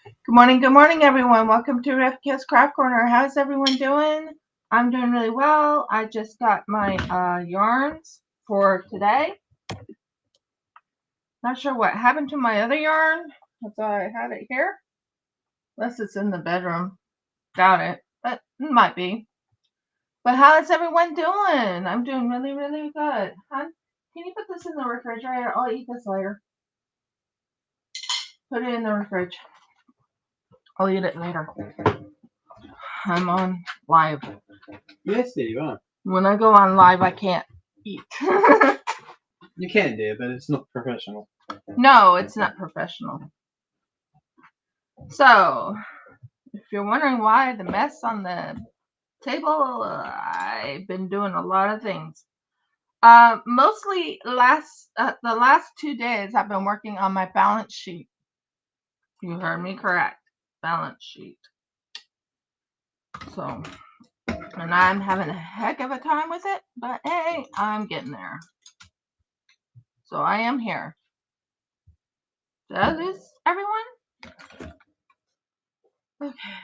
Good morning, everyone. Welcome to Refki's Craft Corner. How's everyone doing? I'm doing really well. I just got my yarns for today. Not sure what happened to my other yarn. I thought I had it here. Unless it's in the bedroom. Doubt it, but it might be. But how is everyone doing? I'm doing really, really good. Hon, can you put this in the refrigerator? I'll eat this later. Put it in the fridge. I'll eat it later. I'm on live. Yes, there you are. When I go on live, I can't eat. You can do, but it's not professional. No, it's not professional. So, if you're wondering why the mess on the table, I've been doing a lot of things. Mostly the last 2 days, I've been working on my balance sheet. You heard me correct, balance sheet. So, and I'm having a heck of a time with it, but hey, I'm getting there. So I am here. Did I lose everyone? Okay.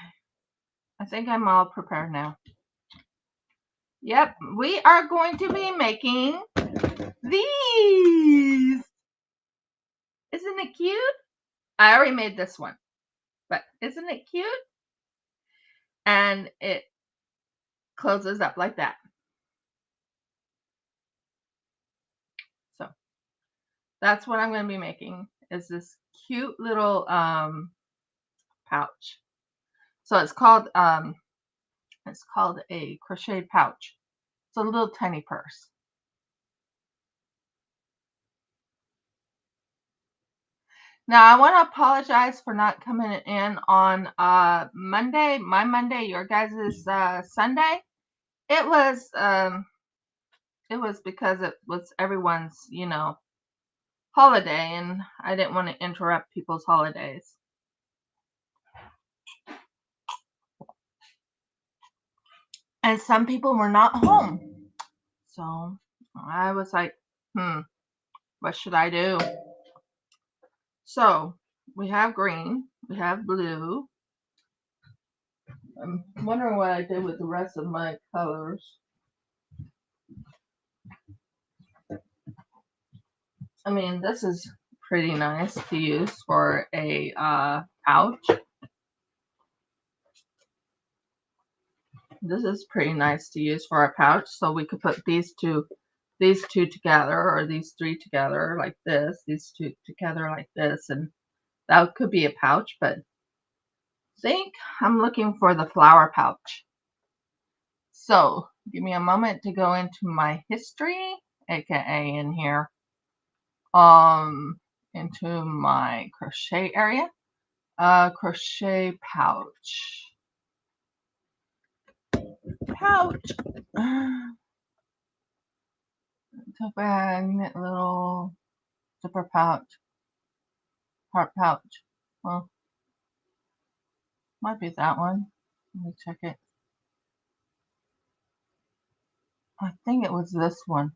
I think I'm all prepared now. Yep, we are going to be making these. Isn't it cute? I already made this one, but isn't it cute? And it closes up like that. So that's what I'm going to be making, is this cute little pouch. So it's called a crochet pouch. It's a little tiny purse. Now, I want to apologize for not coming in on Monday, my Monday, your guys' Sunday. It was because it was everyone's, holiday, and I didn't want to interrupt people's holidays. And some people were not home. So I was like, what should I do? So we have green, we have blue. I'm wondering what I did with the rest of my colors. I mean, this is pretty nice to use for a pouch. This is pretty nice to use for a pouch. So we could put these two together, or these three together like this, these two together like this, and that could be a pouch. But I think I'm looking for the flower pouch. So give me a moment to go into my history, aka in here, into my crochet area. Crochet pouch. Took a knit little zipper pouch. Heart pouch. Well, might be that one. Let me check it. I think it was this one.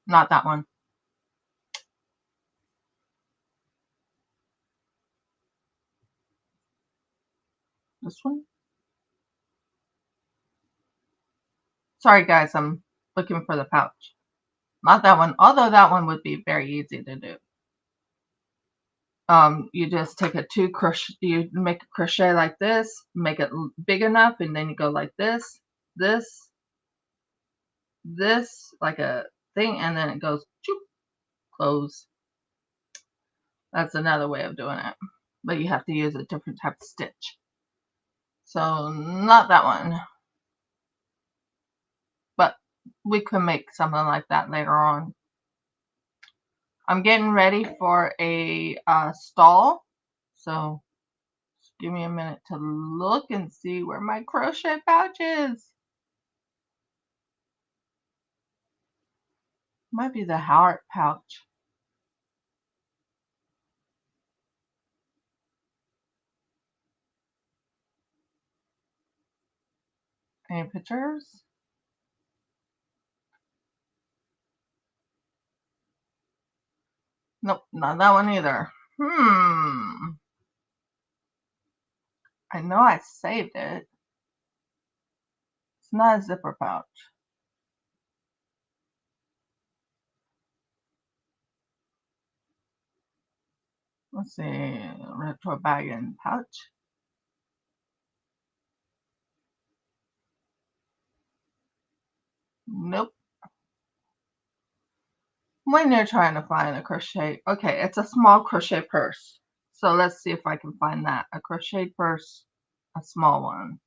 Not that one. This one? Sorry guys, I'm looking for the pouch. Not that one, although that one would be very easy to do. You just take you make a crochet like this, make it big enough, and then you go like this, like a thing, and then it goes, close. That's another way of doing it, but you have to use a different type of stitch. So not that one, but we could make something like that later on. I'm getting ready for a stall, so just give me a minute to look and see where my crochet pouch is. Might be the heart pouch. Any pictures? Nope, not that one either. I know I saved it. It's not a zipper pouch. Let's see, retro bag and pouch. Nope. When you're trying to find a crochet, okay, it's a small crochet purse. So let's see if I can find that. A crochet purse, a small one.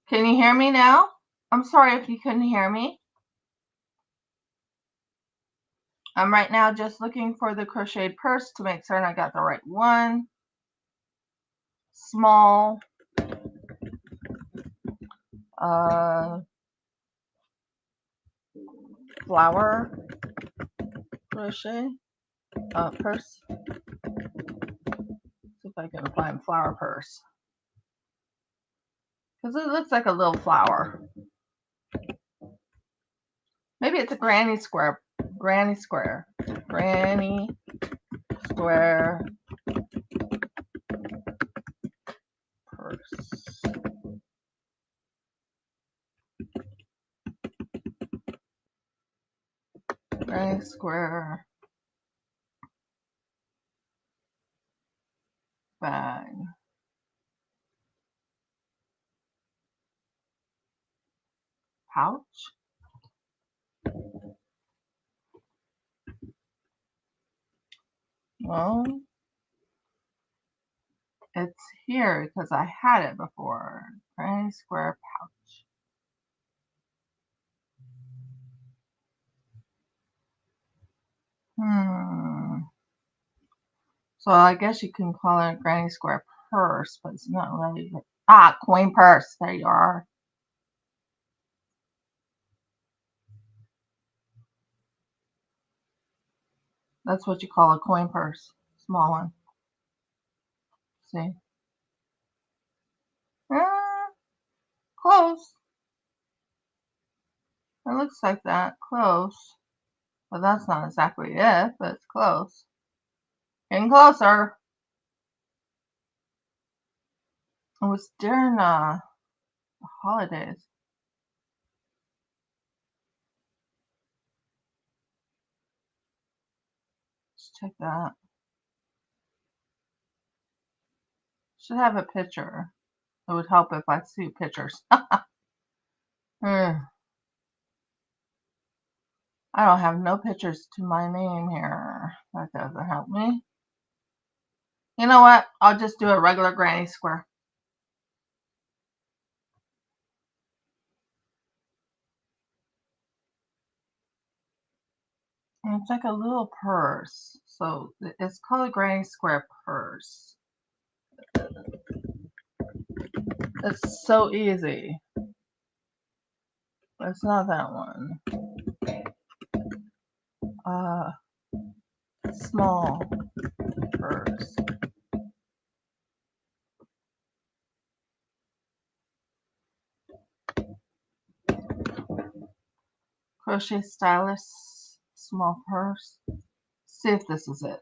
Can you hear me now? I'm sorry if you couldn't hear me. I'm right now just looking for the crocheted purse to make certain I got the right one. Small. Flower crochet purse. See if I can find flower purse. Because it looks like a little flower. Maybe it's a granny square. Granny square. Granny square purse. Granny square bag. Pouch. Well, it's here because I had it before. Granny square pouch. So I guess you can call it a granny square purse, but it's not really. Coin purse. There you are. That's what you call a coin purse. Small one. See? Close. It looks like that. Close. But that's not exactly it, but it's close. Getting closer. It was during the holidays. Let's check that. Should have a picture. It would help if I see pictures. I don't have no pictures to my name here. That doesn't help me. You know what? I'll just do a regular granny square. And it's like a little purse. So it's called a granny square purse. It's so easy. But it's not that one. Small purse. Crochet stylus, small purse. See if this is it.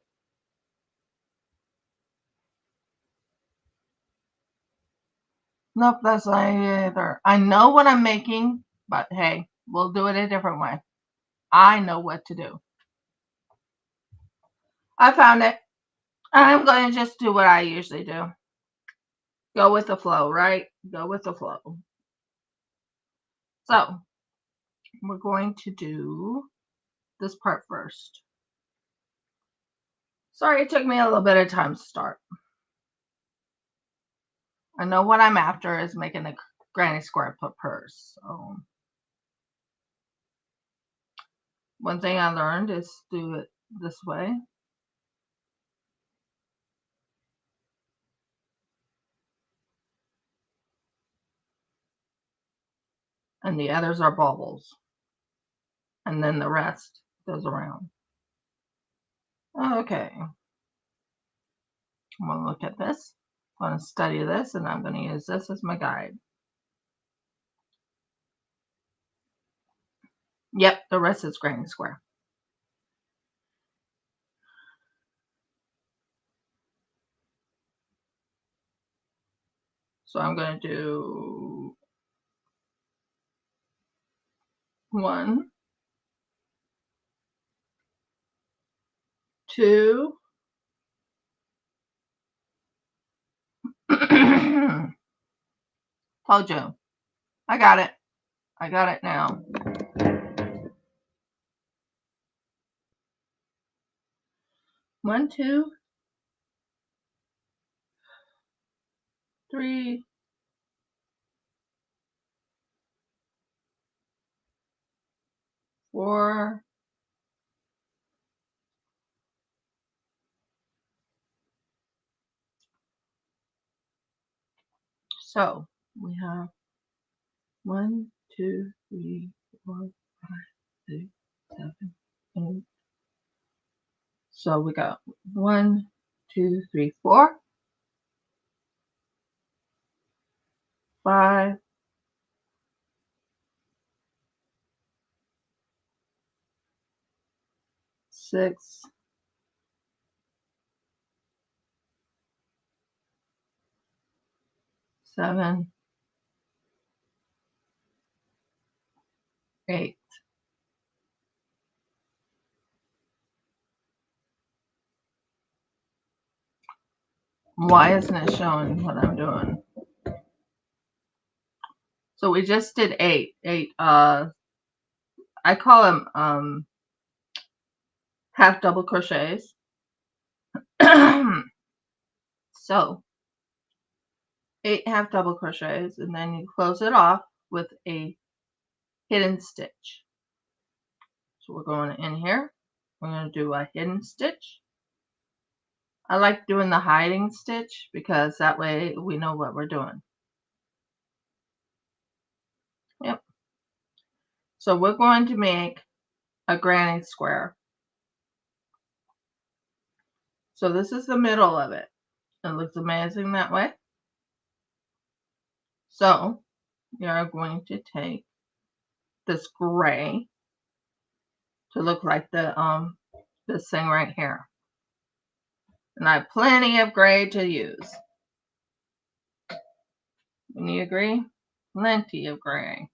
Nope, that's not it either. I know what I'm making, but hey, we'll do it a different way. I know what to do. I found it. I'm going to just do what I usually do. Go with the flow, right? Go with the flow. So, we're going to do this part first. Sorry, it took me a little bit of time to start. I know what I'm after is making a granny square purse. So, one thing I learned is do it this way. And the others are baubles. And then the rest goes around. Okay. I'm going to look at this. going to study this, and I'm going to use this as my guide. Yep, the rest is granny square. So I'm going to do 1, 2. Told you. I got it. I got it now. 1, 2, 3, 4. So we have 1, 2, 3, 4, 5, 6, 7, 8. So we got 1, 2, 3, 4, 5, 6, 7, 8. Why isn't it showing what I'm doing? So we just did 8. I call them half double crochets. So 8 half double crochets, and then you close it off with a hidden stitch. So we're going in here. We're going to do a hidden stitch. I like doing the hiding stitch because that way we know what we're doing. Yep. So we're going to make a granny square. So this is the middle of it. It looks amazing that way. So we are going to take this gray to look like the this thing right here. And I have plenty of gray to use. Can you agree? Plenty of gray.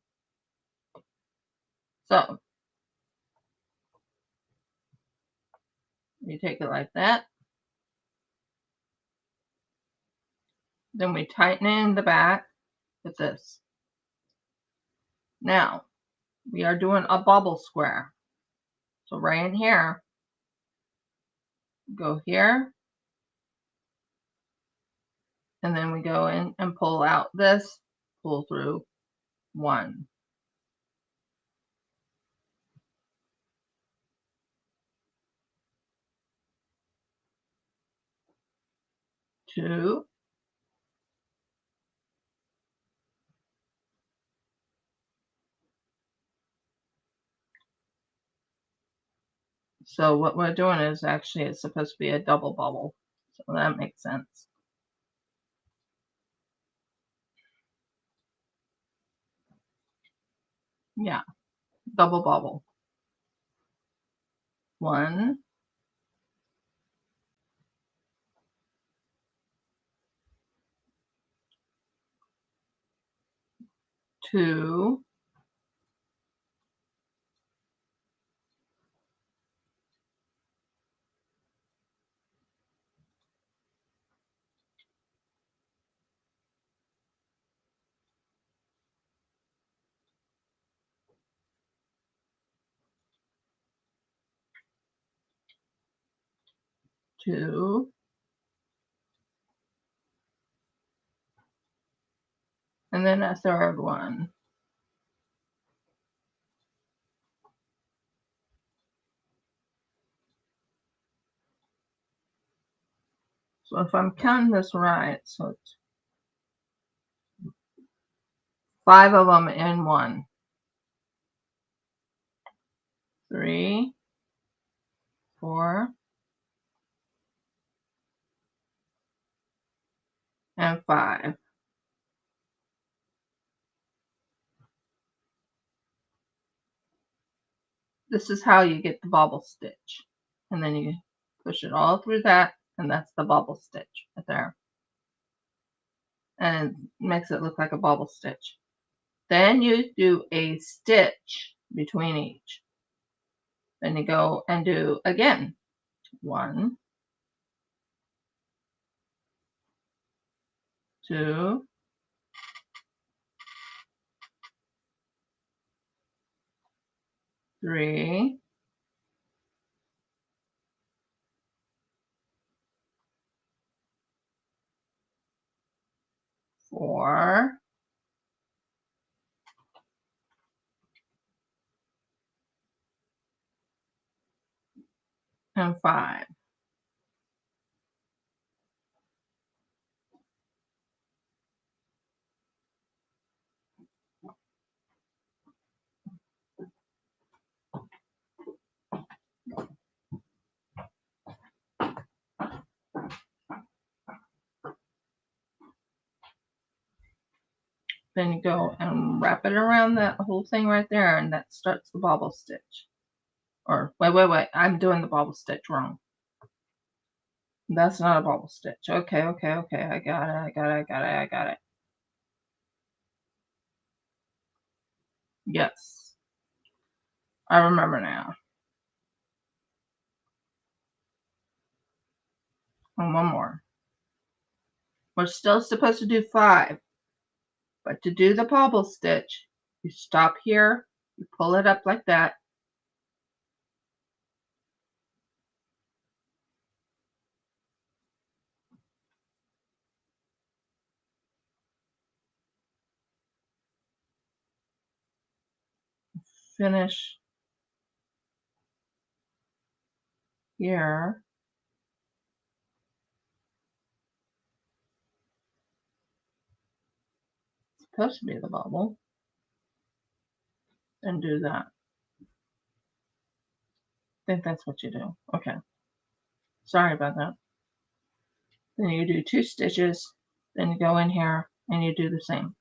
So you take it like that. Then we tighten in the back with this. Now we are doing a bubble square. So right in here, go here, and then we go in and pull out this, pull through 1. 2. So what we're doing is actually it's supposed to be a double bubble. So that makes sense. Yeah, double bubble. 1, 2, 2, and then a third one. So if I'm counting this right, so it's 5 of them in 1. 3, 4, and 5. This is how you get the bobble stitch. And then you push it all through that, and that's the bobble stitch right there. And it makes it look like a bobble stitch. Then you do a stitch between each. Then you go and do again 1, 2, 3, 4, and 5. Then you go and wrap it around that whole thing right there, and that starts the bobble stitch. Or wait, I'm doing the bobble stitch wrong. That's not a bobble stitch. Okay, I got it. Yes, I remember now. And one more. We're still supposed to do 5, but to do the bobble stitch, you stop here, you pull it up like that, finish here, it's supposed to be the bobble, and do that. I think that's what you do. Okay, sorry about that. Then you do 2 stitches, then you go in here and you do the same.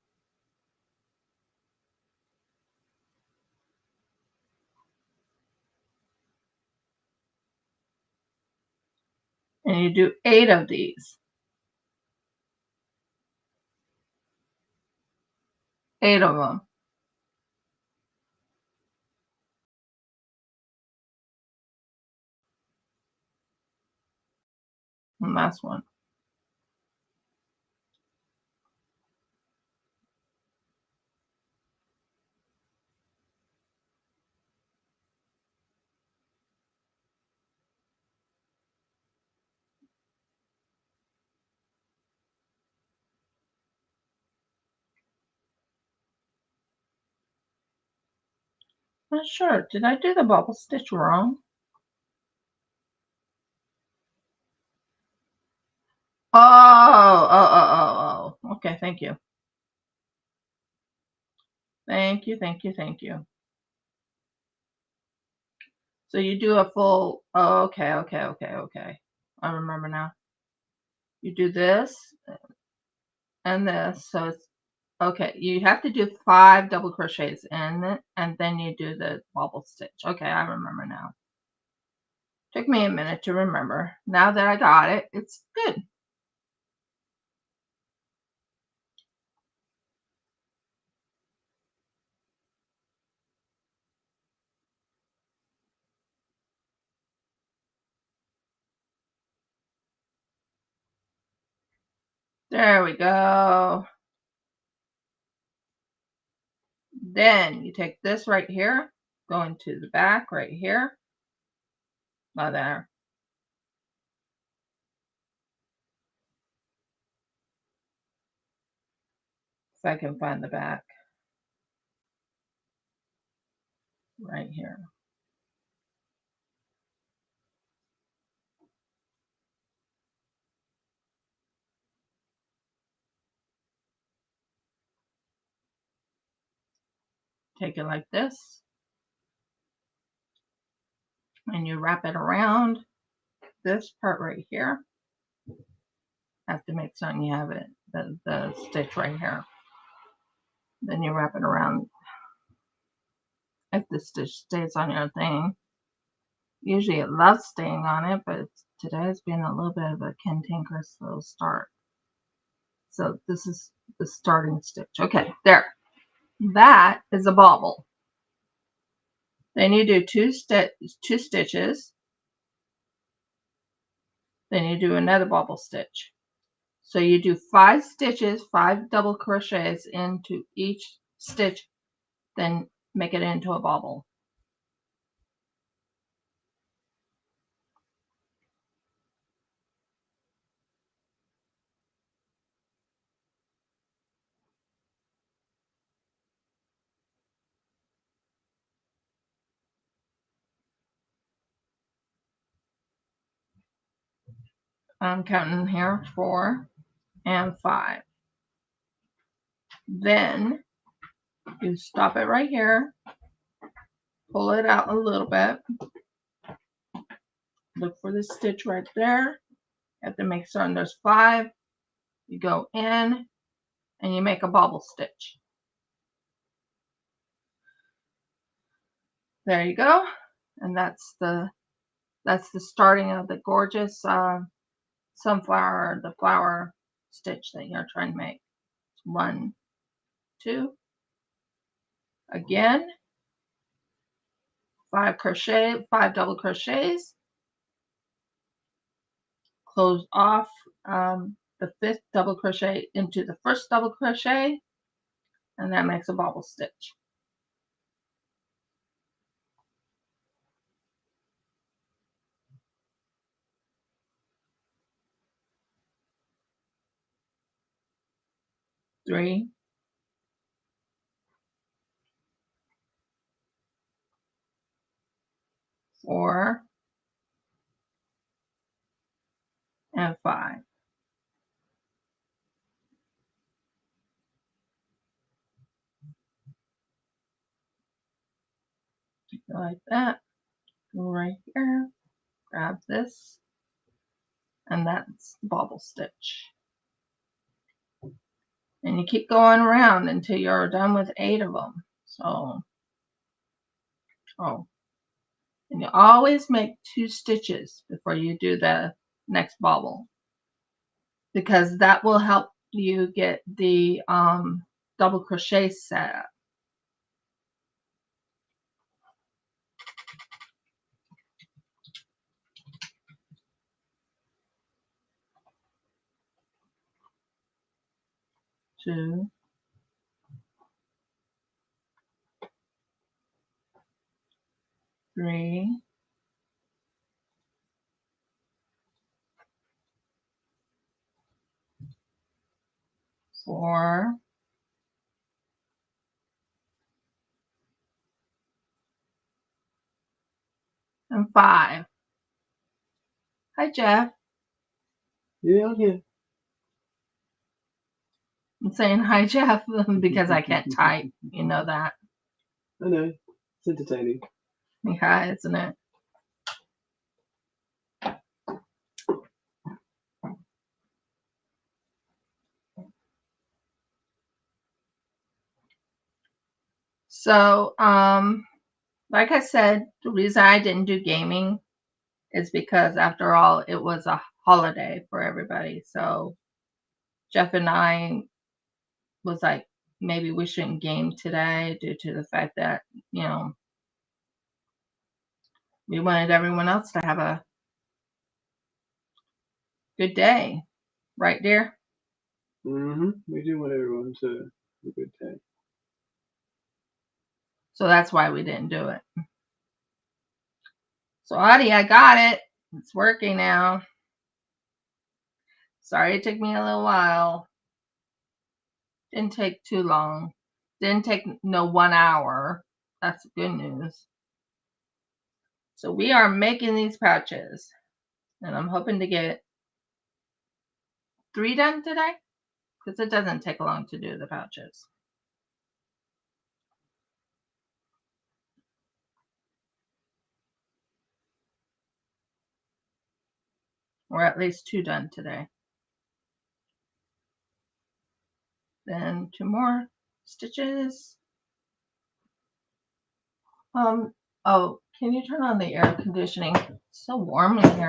And you do 8 of these. 8 of them. And last one. Not sure. Did I do the bobble stitch wrong? Oh. Okay, thank you. Thank you. So you do a full, okay. I remember now. You do this and this, so it's, okay, you have to do 5 double crochets in it, and then you do the bobble stitch. Okay, I remember now. Took me a minute to remember. Now that I got it, it's good. There we go. Then you take this right here, go into the back right here. Now there. If I can find the back. Right here. Take it like this. And you wrap it around this part right here. Have to make something you have it the stitch right here. Then you wrap it around if the stitch stays on your thing. Usually it loves staying on it, but today has been a little bit of a cantankerous little start. So this is the starting stitch. Okay, there. That is a bobble. Then you do two stitches. Then you do another bobble stitch. So you do 5 stitches, 5 double crochets into each stitch, then make it into a bobble. I'm counting here 4 and 5. Then you stop it right here, pull it out a little bit, look for the stitch right there. You have to make certain there's 5. You go in and you make a bobble stitch. There you go. And that's the starting of the gorgeous sunflower, the flower stitch that you're trying to make. 1, 2, again, 5 double crochets, close off the 5th double crochet into the 1st double crochet, and that makes a bobble stitch. Three, 4, and 5. Like that. Go right here, grab this, and that's the bobble stitch. And you keep going around until you're done with 8 of them. So, and you always make 2 stitches before you do the next bobble, because that will help you get the double crochet set up. Two, 3, 4, and 5. Hi, Jeff. Yeah, I'm here. I'm saying hi, Jeff, because I can't type. You know that. I know. It's entertaining. Yeah, isn't it? So, like I said, the reason I didn't do gaming is because, after all, it was a holiday for everybody. So Jeff and I was like, maybe we shouldn't game today due to the fact that, we wanted everyone else to have a good day. Right, dear? We do want everyone to have a good day. So that's why we didn't do it. So, Audie, I got it. It's working now. Sorry it took me a little while. Didn't take too long. Didn't take 1 hour. That's good news. So we are making these pouches. And I'm hoping to get 3 done today, because it doesn't take long to do the pouches. Or at least 2 done today. Then 2 more stitches. Oh, can you turn on the air conditioning? It's so warm in here.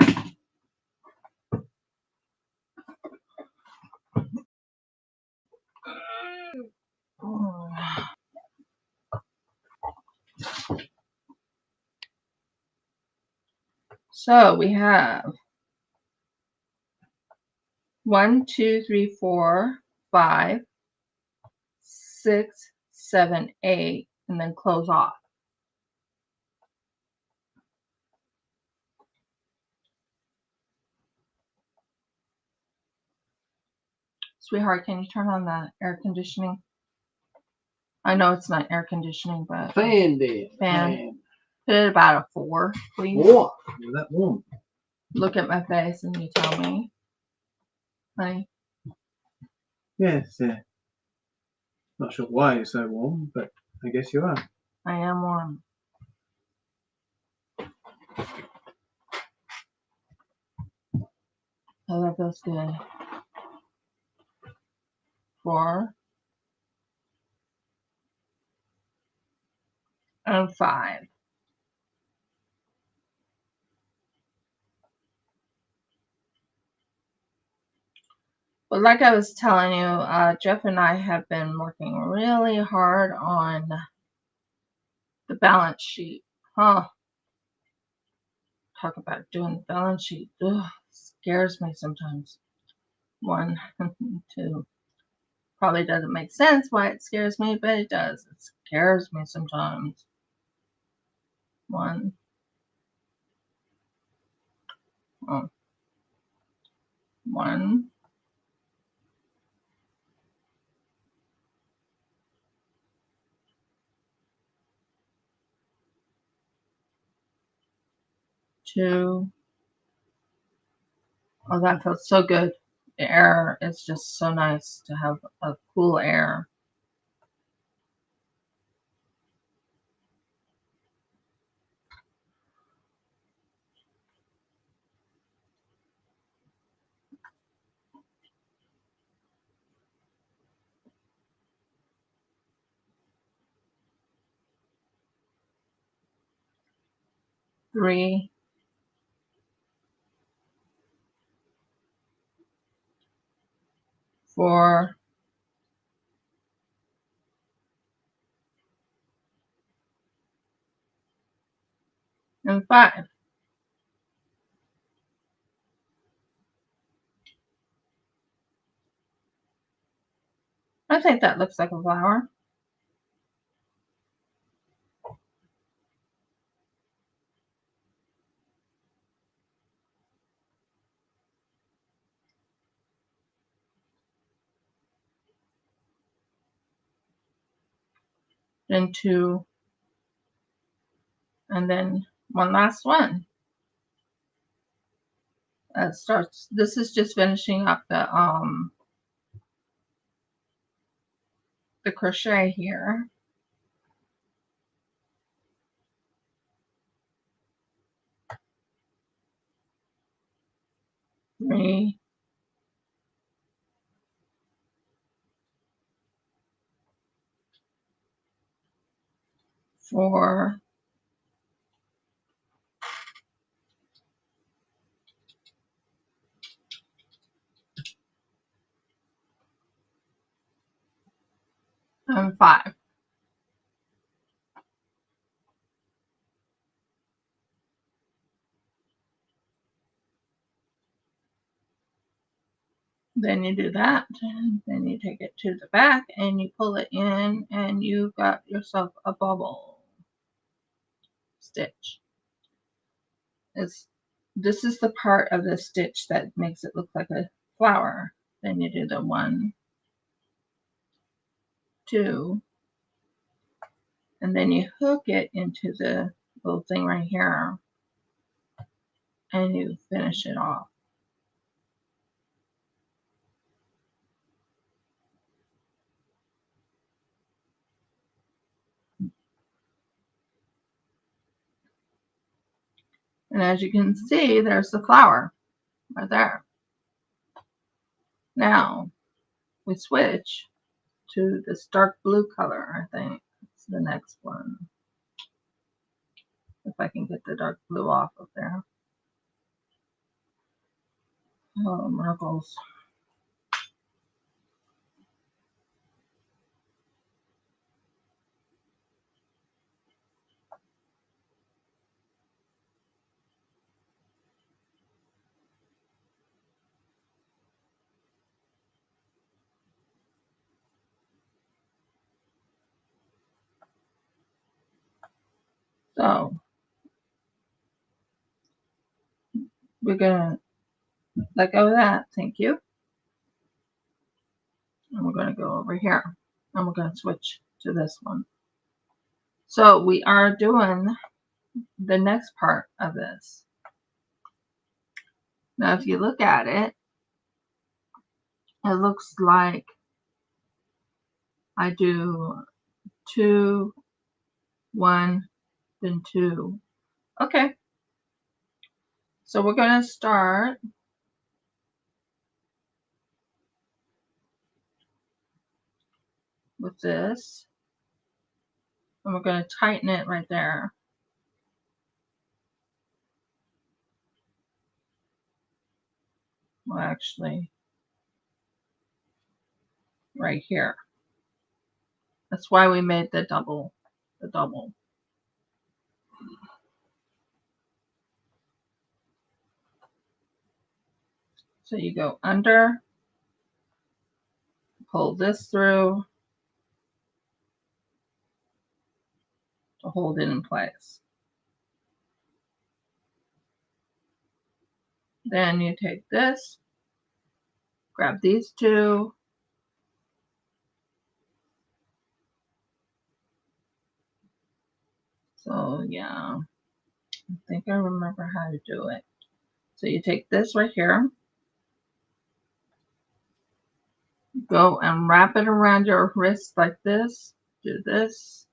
So we have 1, 2, 3, 4, 5, 6, 7, 8, and then close off. Sweetheart, can you turn on the air conditioning? I know it's not air conditioning, but Fan, dear. Fan. Put it about a 4, please. What? Is that warm? Look at my face and you tell me. Honey. Yes, yeah. Not sure why you're so warm, but I guess you are. I am warm. Oh, that feels good. 4 and 5. But like I was telling you, Jeff and I have been working really hard on the balance sheet. Huh. Talk about doing the balance sheet. Ugh, scares me sometimes. 1, 2. Probably doesn't make sense why it scares me, but it does. It scares me sometimes. 1. Oh. 1. 2. Oh, that feels so good. The air is just so nice to have a cool air. 3. 4. And 5. I think that looks like a flower. Then 2. And then one last one. That starts. This is just finishing up the crochet here. 3. 4. And 5. Then you do that. Then you take it to the back and you pull it in and you've got yourself a bubble stitch. This is the part of the stitch that makes it look like a flower. Then you do the 1, 2, and then you hook it into the little thing right here and you finish it off. And as you can see, there's the flower right there. Now we switch to this dark blue color, I think. It's the next one. If I can get the dark blue off of there. Oh, marbles. So we're gonna let go of that. Thank you. And we're gonna go over here and we're gonna switch to this one. So we are doing the next part of this. Now, if you look at it, it looks like I do 2, 1, then 2. Okay. So we're going to start with this. And we're going to tighten it right there. Well, actually, right here. That's why we made the double. So you go under, pull this through to hold it in place. Then you take this, grab these two, so yeah, I think I remember how to do it. So you take this right here, go and wrap it around your wrist like this, do this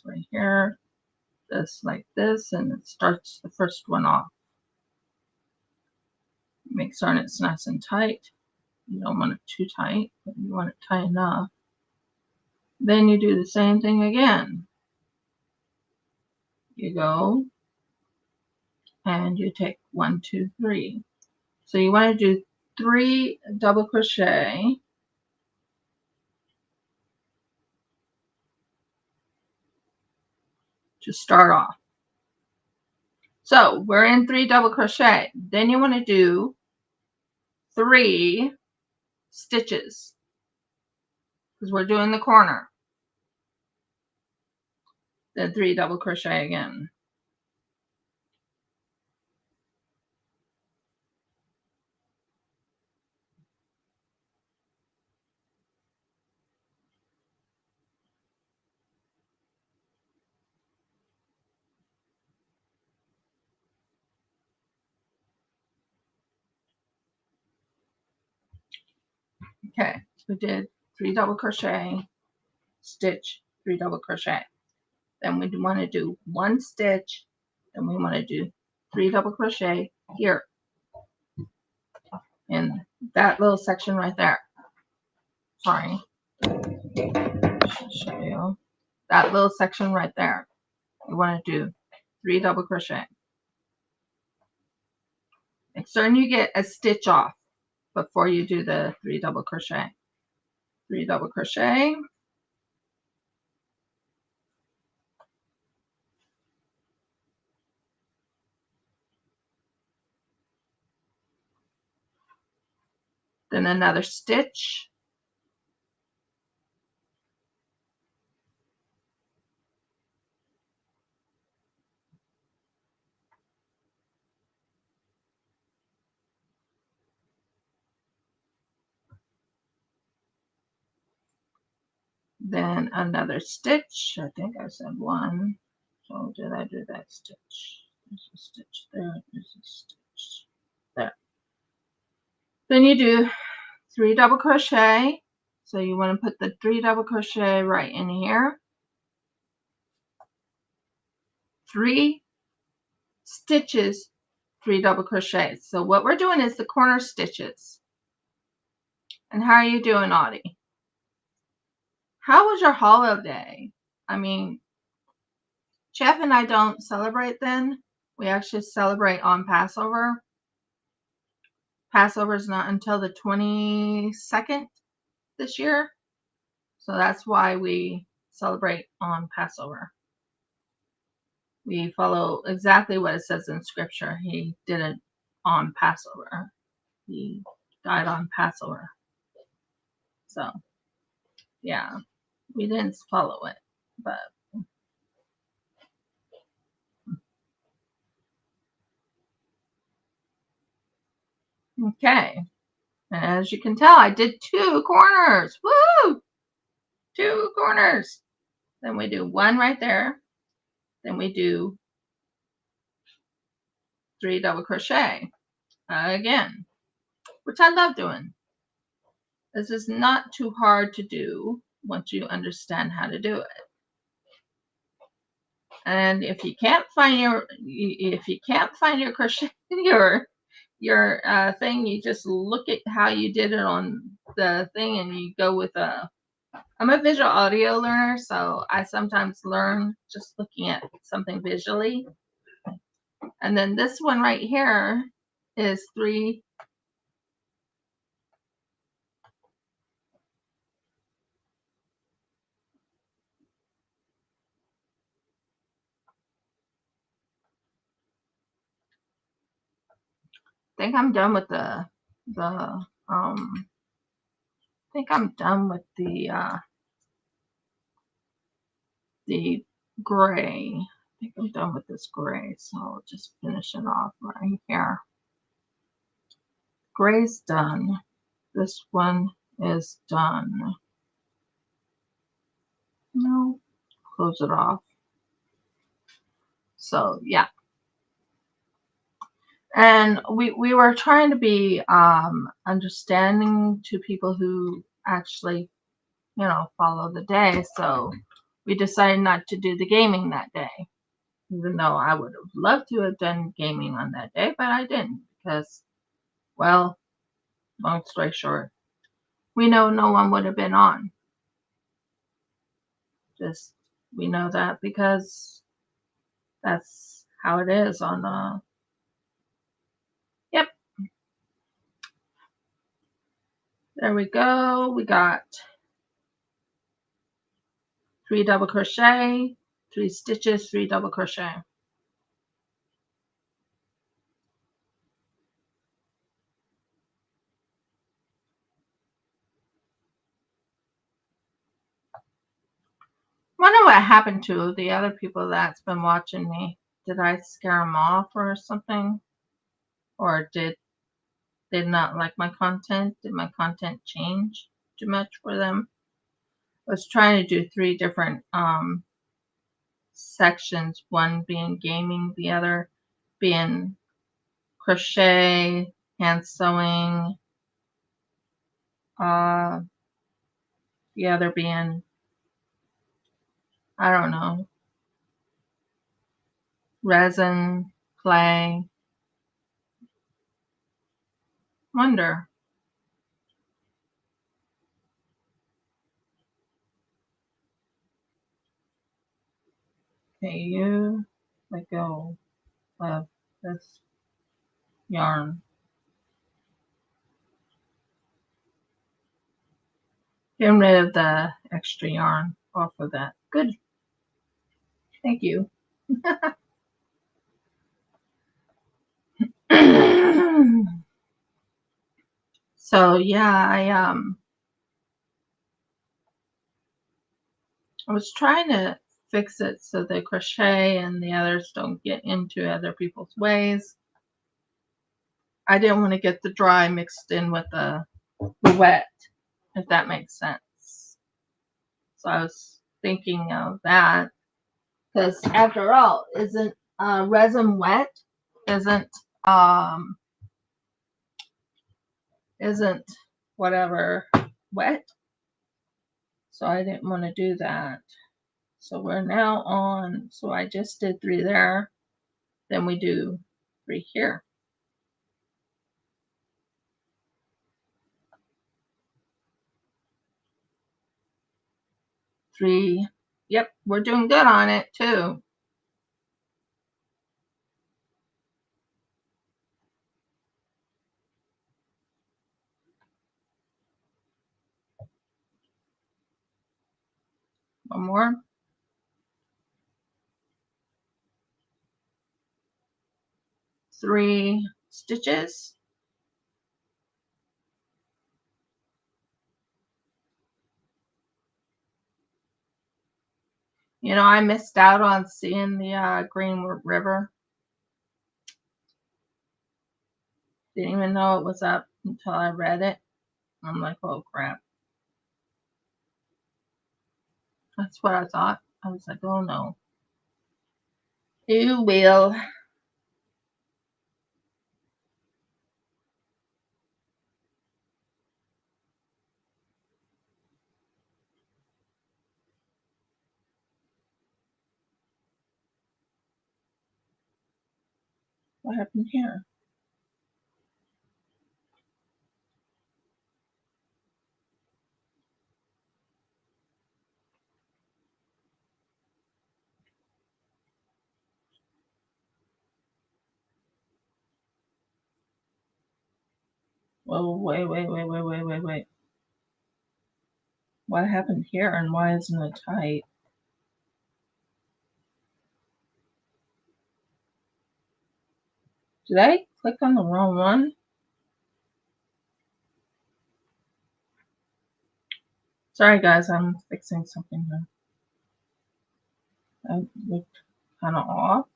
right here, this like this, and it starts the first one off. Make certain it's nice and tight. You don't want it too tight, but you want it tight enough. Then you do the same thing again. You go and you take 1, 2, 3. So you want to do 3 double crochet to start off. So we're in 3 double crochet. Then you want to do 3 stitches because we're doing the corner. Then 3 double crochet again. Okay, we did 3 double crochet, stitch, 3 double crochet. Then we want to do 1 stitch, then we want to do 3 double crochet here in that little section right there. Sorry, show you that little section right there. You want to do 3 double crochet. Make certain you get a stitch off before you do the 3 double crochet. 3 double crochet. Then another stitch. Then another stitch. I think I said 1. So did I do that stitch? There's a stitch there. There's a stitch there. Then you do 3 double crochet. So you want to put the 3 double crochet right in here. 3 stitches, 3 double crochets. So what we're doing is the corner stitches. And how are you doing, Audie? How was your holiday? I mean, Jeff and I don't celebrate then. We actually celebrate on Passover. Passover is not until the 22nd this year. So that's why we celebrate on Passover. We follow exactly what it says in scripture. He did it on Passover. He died on Passover. So, yeah, we didn't follow it, but okay. And as you can tell, I did 2 corners. Woo! 2 corners. Then we do 1 right there. Then we do 3 double crochet again, which I love doing. This is not too hard to do once you understand how to do it. And if you can't find your crochet your thing, you just look at how you did it on the thing, and you go with I'm a visual audio learner, so I sometimes learn just looking at something visually. And then this one right here is 3. I think I'm done with the I think I'm done with the gray. I think I'm done with this gray, so I'll just finish it off right here. Gray's done. This one is done. No, close it off. So yeah. And we were trying to be understanding to people who actually, follow the day. So we decided not to do the gaming that day, even though I would have loved to have done gaming on that day, but I didn't because, well, long story short, we know no one would have been on. Just, we know that because that's how it is on yep. There we go. We got 3 double crochet, 3 stitches, 3 double crochet. Wonder what happened to the other people that's been watching me. Did I scare them off or something? Or did they not like my content? Did my content change too much for them? I was trying to do 3 different sections, one being gaming, the other being crochet, hand sewing, the other being, I don't know, resin, clay. Wonder. Okay, you let go of this yarn. Getting rid of the extra yarn off of that. Good. Thank you. So yeah, I was trying to fix it so the crochet and the others don't get into other people's ways. I didn't want to get the dry mixed in with the wet, if that makes sense. So I was thinking of that, because after all, isn't resin wet? Isn't whatever wet? So I didn't want to do that. So we're now on, so I just did 3 there, then we do 3 here. 3. Yep, we're doing good on it too. One more. 3 stitches. You know, I missed out on seeing the Green River. Didn't even know it was up until I read it. I'm like, oh crap. That's what I thought. I was like, oh no. You will. What happened here? Whoa, wait. What happened here and why isn't it tight? Did I click on the wrong one? Sorry guys, I'm fixing something here. That looked kind of off.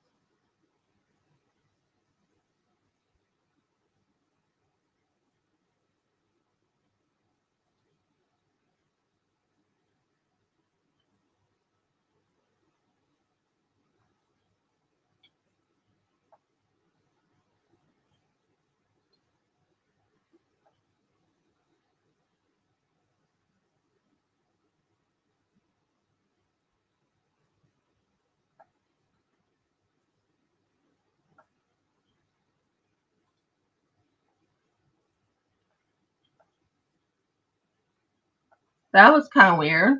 That was kind of weird.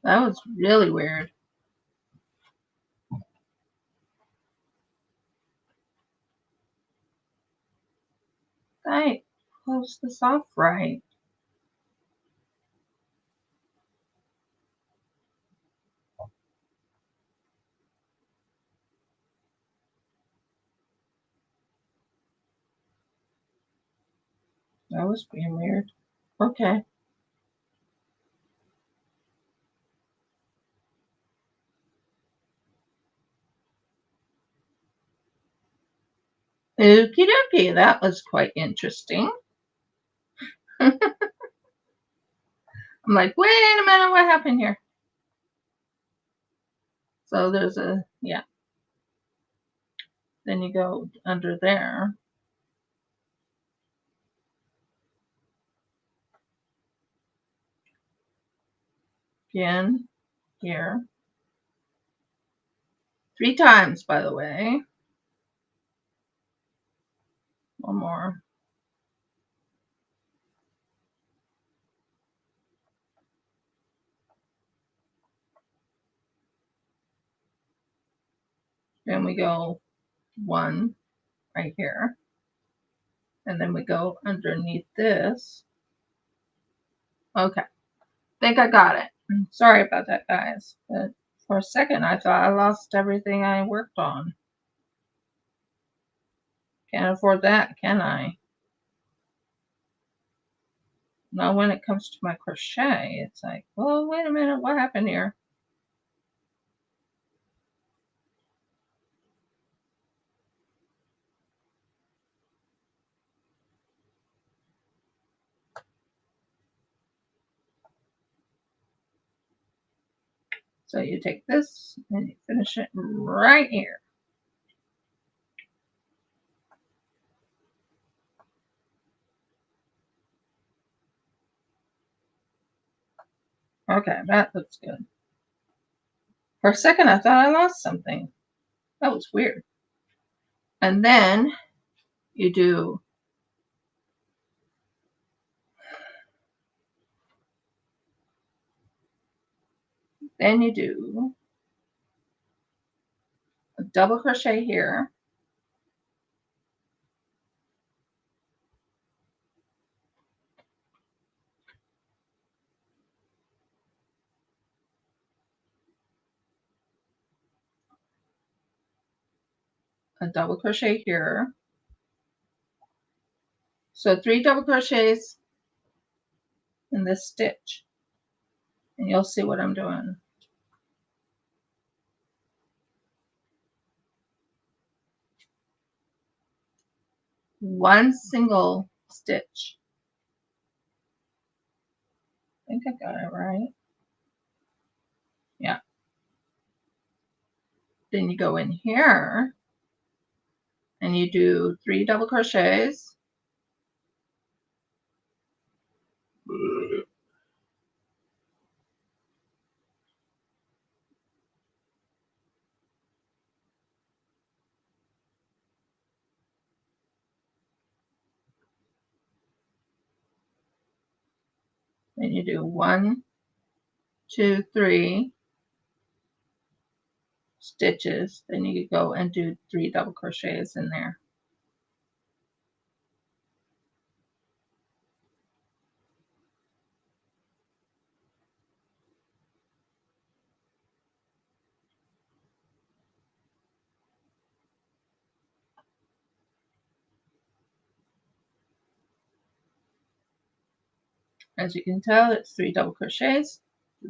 That was really weird. I closed this off right. That was being weird. Okay. Okie dokie. That was quite interesting. I'm like, wait a minute, what happened here? So there's a, yeah. Then you go under there. Again, here. 3 times, by the way. One more. Then we go 1 right here. And then we go underneath this. Okay. Think I got it. Sorry about that, guys. But for a second, I thought I lost everything I worked on. Can't afford that, can I? Now, when it comes to my crochet, it's like, well, wait a minute, what happened here? So you take this and you finish it right here. Okay, that looks good. For a second, I thought I lost something. That was weird. And then you do a double crochet here, a double crochet here. So 3 double crochets in this stitch, and you'll see what I'm doing. One single stitch. I think I got it right. Yeah. Then you go in here and you do 3 double crochets. Then you do 1, 2, 3 stitches. Then you go and do 3 double crochets in there. As you can tell, it's 3 double crochets,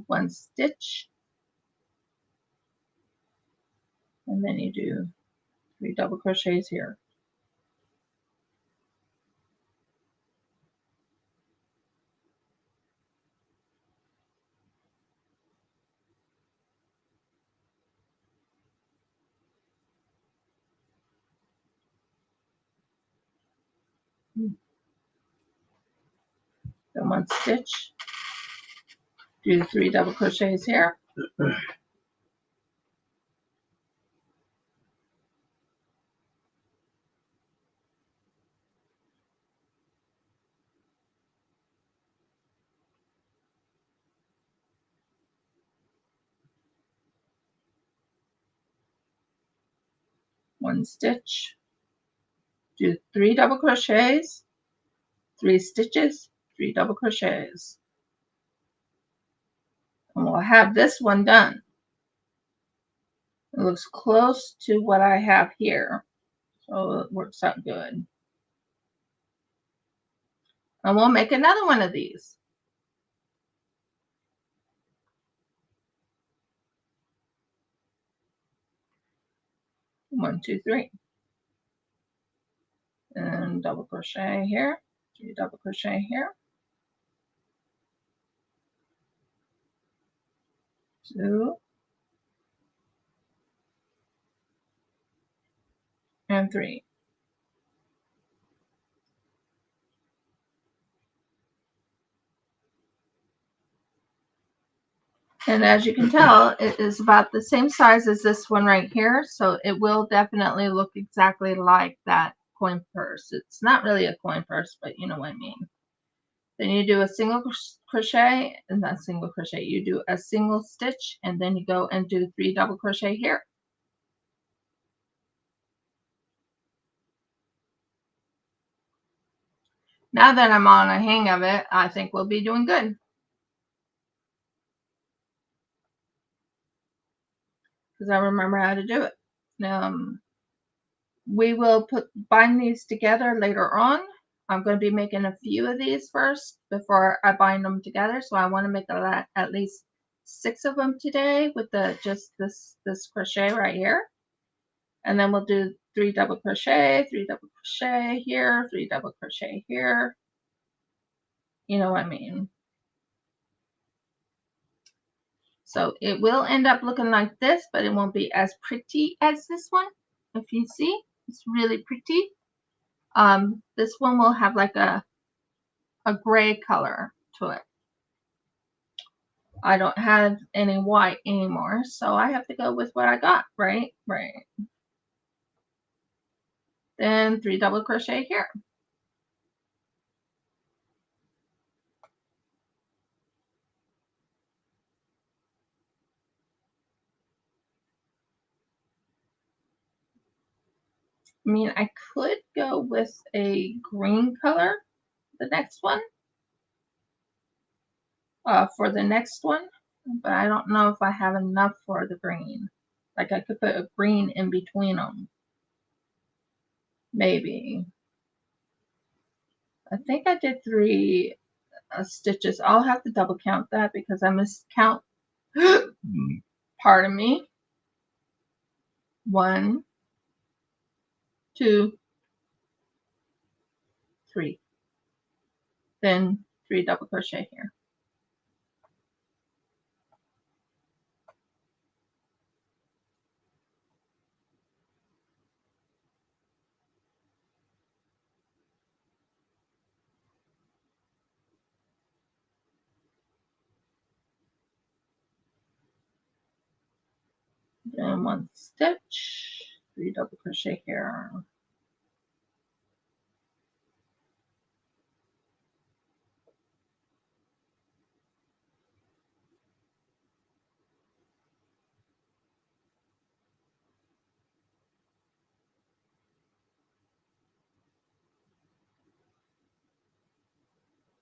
1 stitch, and then you do 3 double crochets here. Then 1 stitch, do 3 double crochets here. One stitch, do 3 double crochets, 3 stitches, 3 double crochets. And we'll have this one done. It looks close to what I have here, so it works out good. And we'll make another one of these. One, two, three. And double crochet here, 3 double crochet here, 2, and 3. And as you can tell, it is about the same size as this one right here, so it will definitely look exactly like that coin purse. It's not really a coin purse, but you know what I mean. Then you do a single crochet, and not single crochet, you do a single stitch, and then you go and do 3 double crochet here. Now that I'm on a hang of it, I think we'll be doing good. Because I remember how to do it. We will bind these together later on. I'm going to be making a few of these first before I bind them together. So I want to make at least 6 of them today with just this crochet right here. And then we'll do 3 double crochet, 3 double crochet here, 3 double crochet here. You know what I mean. So it will end up looking like this, but it won't be as pretty as this one. If you see, it's really pretty. This one will have like a gray color to it. I don't have any white anymore, so I have to go with what I got, right? Right. Then 3 double crochet here. I mean, I could go with a green color, the next one, for the next one, but I don't know if I have enough for the green. Like I could put a green in between them. Maybe. I think I did 3 stitches. I'll have to double count that because I miscount. Pardon me. 1, 2, 3. Then 3 double crochet here. Then 1 stitch, 3 double crochet here.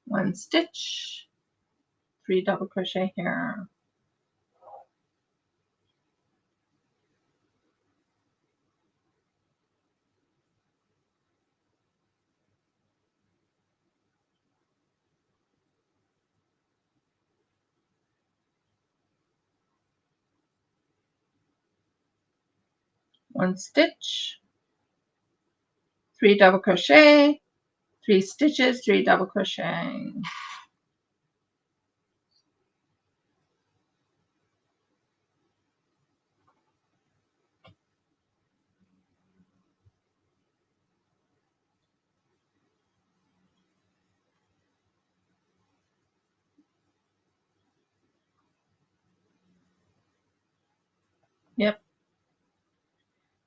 One stitch, 3 double crochet here. One stitch, 3 double crochet, 3 stitches, 3 double crochet. Yep.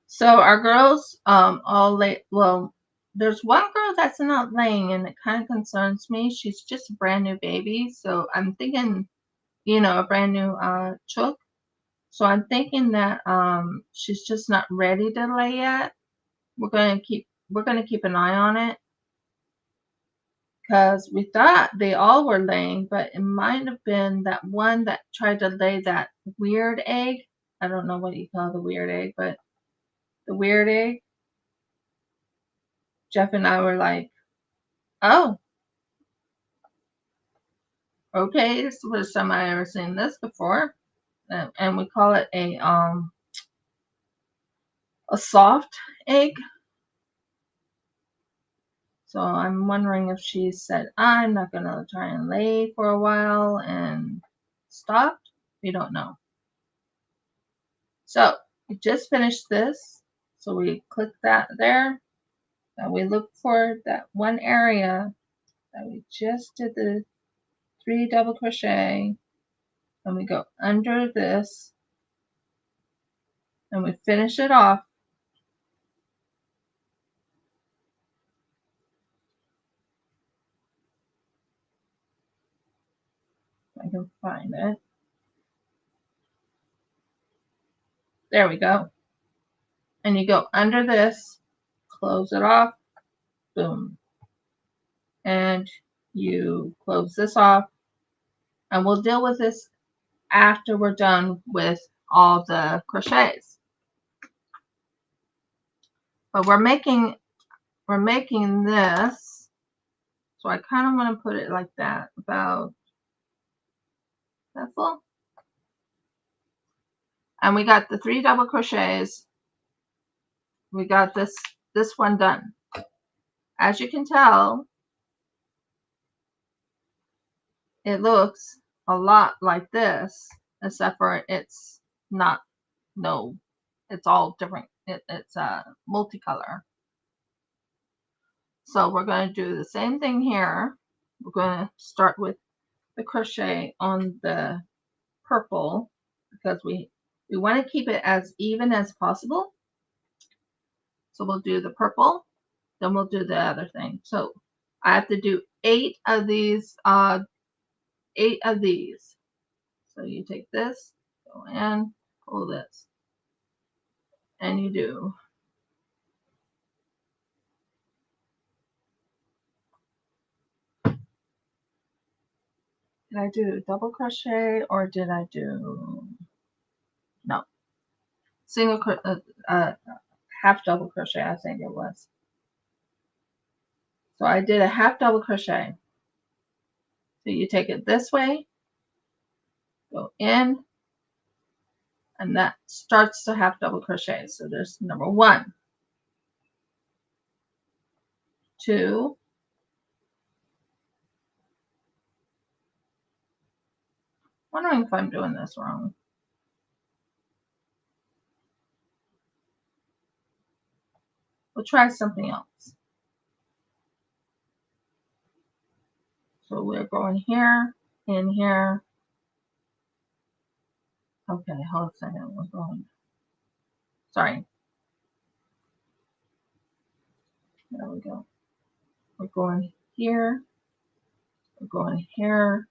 So our girls all lay. Well, there's one girl that's not laying, and it kind of concerns me. She's just a brand new baby, so I'm thinking, a brand new chook. So I'm thinking that she's just not ready to lay yet. We're gonna keep an eye on it because we thought they all were laying, but it might have been that one that tried to lay that weird egg. I don't know what you call the weird egg, but the weird egg. Jeff and I were like, "Oh, okay, this is the first time I ever seen this before," and we call it a soft egg. So I'm wondering if she said, "I'm not gonna try and lay for a while," and stopped. We don't know. So we just finished this. So we click that there. And we look for that one area that we just did the 3 double crochet. And we go under this. And we finish it off. I can find it. There we go. And you go under this, close it off, boom. And you close this off. And we'll deal with this after we're done with all the crochets. But we're making this. So I kind of want to put it like that, about that full. And we got the 3 double crochets. We got this one done. As you can tell, it looks a lot like this, except for it's not, no, it's all different. It's multicolor. So we're going to do the same thing here. We're going to start with the crochet on the purple because we want to keep it as even as possible. So we'll do the purple, then we'll do the other thing. So I have to do 8 of these, 8 of these. So you take this, go in, pull this, and you do. Did I do double crochet or did I do, no, single, half double crochet, I think it was. So I did a half double crochet. So you take it this way, go in, and that starts to half double crochet. So there's number 1, 2, wondering if I'm doing this wrong. We'll try something else. So we're going here, in here. Okay, hold a second. We're going. Sorry. There we go. We're going here. We're going here.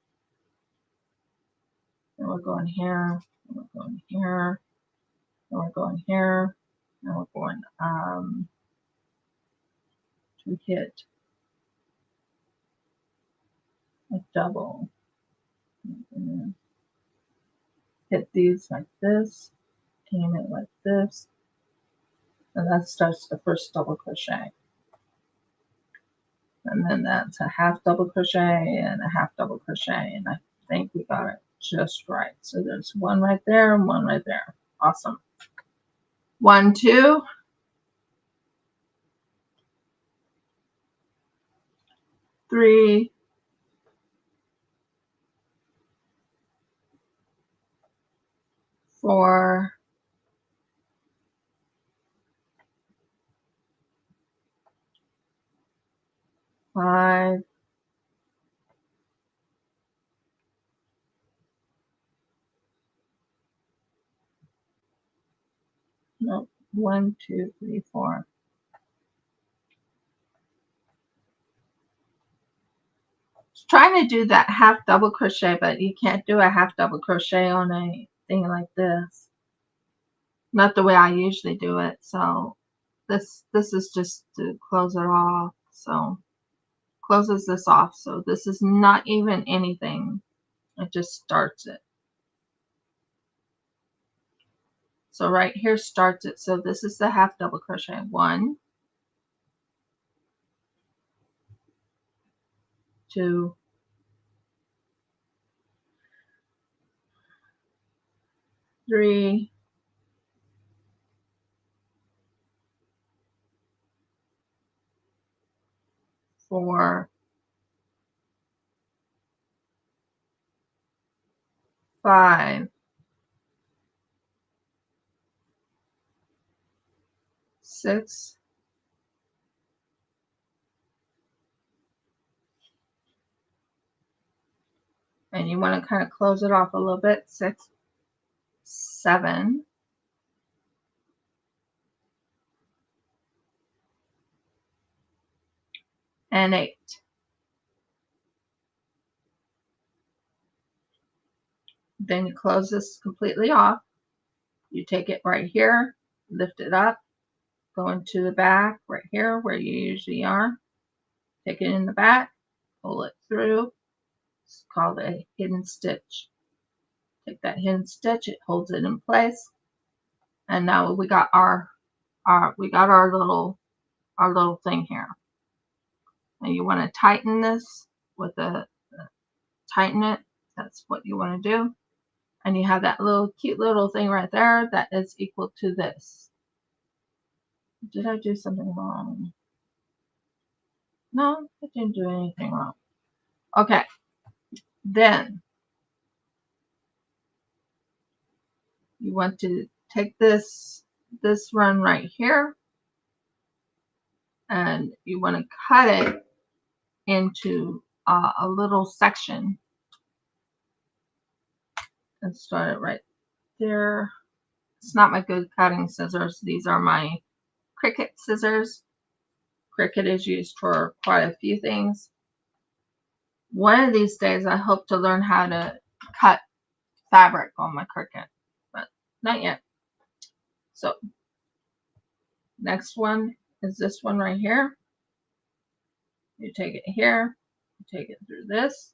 And we're going here. And we're going here. And we're going here. And we're going to hit a double. Hit these like this. Aim it like this. And that starts the first double crochet. And then that's a half double crochet and a half double crochet. And I think we got it just right. So there's one right there and one right there. Awesome. 1, 2. 3. 4. 5. 1, 2, 3, 4. Trying to do that half double crochet, but you can't do a half double crochet on a thing like this. Not the way I usually do it. So this is just to close it off. So closes this off. So this is not even anything. It just starts it. So right here starts it. So this is the half double crochet. 1, 2, 3, 4, 5, 6, 7, and you want to kind of close it off a little bit. 6, 7, 8. Then you close this completely off. You take it right here, lift it up, go into the back right here where you usually are. Take it in the back, pull it through. It's called a hidden stitch. Take that hidden stitch, it holds it in place. And now we got our little thing here. And you want to tighten this with tighten it. That's what you want to do. And you have that little cute little thing right there that is equal to this. Did I do something wrong? No, I didn't do anything wrong. Okay. Then you want to take this run right here and you want to cut it into a little section and start it right there. It's not my good cutting scissors. These are my Cricut scissors. Cricut is used for quite a few things. One of these days, I hope to learn how to cut fabric on my Cricut, but not yet. So, next one is this one right here. You take it here, you take it through this.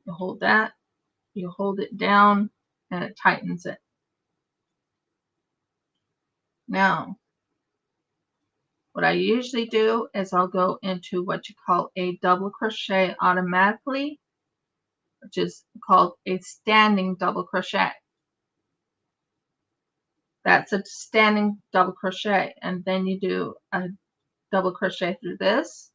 You hold that, you hold it down, and it tightens it. Now, what I usually do is I'll go into what you call a double crochet automatically, which is called a standing double crochet. That's a standing double crochet, and then you do a double crochet through this.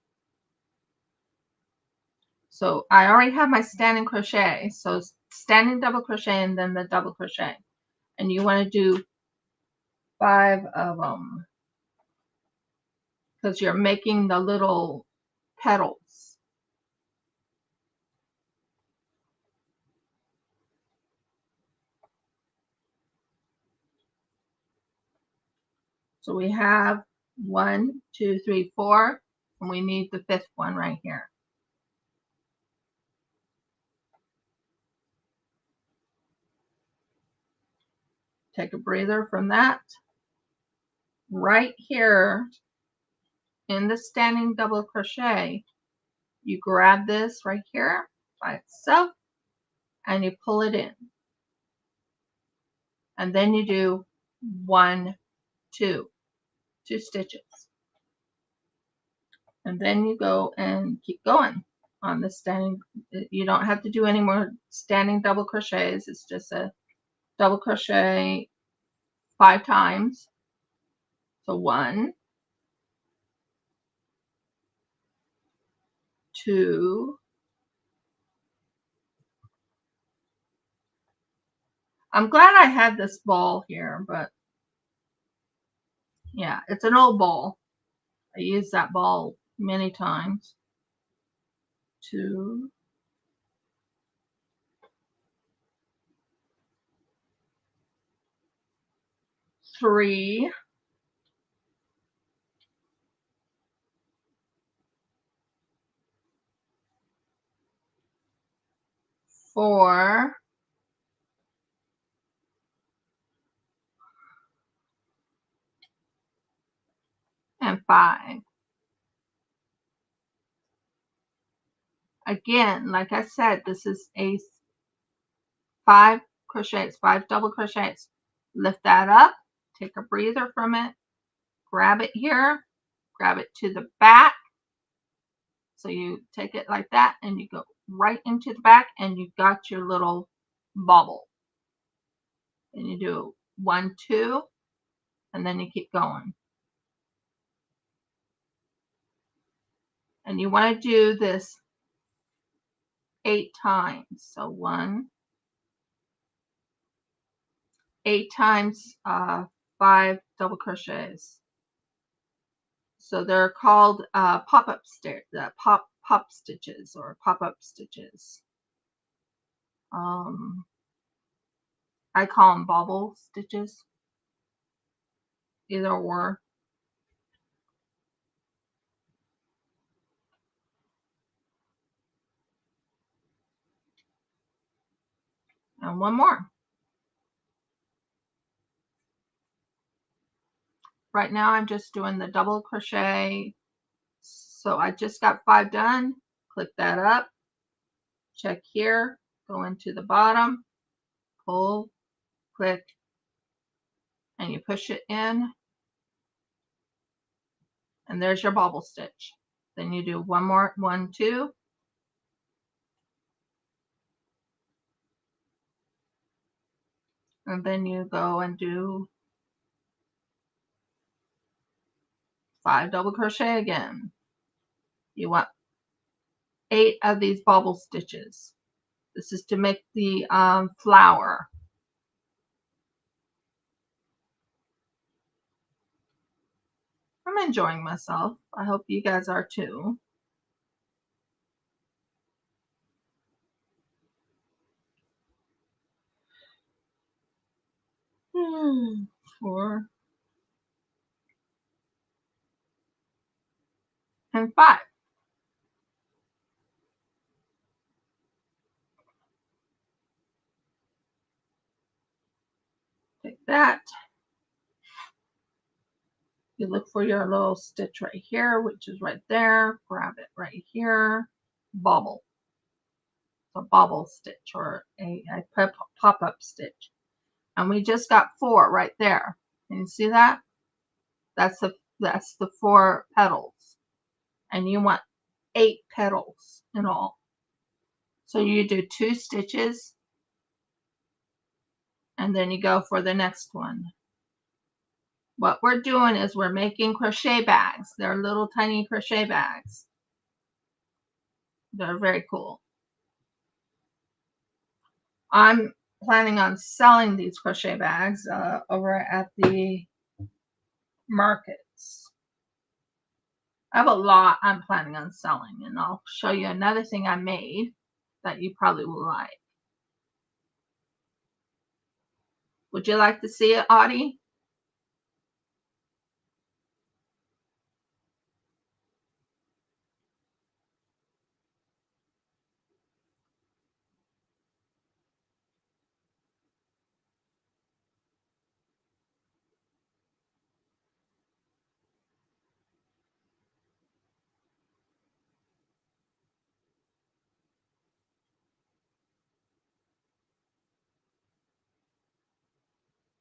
So I already have my standing crochet, so standing double crochet and then the double crochet, and you want to do 5 of them because you're making the little petals. So we have 1, 2, 3, 4, and we need the 5th one right here. Take a breather from that. Right here in the standing double crochet, you grab this right here by itself and you pull it in. And then you do 1, 2 stitches. And then you go and keep going on the standing. You don't have to do any more standing double crochets. It's just a double crochet 5 times. So 1, 2, I'm glad I had this ball here, but yeah, it's an old ball. I used that ball many times. 2, 3, 4, and 5. Again, like I said, this is a 5 crochets, 5 double crochets. Lift that up, take a breather from it, grab it here, grab it to the back. So you take it like that and you go right into the back and you've got your little bubble. And you do 1, 2, and then you keep going. And you want to do this 8 times. So 8 times 5 double crochets. So they're called pop-up stitches or pop-up stitches. I call them bobble stitches. Either or. And one more. Right now I'm just doing the double crochet. So I just got 5 done. Click that up. Check here. Go into the bottom. Pull. Click. And you push it in. And there's your bobble stitch. Then you do one more, 1, 2. And then you go and do 5 double crochet again. You want 8 of these bobble stitches. This is to make the flower. I'm enjoying myself. I hope you guys are too. 4 and 5. Take that. You look for your little stitch right here, which is right there. Grab it right here. Bobble. A bobble stitch or a pop-up stitch. And we just got 4 right there. Can you see that? That's the 4 petals. And you want 8 petals in all. So you do 2 stitches and then you go for the next one. What we're doing is we're making crochet bags. They're little tiny crochet bags. They're very cool. I'm planning on selling these crochet bags over at the markets. I have a lot I'm planning on selling, and I'll show you another thing I made that you probably will like. Would you like to see it, Audie?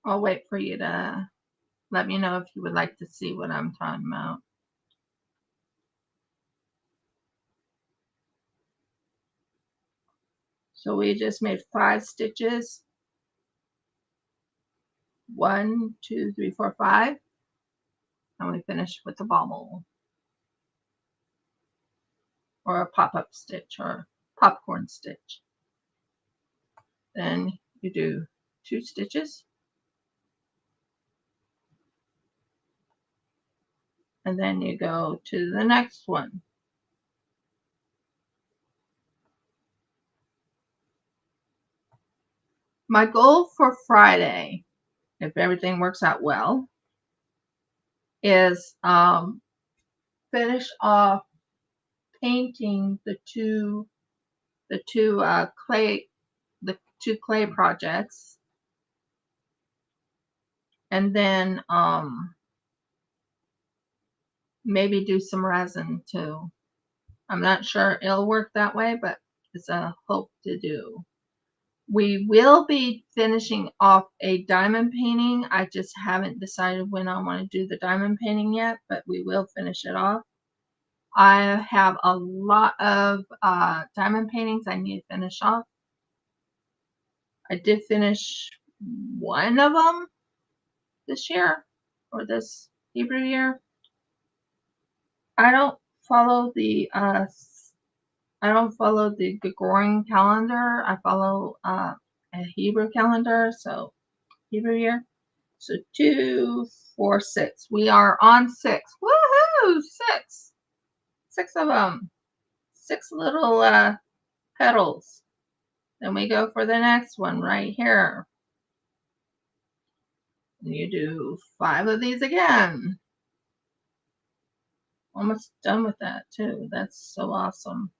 I'll wait for you to let me know if you would like to see what I'm talking about. So we just made 5 stitches. 1, 2, 3, 4, 5. And we finish with the bobble. Or a pop-up stitch or popcorn stitch. Then you do 2 stitches. And then you go to the next one. My goal for Friday, if everything works out well, is finish off painting the two clay projects, and then maybe do some resin too. I'm not sure it'll work that way, but it's a hope to do. We will be finishing off a diamond painting. I just haven't decided when I want to do the diamond painting yet, but we will finish it off. I have a lot of diamond paintings I need to finish off. I did finish one of them this year, or this Hebrew year. I don't follow the Gregorian calendar. I follow a Hebrew calendar, so Hebrew year. So 2, 4, 6. We are on 6. Woohoo! 6. 6 of them. 6 little petals. Then we go for the next one right here. And you do 5 of these again. Almost done with that too. That's so awesome.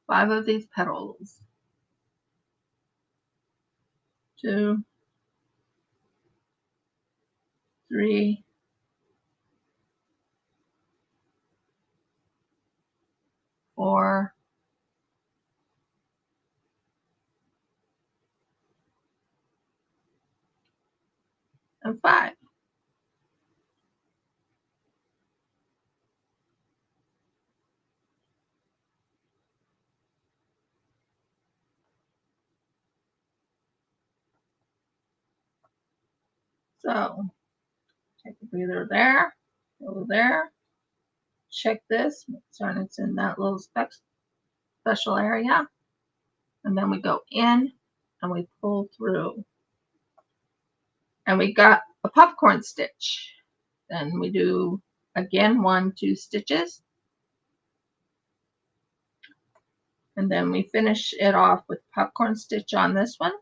5 of these petals. 2, 3, 4, and 5. So take a breather there, go there, check this, make sure it's in that little special area, and then we go in and we pull through. And we got a popcorn stitch. Then we do again 1, 2 stitches. And then we finish it off with popcorn stitch on this one.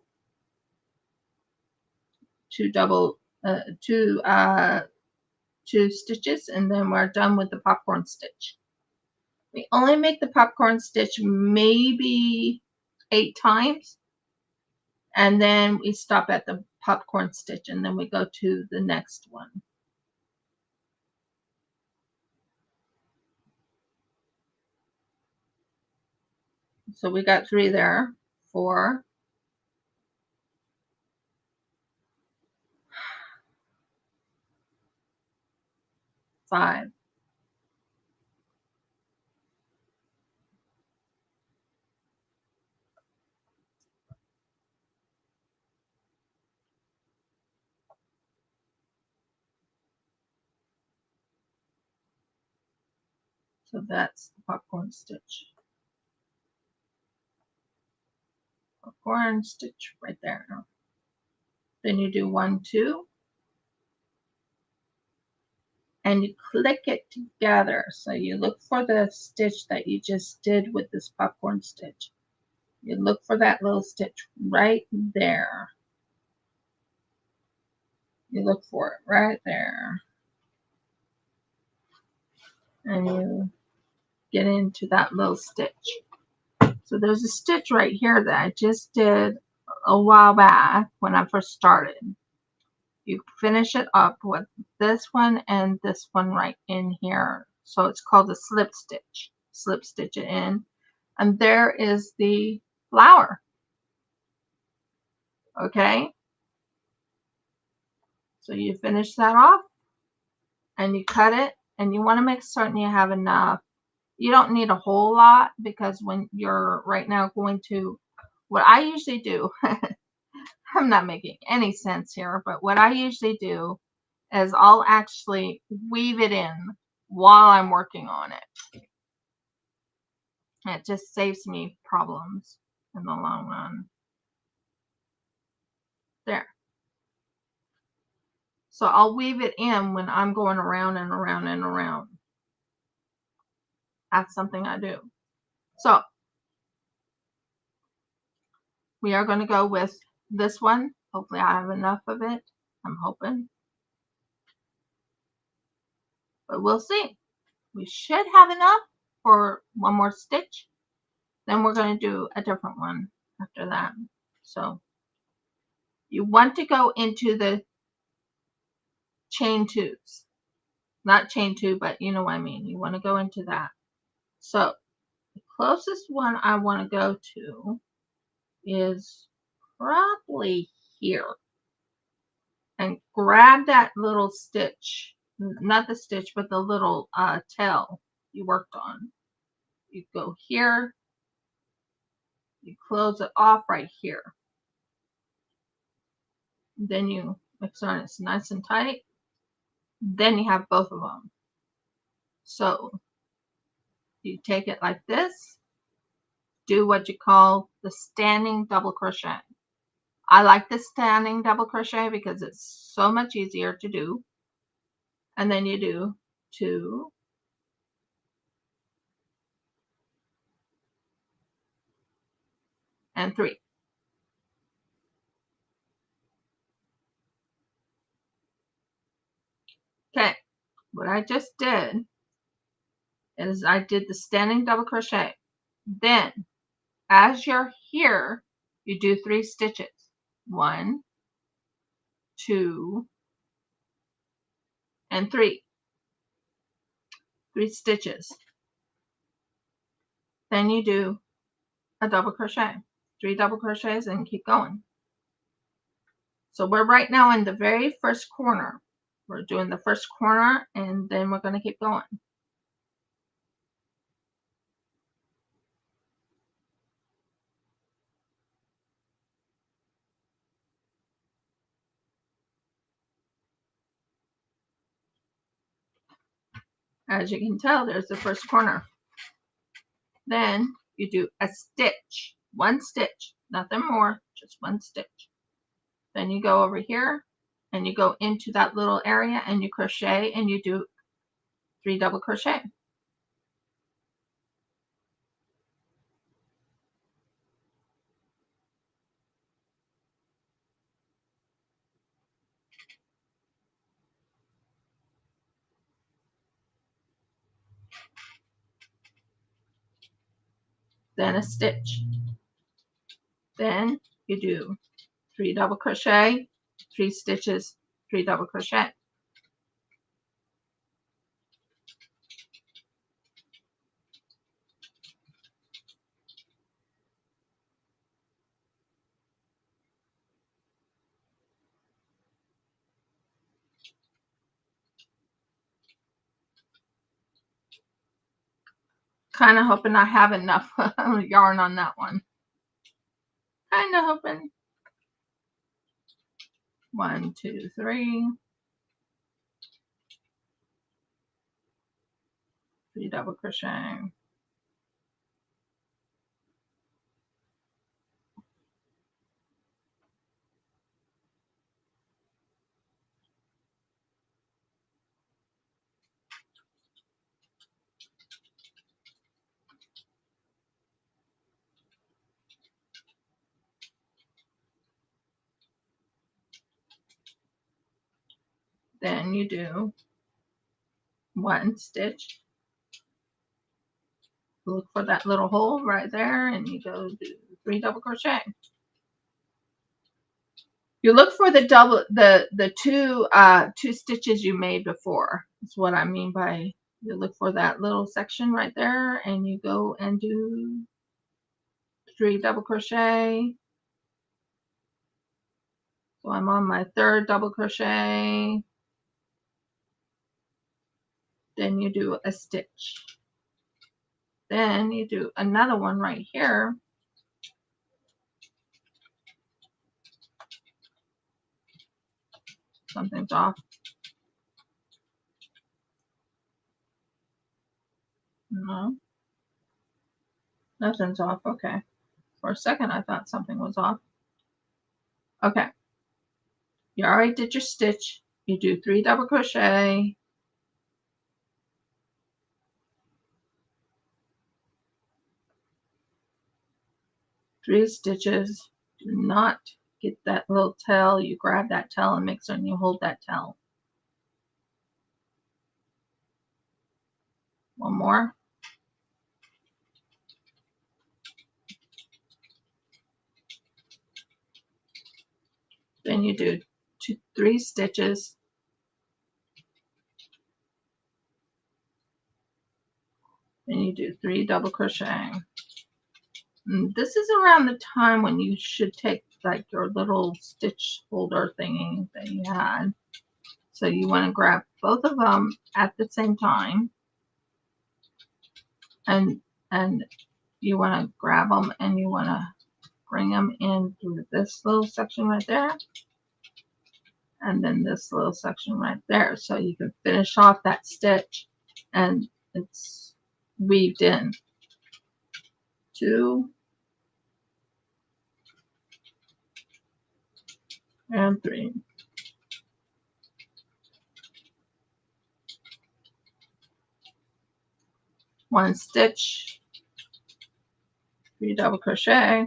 two stitches, and then we're done with the popcorn stitch. We only make the popcorn stitch maybe 8 times, and then we stop at the popcorn stitch, and then we go to the next one. So we got 3 there, 4, 5, 6. So that's the popcorn stitch. Popcorn stitch right there. Then you do 1, 2, and you click it together. So you look for the stitch that you just did with this popcorn stitch. You look for that little stitch right there. You look for it right there. And you get into that little stitch. So there's a stitch right here that I just did a while back when I first started. You finish it up with this one and this one right in here. So it's called a slip stitch. Slip stitch it in. And there is the flower. Okay? So you finish that off and you cut it, and you want to make certain you have enough. You don't need a whole lot, because when you're right now going to, what I usually do, I'm not making any sense here, but what I usually do is I'll actually weave it in while I'm working on it. It just saves me problems in the long run. There. So I'll weave it in when I'm going around and around and around. That's something I do. So we are going to go with this one. Hopefully I have enough of it. I'm hoping. But we'll see. We should have enough for one more stitch. Then we're going to do a different one after that. So you want to go into the chain 2s. Not chain 2, but you know what I mean. You want to go into that. So the closest one I want to go to is probably here. And grab that little stitch. Not the stitch, but the little tail you worked on. You go here. You close it off right here. Then you make sure it's nice and tight. Then you have both of them. So you take it like this. Do what you call the standing double crochet. I like the standing double crochet because it's so much easier to do. And then you do 2, and 3. Okay, what I just did is I did the standing double crochet. Then, as you're here, you do 3 stitches. 1, 2, and 3. 3 stitches. Then you do a double crochet. 3 double crochets and keep going. So we're right now in the very first corner. We're doing the first corner, and then we're going to keep going. As you can tell, there's the first corner. Then you do a stitch, 1 stitch, nothing more, just 1 stitch. Then you go over here and you go into that little area and you crochet, and you do 3 double crochet. then a stitch. Then you do 3 double crochet, 3 stitches, 3 double crochet. Kind of hoping I have enough yarn on that one. Kind of hoping. 1, 2, 3. 3 double crochet. Then you do 1 stitch. Look for that little hole right there, and you go do 3 double crochet. You look for the two stitches you made before. That's what I mean by you look for that little section right there, and you go and do 3 double crochet. So I'm on my 3rd double crochet. Then you do a stitch. Then you do another one right here. Something's off. No, nothing's off. Okay. For a second, I thought something was off. Okay. You already did your stitch. You do 3 double crochet. Three stitches. Do not get that little tail. You grab that tail and make certain you hold that tail. One more. Then you do 3 stitches. Then you do 3 double crochet. And this is around the time when you should take like your little stitch holder thingy that you had. So you want to grab both of them at the same time, and you want to grab them and you want to bring them in through this little section right there, and then this little section right there, so you can finish off that stitch and it's weaved in. 2 and 3. One stitch, 3 double crochet,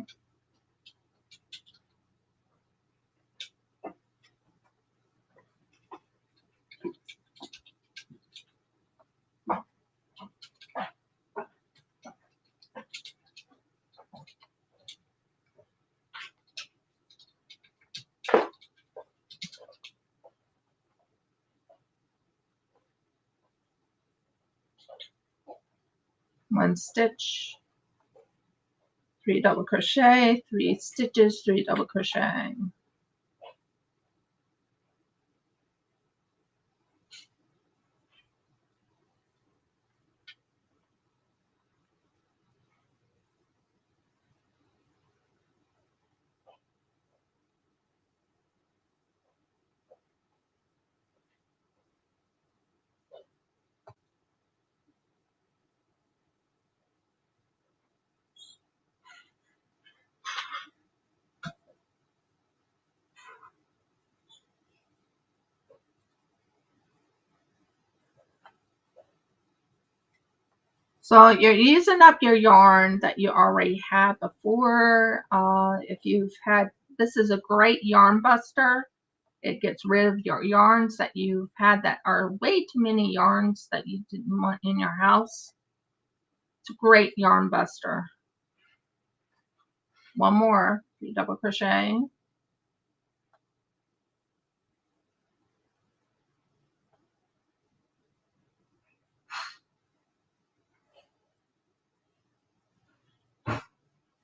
one stitch, 3 double crochet, 3 stitches, 3 double crochet. So you're using up your yarn that you already had before. If you've had, this is a great yarn buster. It gets rid of your yarns that you've had that are way too many yarns that you didn't want in your house. It's a great yarn buster. One more, 3 double crochet.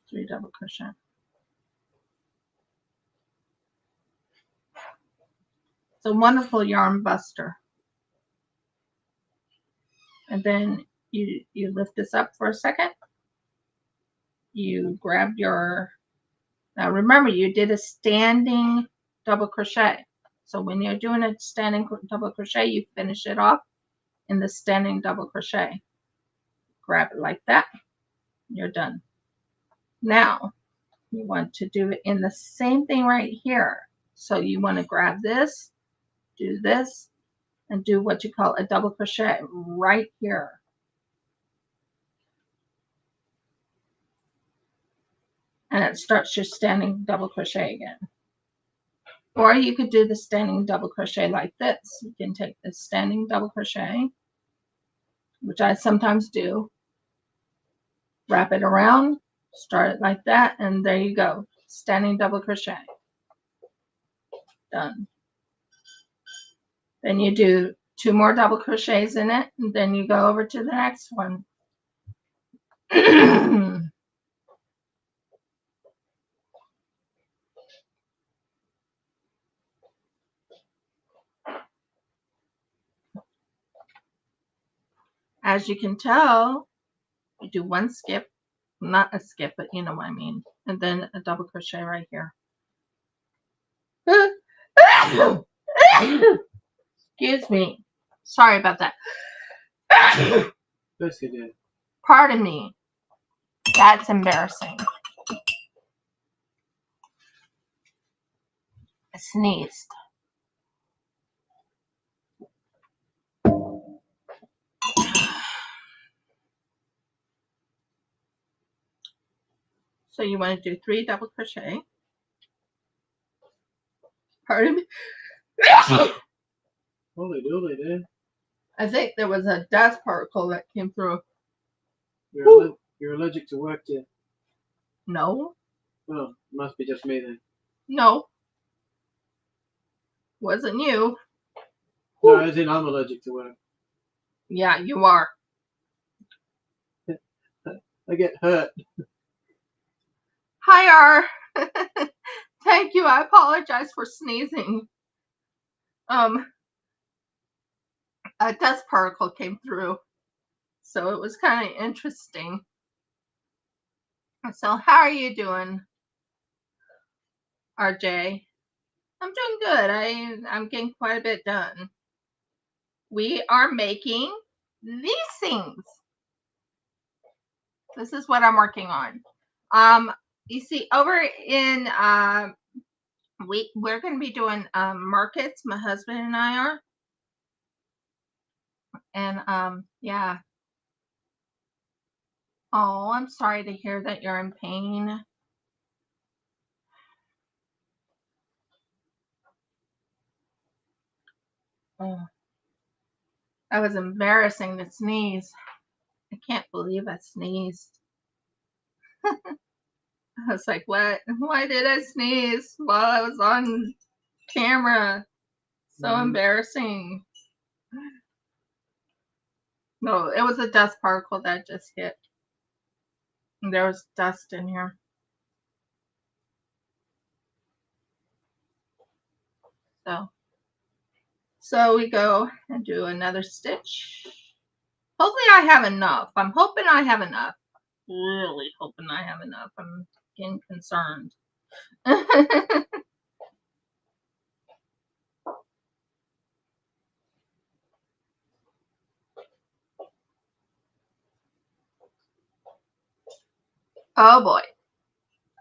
Three double crochet. It's a wonderful yarn buster. And then you lift this up for a second. You grab your, now remember you did a standing double crochet. So when you're doing a standing double crochet, you finish it off in the standing double crochet. Grab it like that. You're done. Now you want to do it in the same thing right here. So you want to grab this, do this, and do what you call a double crochet right here. And it starts your standing double crochet again. Or you could do the standing double crochet like this. You can take the standing double crochet, which I sometimes do, wrap it around, start it like that, and there you go. Standing double crochet. Done. Then you do 2 more double crochets in it, and then you go over to the next one. As you can tell, you do 1 skip, not a skip, but you know what I mean, and then a double crochet right here. Excuse me. Sorry about that. Yes, you did. Pardon me. That's embarrassing. I sneezed. So you want to do 3 double crochet. Pardon me. Holy dooly, dude. I think there was a dust particle that came through. You're allergic to work, dear. No. Well, must be just me then. No. Wasn't you. No, as in I'm allergic to work. Yeah, you are. I get hurt. Hi, R. Thank you. I apologize for sneezing. A dust particle came through, so it was kind of interesting. So how are you doing, RJ? I'm doing good. I'm getting quite a bit done. We are making these things. This is what I'm working on. You see, over in we're going to be doing markets. My husband and I are, and yeah. Oh, I'm sorry to hear that you're in pain. Oh, that was embarrassing to sneeze. I can't believe I sneezed. I was like, what? Why did I sneeze while I was on camera? So embarrassing. No, it was a dust particle that just hit. And there was dust in here. So we go and do another stitch. Hopefully I have enough. I'm hoping I have enough. Really hoping I have enough. I'm getting concerned. Oh boy.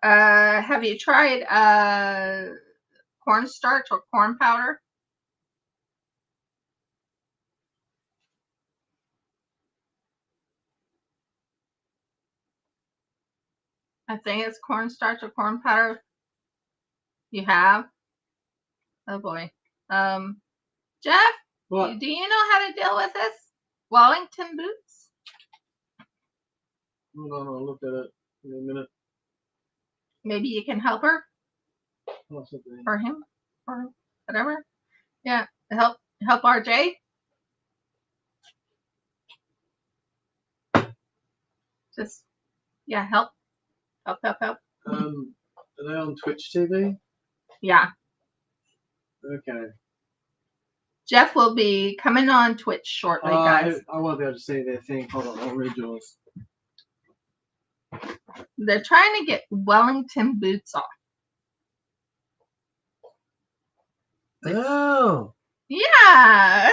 Have you tried cornstarch or corn powder? I think it's cornstarch or corn powder. You have? Oh boy. Jeff, What? do you know how to deal with this? Wellington boots? Hold on, I'll look at it in a minute. Maybe you can help her Possibly. or him or whatever. Yeah, help RJ. Just help. Are they on Twitch TV? Yeah. Okay. Jeff will be coming on Twitch shortly, guys. I won't be able to see their thing. Hold on, I'll read yours. They're trying to get Wellington boots off. Oh. Yeah.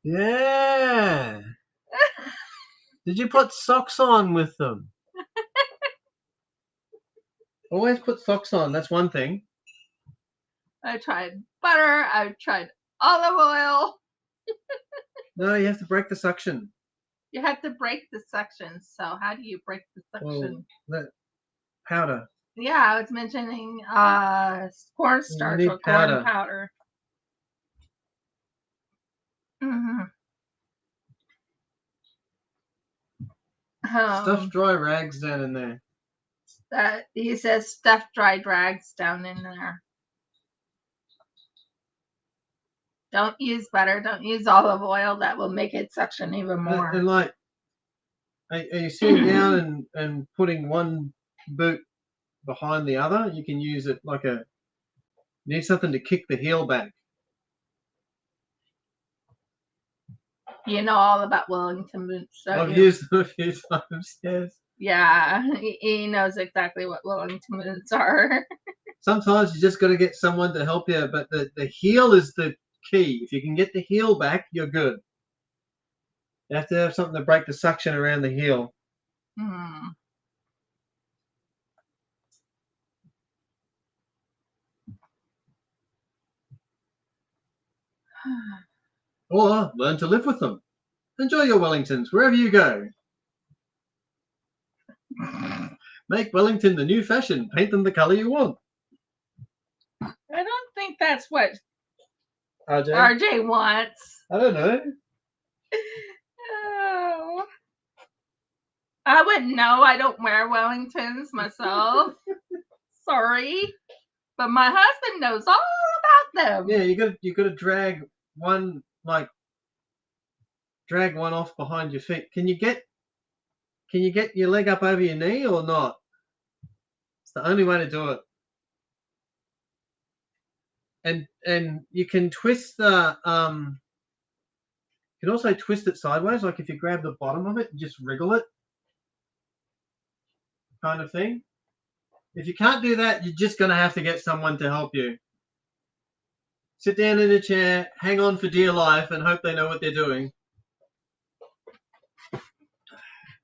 Yeah. Did you put socks on with them? Always put socks on. That's one thing. I tried butter. I tried olive oil. No, you have to break the suction. You have to break the suction. So how do you break the suction? Well, powder. Yeah, I was mentioning cornstarch or corn powder. Mm-hmm. Stuff dry rags down in there. He says stuff dry rags down in there. Don't use butter. Don't use olive oil. That will make it suction even more. And like, are you sitting down and putting one boot behind the other? You can use it like you need something to kick the heel back. You know all about Wellington boots. I've used them a few times, yes. Yeah, he knows exactly what Wellington boots are. Sometimes you just got to get someone to help you, but the heel is the key. If you can get the heel back, you're good. You have to have something to break the suction around the heel. Or learn to live with them. Enjoy your Wellingtons wherever you go. Make Wellington the new fashion. Paint them the color you want. I don't think that's what RJ wants. I don't know. Oh. I wouldn't know. I don't wear Wellingtons myself. Sorry. But my husband knows all about them. Yeah, you got to drag one off behind your feet. Can you get your leg up over your knee or not? It's the only way to do it. And you can twist the you can also twist it sideways, like if you grab the bottom of it and just wriggle it, kind of thing. If you can't do that, you're just going to have to get someone to help you. Sit down in a chair, hang on for dear life, and hope they know what they're doing.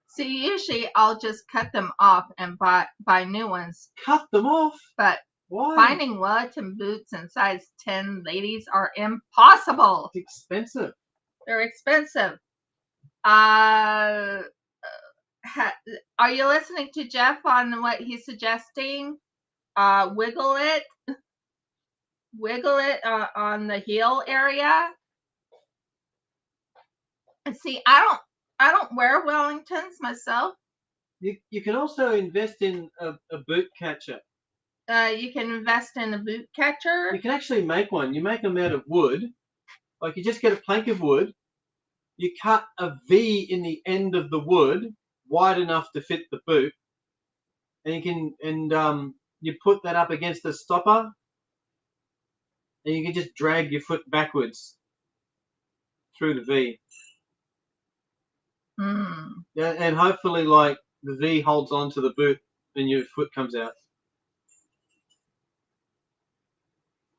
See, usually I'll just cut them off and buy new ones. Cut them off? But why? Finding Wellington boots in size 10 ladies are impossible. It's expensive. They're expensive. Are you listening to Jeff on what he's suggesting? Wiggle it on the heel area. And see, I don't wear Wellingtons myself. You can also invest in a boot catcher. You can invest in a boot catcher. You can actually make one. You make them out of wood. Like you just get a plank of wood. You cut a V in the end of the wood, wide enough to fit the boot, and you put that up against the stopper, and you can just drag your foot backwards through the V. Yeah, and hopefully, like the V holds onto the boot, and your foot comes out.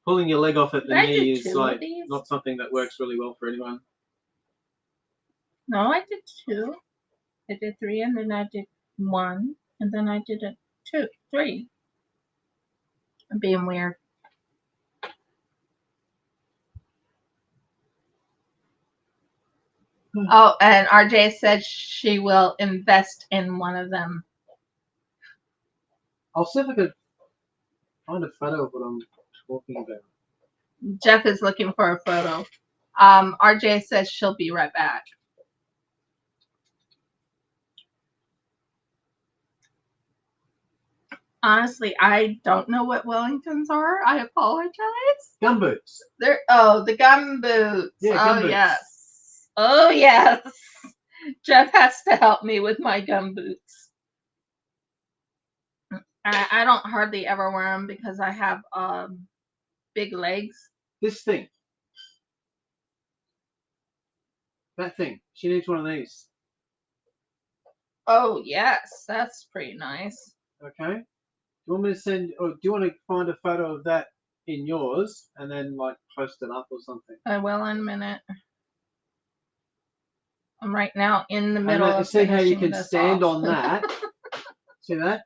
Pulling your leg off at the knee is like not something that works really well for anyone. No, I did 2. I did 3, and then I did 1, and then I did 3. I'm being weird. Oh, and RJ said she will invest in one of them. I'll see if I could find a photo of what I'm talking about. Jeff is looking for a photo. RJ says she'll be right back. Honestly, I don't know what Wellingtons are. I apologize. Gumboots. The gum boots. Yeah, Oh gumboots. yes. Oh yes. Jeff has to help me with my gum boots. I don't hardly ever wear them because I have big legs. This thing. That thing. She needs one of these. Oh yes, that's pretty nice. Okay. Do you want me to send, or do you want to find a photo of that in yours and then like post it up or something? I will in a minute. I'm right now in the middle And of see how you finishing can this stand off. on that. See that?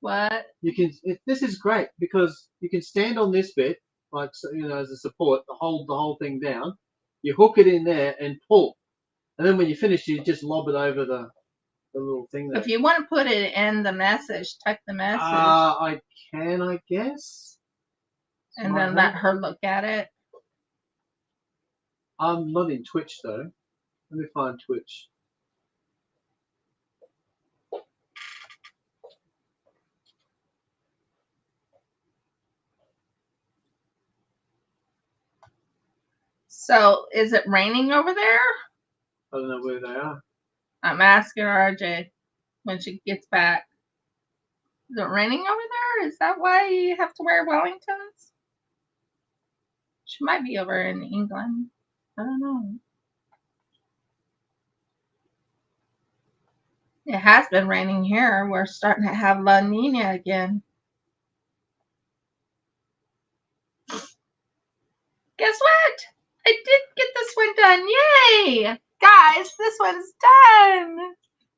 What? You can. This is great because you can stand on this bit, like as a support, to hold the whole thing down. You hook it in there and pull, and then when you finish, you just lob it over the little thing there. If you want to put it in the message, type the message. I can, I guess. And then let her look at it. I'm not in Twitch though. Let me find Twitch. So, is it raining over there? I don't know where they are. I'm asking RJ when she gets back. Is it raining over there? Is that why you have to wear Wellingtons? She might be over in England. I don't know. It has been raining here. We're starting to have La Nina again. Guess what? I did get this one done. Yay! Guys, this one's done.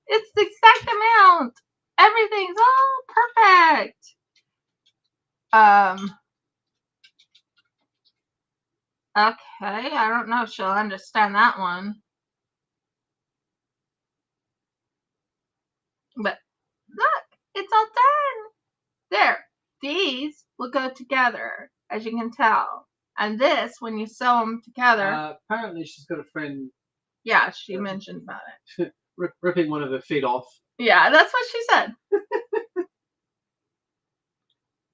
It's the exact amount. Everything's all perfect. Okay, I don't know if she'll understand that one. But look, it's all done. There. These will go together, as you can tell. And this, when you sew them together. Apparently she's got a friend. Yeah, she mentioned about it. Ripping one of her feet off. Yeah, that's what she said.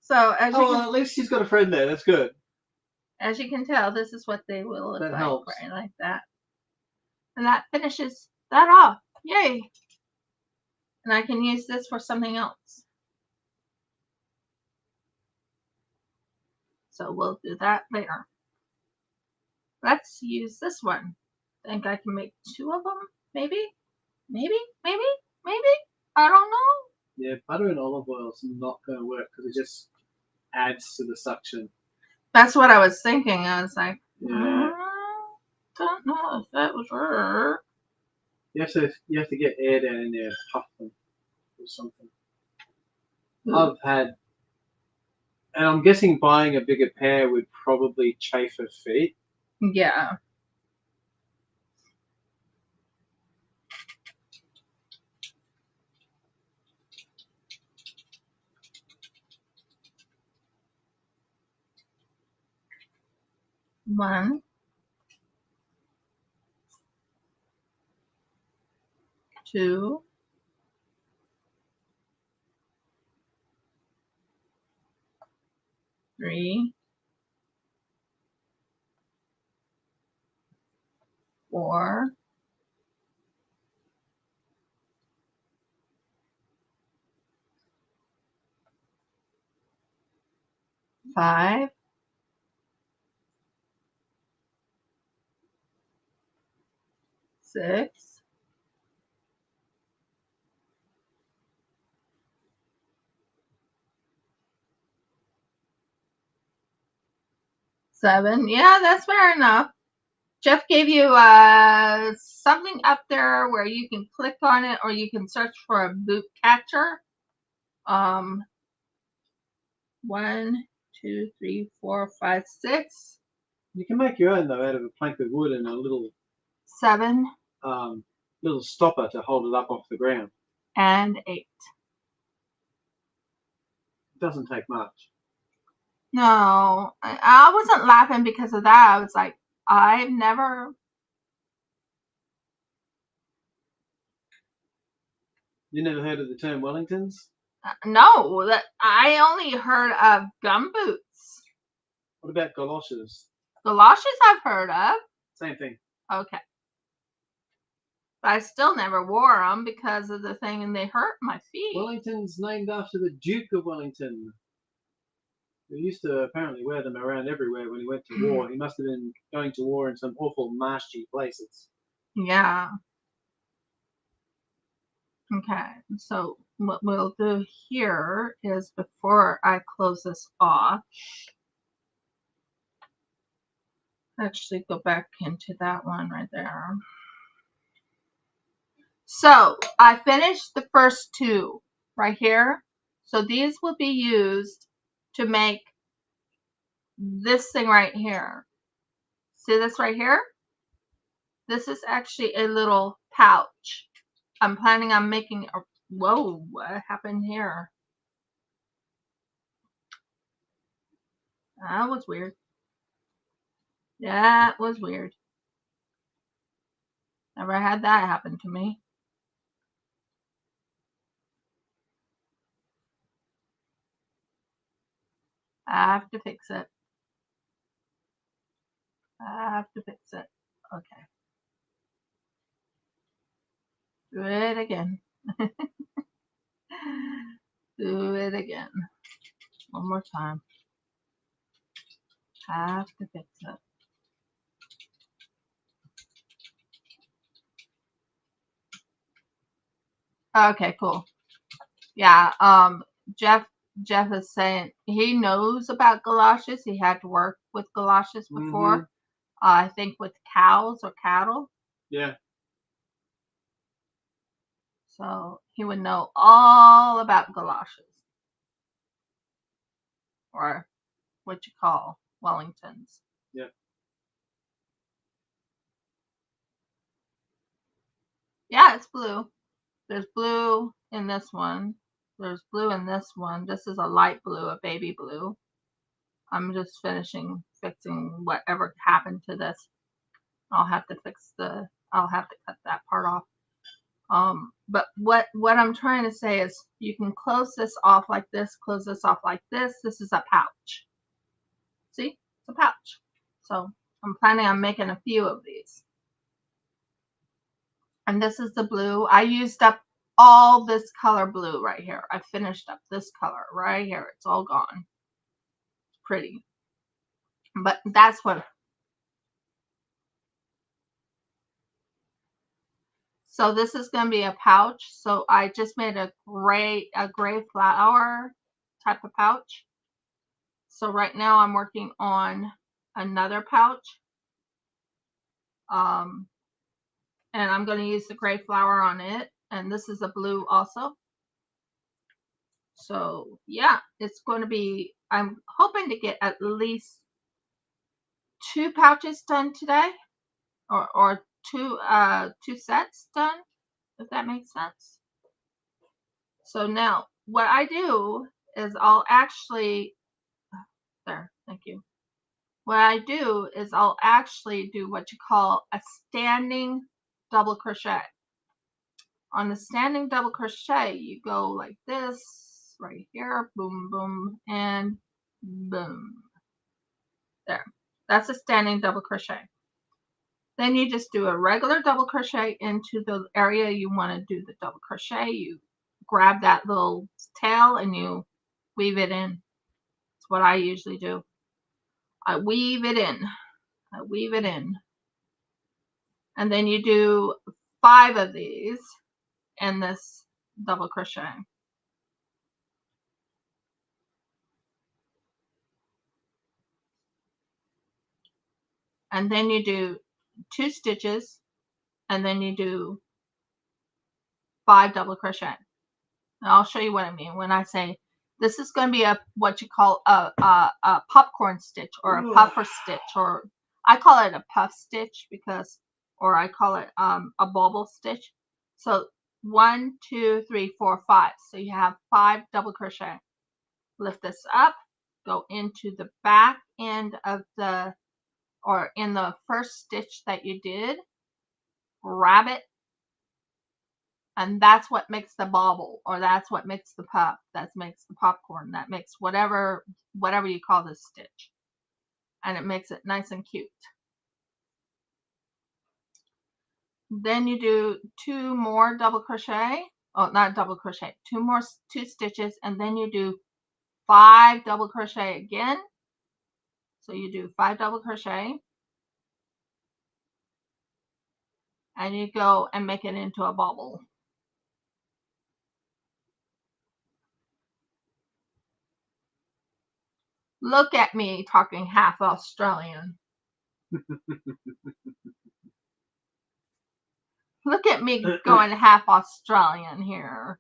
So at least she's got a friend there. That's good. As you can tell, this is what they will look like, helps. right, like that. And that finishes that off. Yay! And I can use this for something else. So we'll do that later. Let's use this one. I think I can make 2 of them, maybe? I don't know. Yeah, butter and olive oil is not going to work because it just adds to the suction. That's what I was thinking. I was like, yeah. Don't know if that would work. You have to get air down in there, puff them or something. Ooh. And I'm guessing buying a bigger pair would probably chafe her feet. Yeah. One. 2. 3. 4. 5. 6. 7. Yeah, that's fair enough. Jeff gave you something up there where you can click on it or you can search for a boot catcher. 1, 2, 3, 4, 5, 6. You can make your own though out of a plank of wood and a little 7. Little stopper to hold it up off the ground. And 8. It doesn't take much. No, I wasn't laughing because of that. I was like, I've never. You never heard of the term Wellingtons? No, that I only heard of gumboots. What about galoshes? Galoshes I've heard of. Same thing. Okay. But I still never wore them because of the thing, and they hurt my feet. Wellington's named after the Duke of Wellington. He used to apparently wear them around everywhere when he went to war. He must have been going to war in some awful marshy places. Yeah. Okay, so what we'll do here is, before I close this off, actually go back into that one right there. So I finished the first two right here. So these will be used to make this thing right here. See this right here? This is actually a little pouch. I'm planning on making a, whoa, what happened here? That was weird. That was weird. Never had that happen to me. I have to fix it. I have to fix it. Okay. Do it again. Do it again. One more time. Have to fix it. Okay, cool. Yeah, Jeff is saying he knows about galoshes. He had to work with galoshes before. I think with cows or cattle. Yeah. So he would know all about galoshes. Or what you call Wellingtons. Yeah. Yeah, it's blue. There's blue in this one. There's blue in this one. This is a light blue, a baby blue. I'm just fixing whatever happened to this. I'll have to cut that part off. But what I'm trying to say is you can close this off like this, close this off like this. This is a pouch. See? It's a pouch. So I'm planning on making a few of these. And this is the blue. I used up all this color blue right here. I finished up this color right here. It's all gone. It's pretty. But that's what. So this is going to be a pouch. So I just made a gray flower type of pouch. So right now I'm working on another pouch. And I'm going to use the gray flower on it. And this is a blue also. So yeah, it's going to be, I'm hoping to get at least 2 pouches done today, or two sets done, if that makes sense. So now what I do is I'll actually, there, thank you. What I do is I'll actually do what you call a standing double crochet. On the standing double crochet, you go like this, right here, boom, boom, and boom. There. That's a standing double crochet. Then you just do a regular double crochet into the area you want to do the double crochet. You grab that little tail and you weave it in. That's what I usually do. I weave it in. I weave it in. And then you do 5 of these in this double crochet. And then you do 2 stitches, and then you do 5 double crochet. And I'll show you what I mean when I say this is going to be a what you call a popcorn stitch, or a puffer stitch, or I call it a puff stitch because, or I call it a bauble stitch. So 1, 2, 3, 4, 5. So you have 5 double crochet. Lift this up, go into the back end of the, or in the first stitch that you did, grab it, And that's what makes the bobble, or that's what makes the puff, that makes the popcorn, that makes whatever you call this stitch. And it makes it nice and cute. Then you do 2 more double crochet. Oh, not double crochet, 2 stitches, and then you do 5 double crochet again. So you do 5 double crochet, and you go and make it into a bobble. Look at me talking half Australian. Look at me going half Australian here.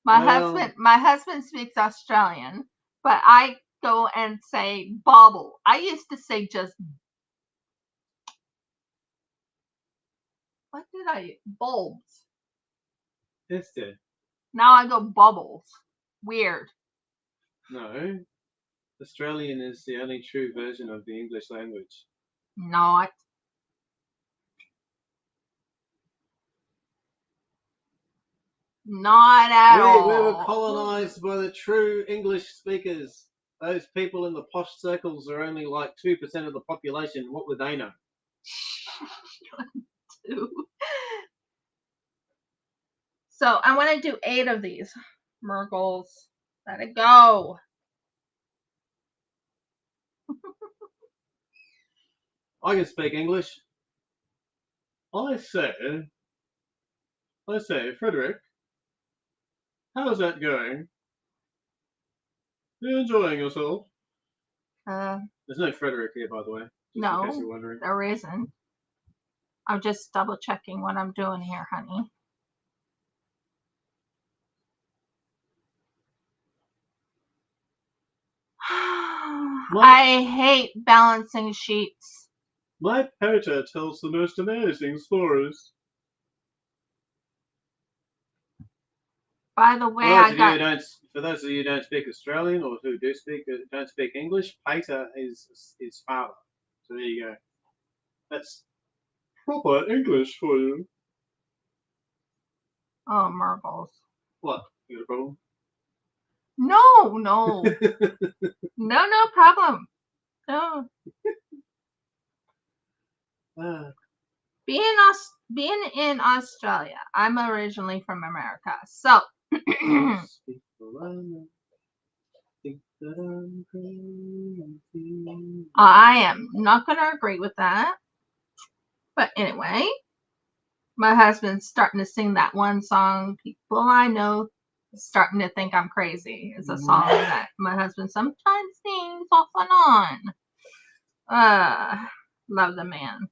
My husband speaks Australian, but I go and say bobble. I used to say just, what did I, bulbs. Yes, dear. Now I go bubbles. Weird. No. Australian is the only true version of the English language. Not. Not at all. We were colonized by the true English speakers. Those people in the posh circles are only like 2% of the population. What would they know? So I want to do 8 of these. Murgles. Let it go. I can speak English. I say, Frederick, how's that going? Are you enjoying yourself? There's no Frederick here, by the way. Just in case you're wondering. There isn't. I'm just double checking what I'm doing here, honey. I hate balancing sheets. My poter tells the most amazing stories. By the way, for those of you who don't speak Australian or who don't speak English, pater is his father. So there you go. That's proper English for you. Oh, Murgles. What? You got a problem? No. No problem. No. Being in Australia, I'm originally from America, so I am not going to agree with that. But anyway, my husband's starting to sing that one song, People I Know Starting to Think I'm Crazy. It's a song that my husband sometimes sings off and on. Love the man.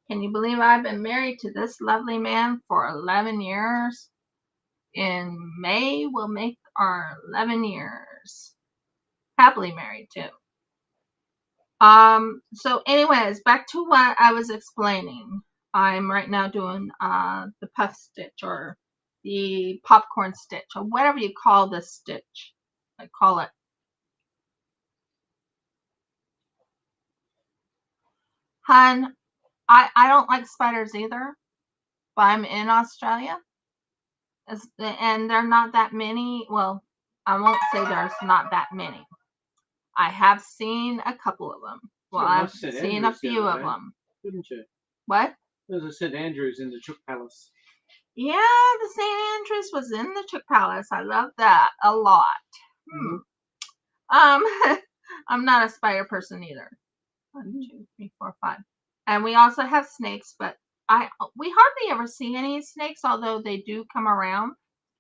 Can you believe I've been married to this lovely man for 11 years? In May, we'll make our 11 years. Happily married, too. So anyways, back to what I was explaining. I'm right now doing the puff stitch or the popcorn stitch or whatever you call this stitch. I call it. Hun, I don't like spiders either, but I'm in Australia. And they're not that many. Well, I won't say there's not that many. I have seen a couple of them. Well, I've seen a few of them. Didn't you? What? There's a St. Andrews in the Chook Palace. Yeah, the St. Andrews was in the Chook Palace. I love that a lot. I'm not a spider person either. 1, 2, 3, 4, 5. And we also have snakes, but we hardly ever see any snakes, although they do come around.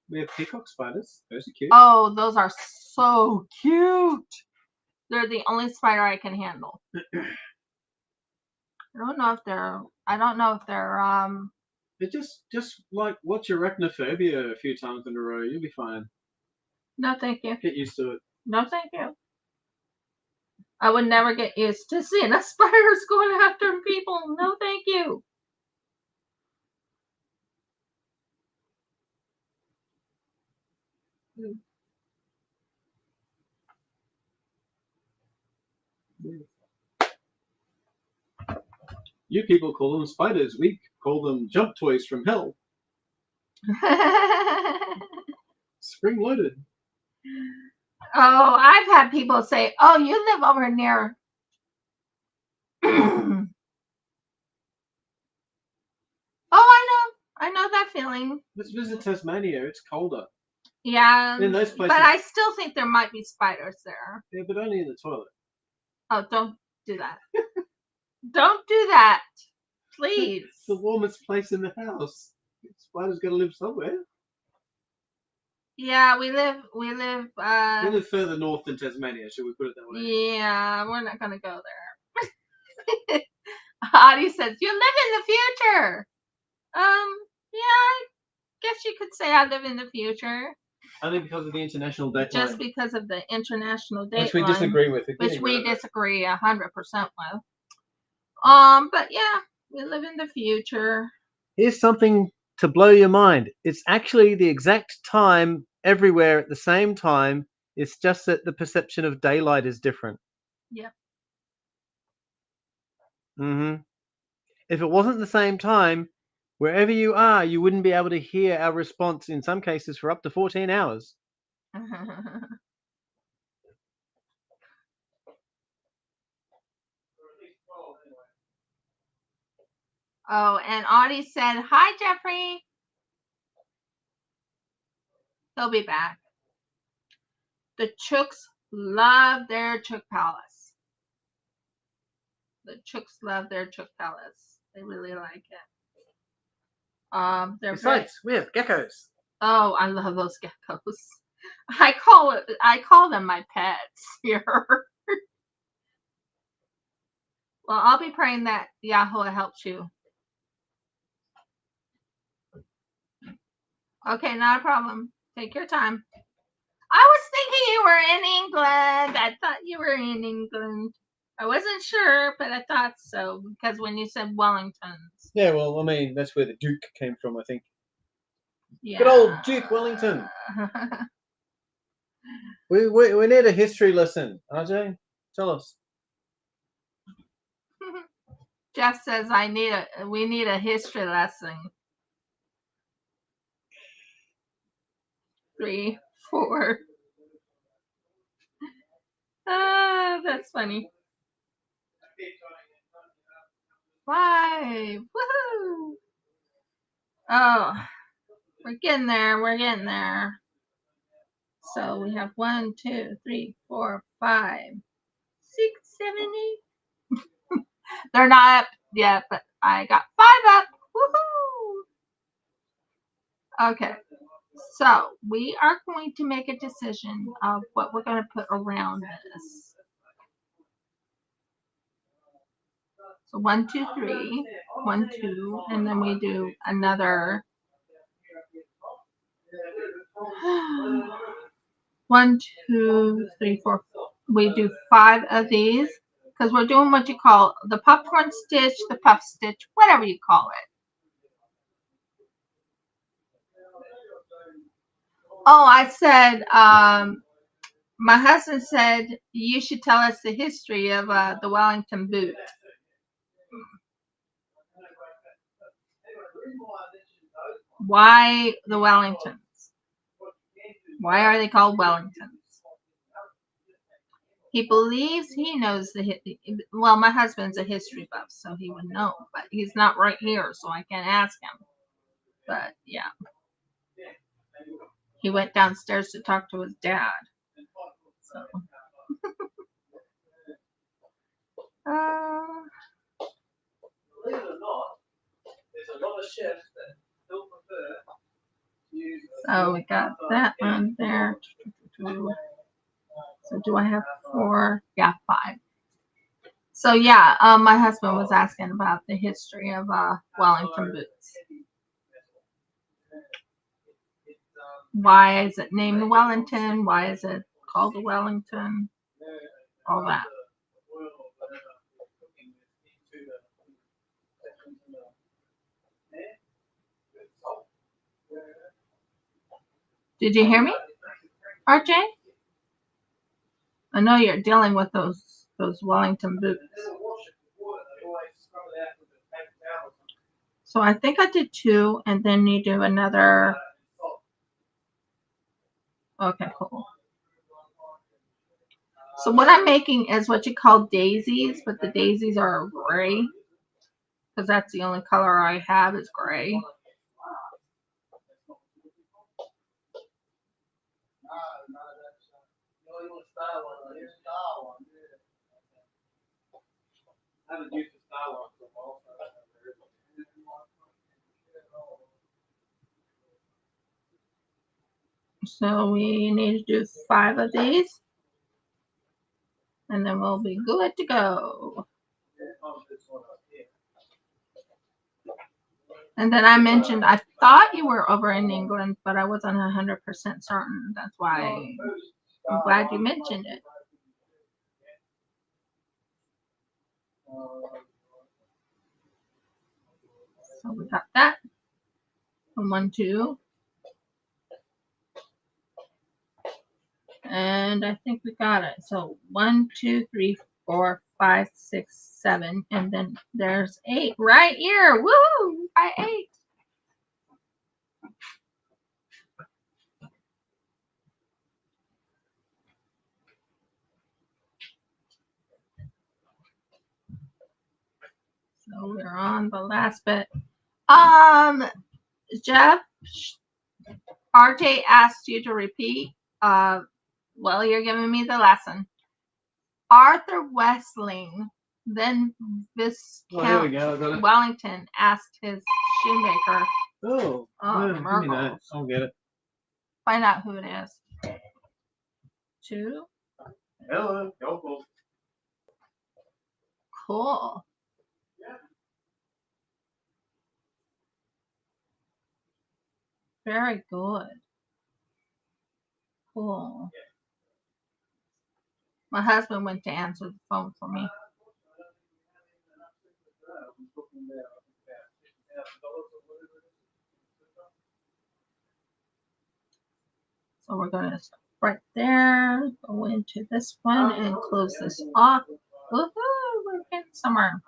We have peacock spiders. Those are cute. Oh, those are so cute. They're the only spider I can handle. I don't know if they're just like watch arachnophobia a few times in a row. You'll be fine. No, thank you. Get used to it. No, thank you. I would never get used to seeing a spiders going after people. No, thank you. You people call them spiders. We call them jump toys from hell. Spring loaded. Oh, I've had people say, "Oh, you live over near." Oh, I know that feeling. Let's visit Tasmania. It's colder. Yeah, In those places, but I still think there might be spiders there. Yeah, but only in the toilet. Oh, don't do that. Don't do that, please. It's the warmest place in the house. Spiders got to live somewhere. Yeah, we live. We live further north than Tasmania, should we put it that way? Yeah, we're not gonna go there. Audie says you live in the future. Yeah, I guess you could say I live in the future. Only because of the international date Just line. because of the international date Which we line, disagree with. which we disagree 100% with. But yeah, we live in the future. Here's something to blow your mind. It's actually the exact time everywhere at the same time. It's just that the perception of daylight is different. Yep. If it wasn't the same time, wherever you are, you wouldn't be able to hear our response in some cases for up to 14 hours. Oh, and Audie said, "Hi, Jeffrey." He'll be back. The Chooks love their Chook Palace. The Chooks love their Chook Palace. They really like it. Besides, we have geckos. Oh, I love those geckos. I call them my pets here. Well, I'll be praying that Yahweh helps you. Okay, not a problem. Take your time. I was thinking you were in England. I thought you were in England. I wasn't sure, but I thought so because when you said Wellingtons. Yeah, well, I mean, that's where the Duke came from, I think. Yeah. Good old Duke Wellington. We need a history lesson. RJ, tell us. Jeff says we need a history lesson. 3, 4. That's funny. 5. Woohoo! Oh, we're getting there. We're getting there. So we have 1, 2, 3, 4, 5, 6, 7, 8. They're not up yet, but I got 5 up. Woohoo! Okay. So we are going to make a decision of what we're going to put around this. So 1, 2, 3, 1, 2, and then we do another 1, 2, 3, 4. We do 5 of these because we're doing what you call the popcorn stitch, the puff stitch, whatever you call it. Oh, I said, my husband said you should tell us the history of the Wellington boot. Why the Wellingtons? Why are they called Wellingtons? He believes he knows well, my husband's a history buff, so he would know, but he's not right here, so I can't ask him. But yeah. He went downstairs to talk to his dad. So Believe it or not, there's a lot of chefs that still prefer to use. So we got that one there. So do I have 4? Yeah, 5. So yeah, my husband was asking about the history of Wellington boots. Why is it named Wellington? Why is it called the Wellington? All that. Did you hear me, RJ? I know you're dealing with those Wellington boots. So I think I did 2, and then you do another. Okay, cool. So what I'm making is what you call daisies, but the daisies are gray because that's the only color I have is gray. So we need to do 5 of these, and then we'll be good to go. And then I mentioned I thought you were over in England, but I wasn't 100% certain. That's why I'm glad you mentioned it. So we got that. 1, 2. And I think we got it. So 1, 2, 3, 4, 5, 6, 7. And then there's 8 right here. Woo! By 8. So we're on the last bit. Jeff, RJ asked you to repeat. Well, you're giving me the lesson. Arthur Westling, then Viscount Wellington, asked his shoemaker. Oh, give me that. I'll get it. Find out who it is. 2. Hello, go. Cool. Very good. Cool. My husband went to answer the phone for me. So we're going to start right there, go into this one and close this off. Woohoo! We're getting somewhere.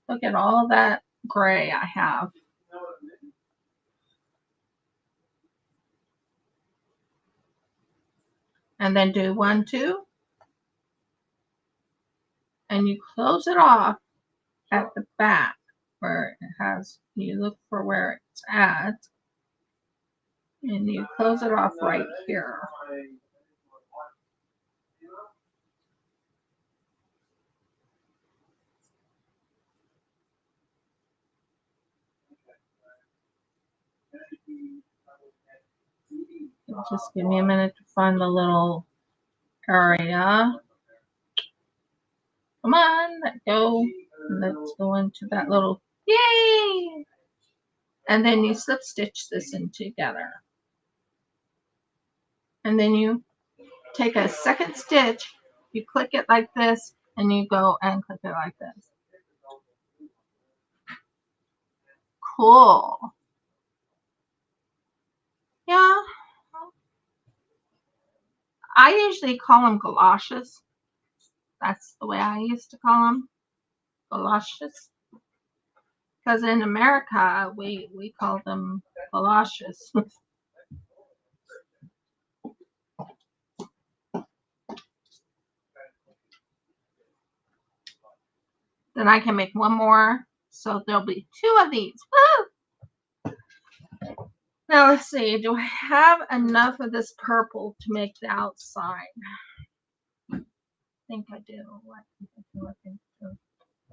Look at all that gray I have. And then do 1, 2. And you close it off at the back where it has, you look for where it's at. And you close it off right here. Just give me a minute to find the little area. Come on, let go. Let's go into that little, yay! And then you slip stitch this in together. And then you take a second stitch, you click it like this, and you go and click it like this. Cool. Yeah. I usually call them galoshes. That's the way I used to call them. Galoshes. Because in America, we call them galoshes. Then I can make one more. So there'll be 2 of these. Woo! Now let's see. Do I have enough of this purple to make the outside? I think I do. I think so.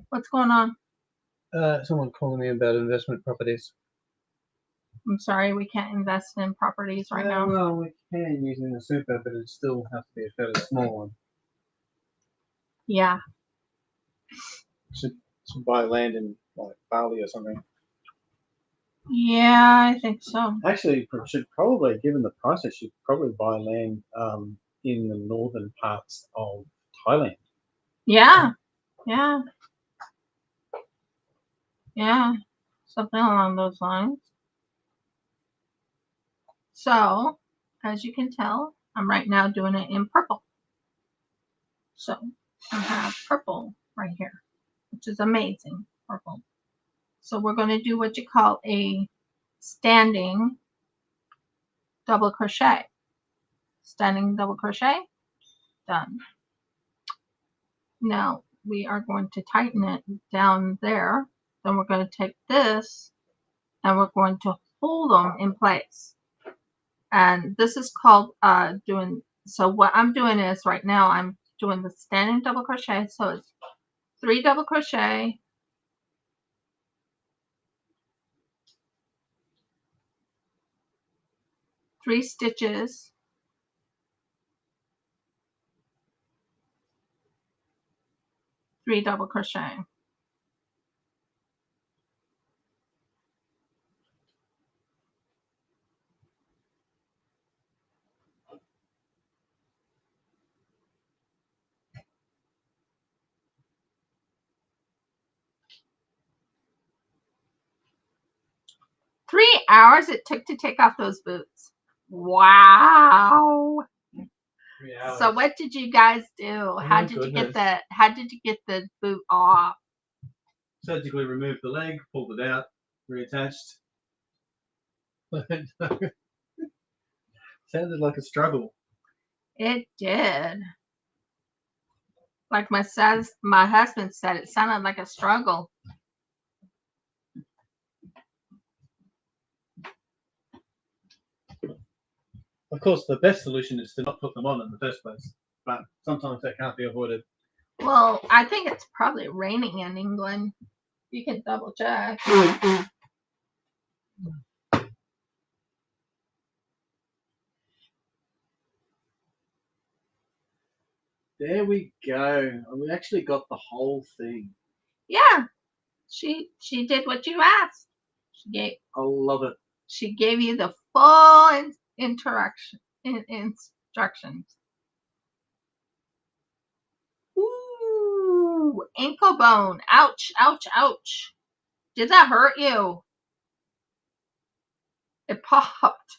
What's going on? Someone calling me about investment properties. I'm sorry, we can't invest in properties right now. Well, we can using the super, but it still has to be a fairly small one. Yeah. Should buy land in like Bali or something. Yeah, I think so. Actually, should probably, given the prices, should probably buy land in the northern parts of Thailand. Yeah. Yeah. Yeah. Something along those lines. So, as you can tell, I'm right now doing it in purple. So, I have purple right here, which is amazing. Purple. So we're going to do what you call a standing double crochet. Standing double crochet. Done. Now we are going to tighten it down there. Then we're going to take this and we're going to hold them in place. And this is called doing, so what I'm doing is right now I'm doing the standing double crochet. So it's 3 double crochet, 3 stitches, 3 double crochet. Three hours it took to take off those boots. Wow. 3 hours. So what did you guys do? How did you get the boot off? Surgically removed the leg, pulled it out, reattached. Sounded like a struggle. It did. Like my husband said, it sounded like a struggle. Of course, the best solution is to not put them on in the first place, but sometimes that can't be avoided. Well, I think it's probably raining in England. You can double check. There we go. We actually got the whole thing. Yeah, she did what you asked. I love it. She gave you the full instructions. Ooh, ankle bone. Ouch, ouch, ouch. Did that hurt you? It popped.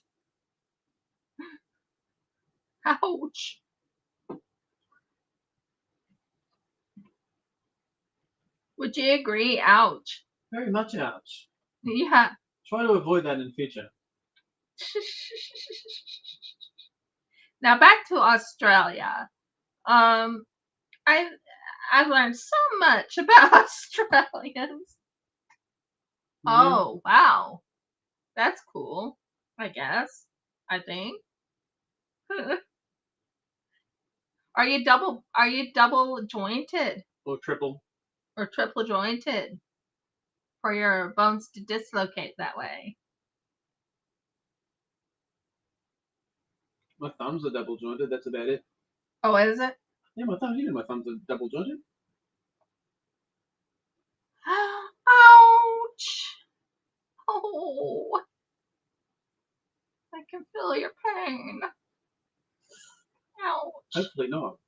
Ouch. Would you agree? Ouch. Very much ouch. Yeah. Try to avoid that in future. Now back to Australia. I learned so much about Australians. Oh wow, that's cool. I guess. I think. Are you double jointed Or triple. or triple jointed for your bones to dislocate that way? My thumbs are double jointed. That's about it. Oh, is it? Yeah, my thumbs. You know my thumbs are double jointed. Ouch! Oh, I can feel your pain. Ouch. Hopefully not.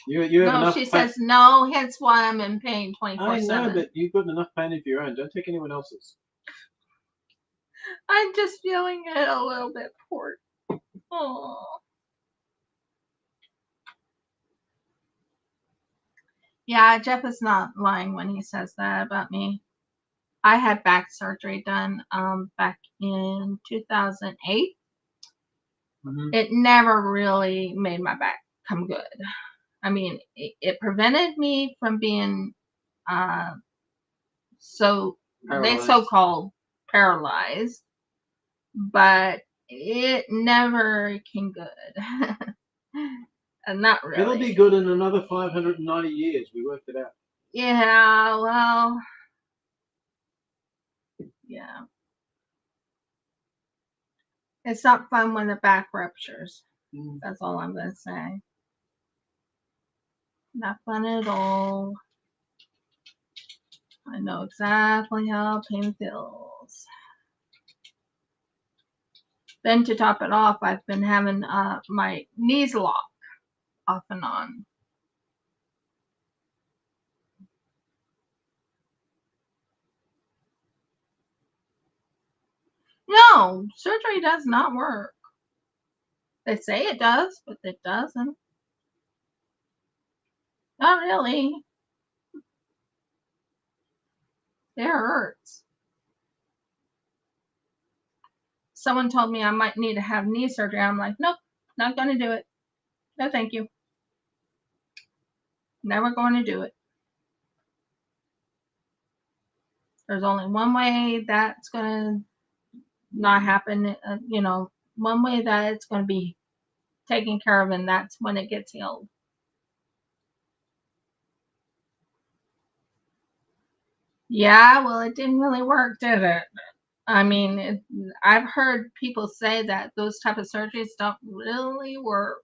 You have No, enough she pain. says no, hence why I'm in pain 24/7. I know, but you've got enough pain of your own. Don't take anyone else's. I'm just feeling it a little bit, poor. Oh. Yeah, Jeff is not lying when he says that about me. I had back surgery done back in 2008. Mm-hmm. It never really made my back come good. I mean, it prevented me from being they so-called paralyzed, but it never came good. Not really. It'll be good in another 590 years. We worked it out. Yeah, well, yeah. It's not fun when the back ruptures. That's all I'm going to say. Not fun at all. I know exactly how pain feels. Then to top it off, I've been having my knees lock off and on. No, surgery does not work. They say it does, but it doesn't. Not really. It hurts. Someone told me I might need to have knee surgery. I'm like, nope, not going to do it. No, thank you. Never going to do it. There's only one way that's going to not happen. One way that it's going to be taken care of, and that's when it gets healed. Yeah, well, it didn't really work, did it? I mean, I've heard people say that those type of surgeries don't really work.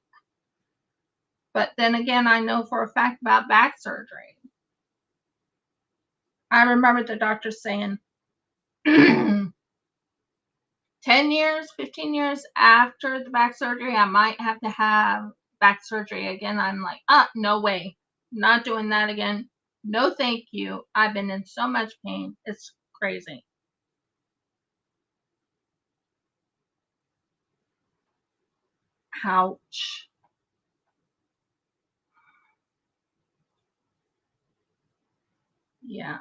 But then again, I know for a fact about back surgery. I remember the doctor saying 10 years, 15 years after the back surgery, I might have to have back surgery again. I'm like, no way. Not doing that again. No, thank you. I've been in so much pain. It's crazy. Ouch. Yeah.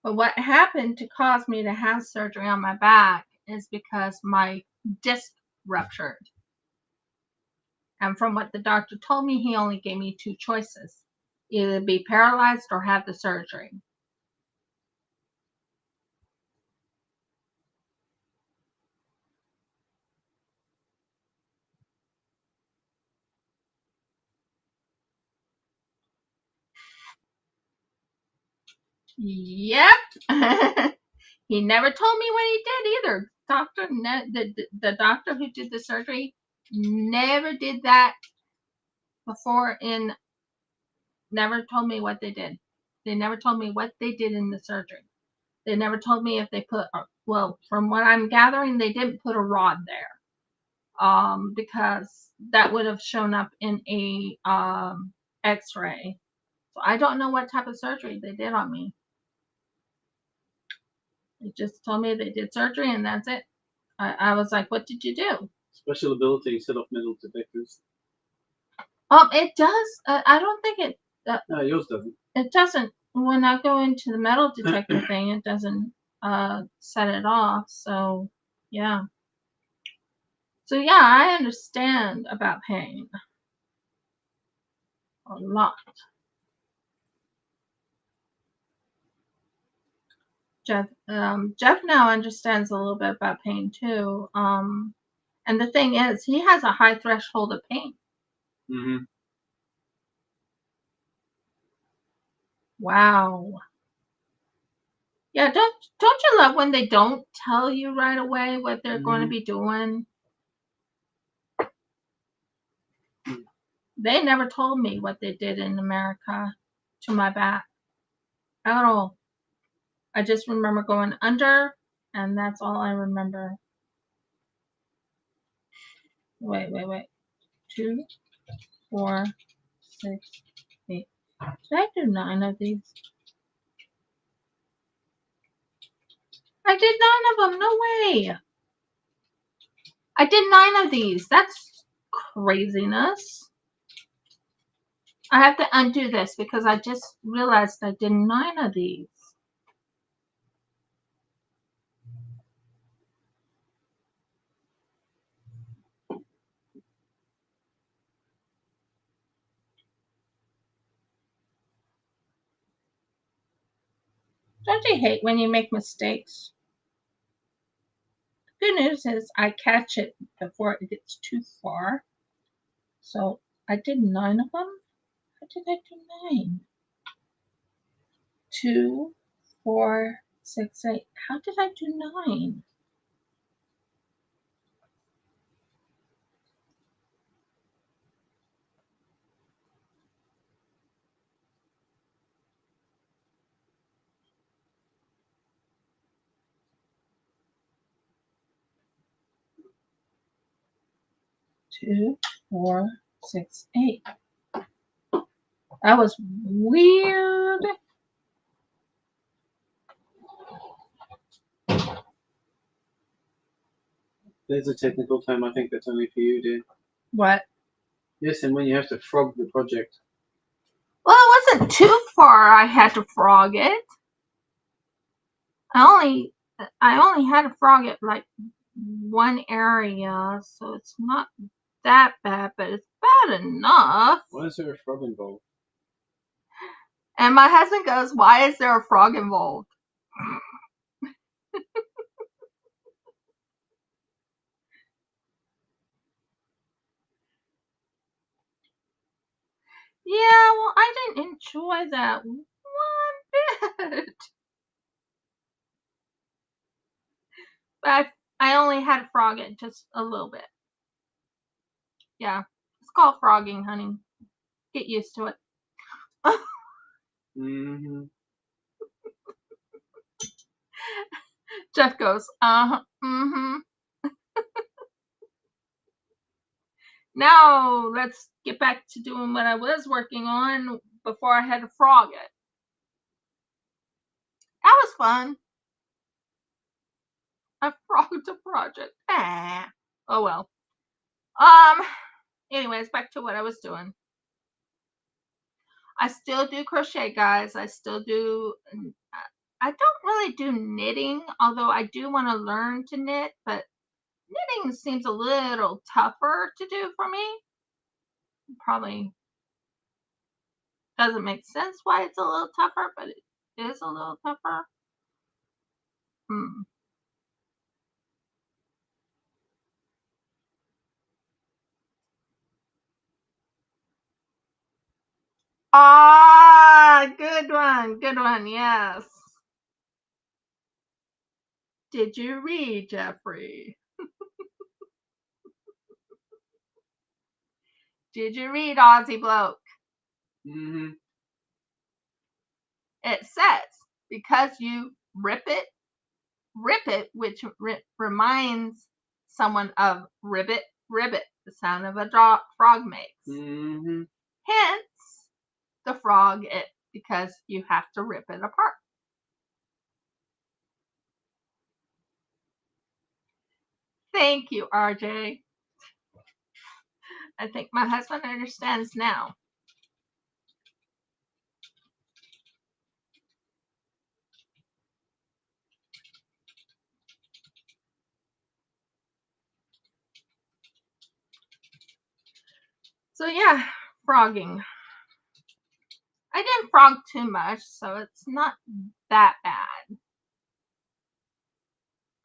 But what happened to cause me to have surgery on my back is because my disc ruptured. And from what the doctor told me, he only gave me two choices: either be paralyzed or have the surgery. Yep. He never told me what he did either. The doctor who did the surgery never did that before, and never told me what they did. They never told me what they did in the surgery. They never told me if they put, well, from what I'm gathering, they didn't put a rod there. Because that would have shown up in a x-ray. So I don't know what type of surgery they did on me. They just told me they did surgery and that's it. I was like, what did you do? Special ability, set off metal detectors. It does. I don't think it. No, yours doesn't. It doesn't. When I go into the metal detector thing, it doesn't set it off. So, yeah. So, yeah, I understand about pain a lot. Jeff now understands a little bit about pain too. And the thing is, he has a high threshold of pain. Mm-hmm. Wow. Yeah, don't you love when they don't tell you right away what they're going to be doing? They never told me what they did in America to my back at all. I just remember going under, and that's all I remember. Wait. 2, 4, 6, 8. Did I do 9 of these? I did 9 of them. No way. I did 9 of these. That's craziness. I have to undo this because I just realized I did 9 of these. Don't you hate when you make mistakes? Good news is I catch it before it gets too far. So I did 9 of them. How did I do 9? 2, 4, 6, 8. How did I do 9? Two, 4, 6, 8. That was weird. There's a technical term, I think that's only for you, dear. What? Yes, and when you have to frog the project. Well, it wasn't too far. I had to frog it. I only had to frog it like one area, so it's not that bad, but it's bad enough. Why is there a frog involved? And my husband goes, "Why is there a frog involved?" Yeah, well, I didn't enjoy that one bit. But I only had to frog it just a little bit. Yeah, it's called frogging, honey. Get used to it. Mm-hmm. Jeff goes, mm-hmm. Now let's get back to doing what I was working on before I had to frog it. That was fun. I frogged a project. Ah. Oh well. Anyways, back to what I was doing. I still do crochet, guys. I still do. I don't really do knitting, although I do want to learn to knit, but knitting seems a little tougher to do for me. Probably doesn't make sense why it's a little tougher, but it is a little tougher. Ah, good one, yes. Did you read, Jeffrey? Did you read Aussie Bloke? Mm-hmm. It says, because you rip it, which reminds someone of ribbit, the sound of a frog makes. Mm-hmm. Hence, the frog it, because you have to rip it apart. Thank you, RJ. I think my husband understands now. So yeah, frogging. I didn't frog too much, so it's not that bad.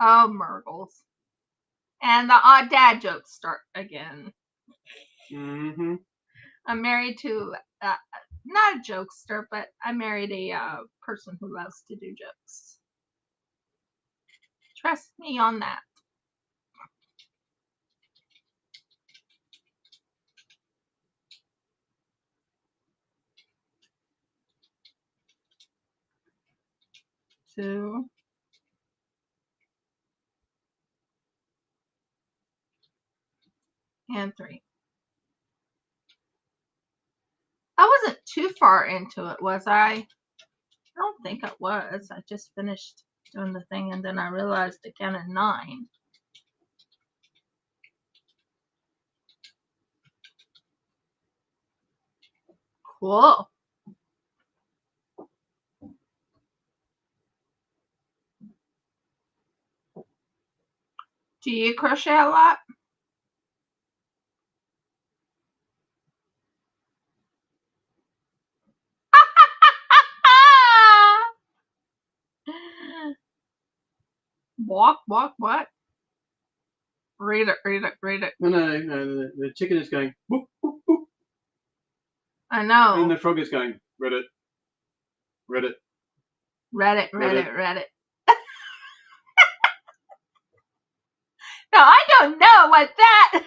Oh, Murgles. And the odd dad jokes start again. Mm-hmm. I'm married to, not a jokester, but I married a person who loves to do jokes. Trust me on that. Two. And three. I wasn't too far into it, was I? I don't think it was. I just finished doing the thing and then I realized I counted 9. Cool. Do you crochet a lot? Walk, what? Read it. No, the chicken is going, boop, boop, boop. I know. And the frog is going, read it. Read it. No, I don't know what that.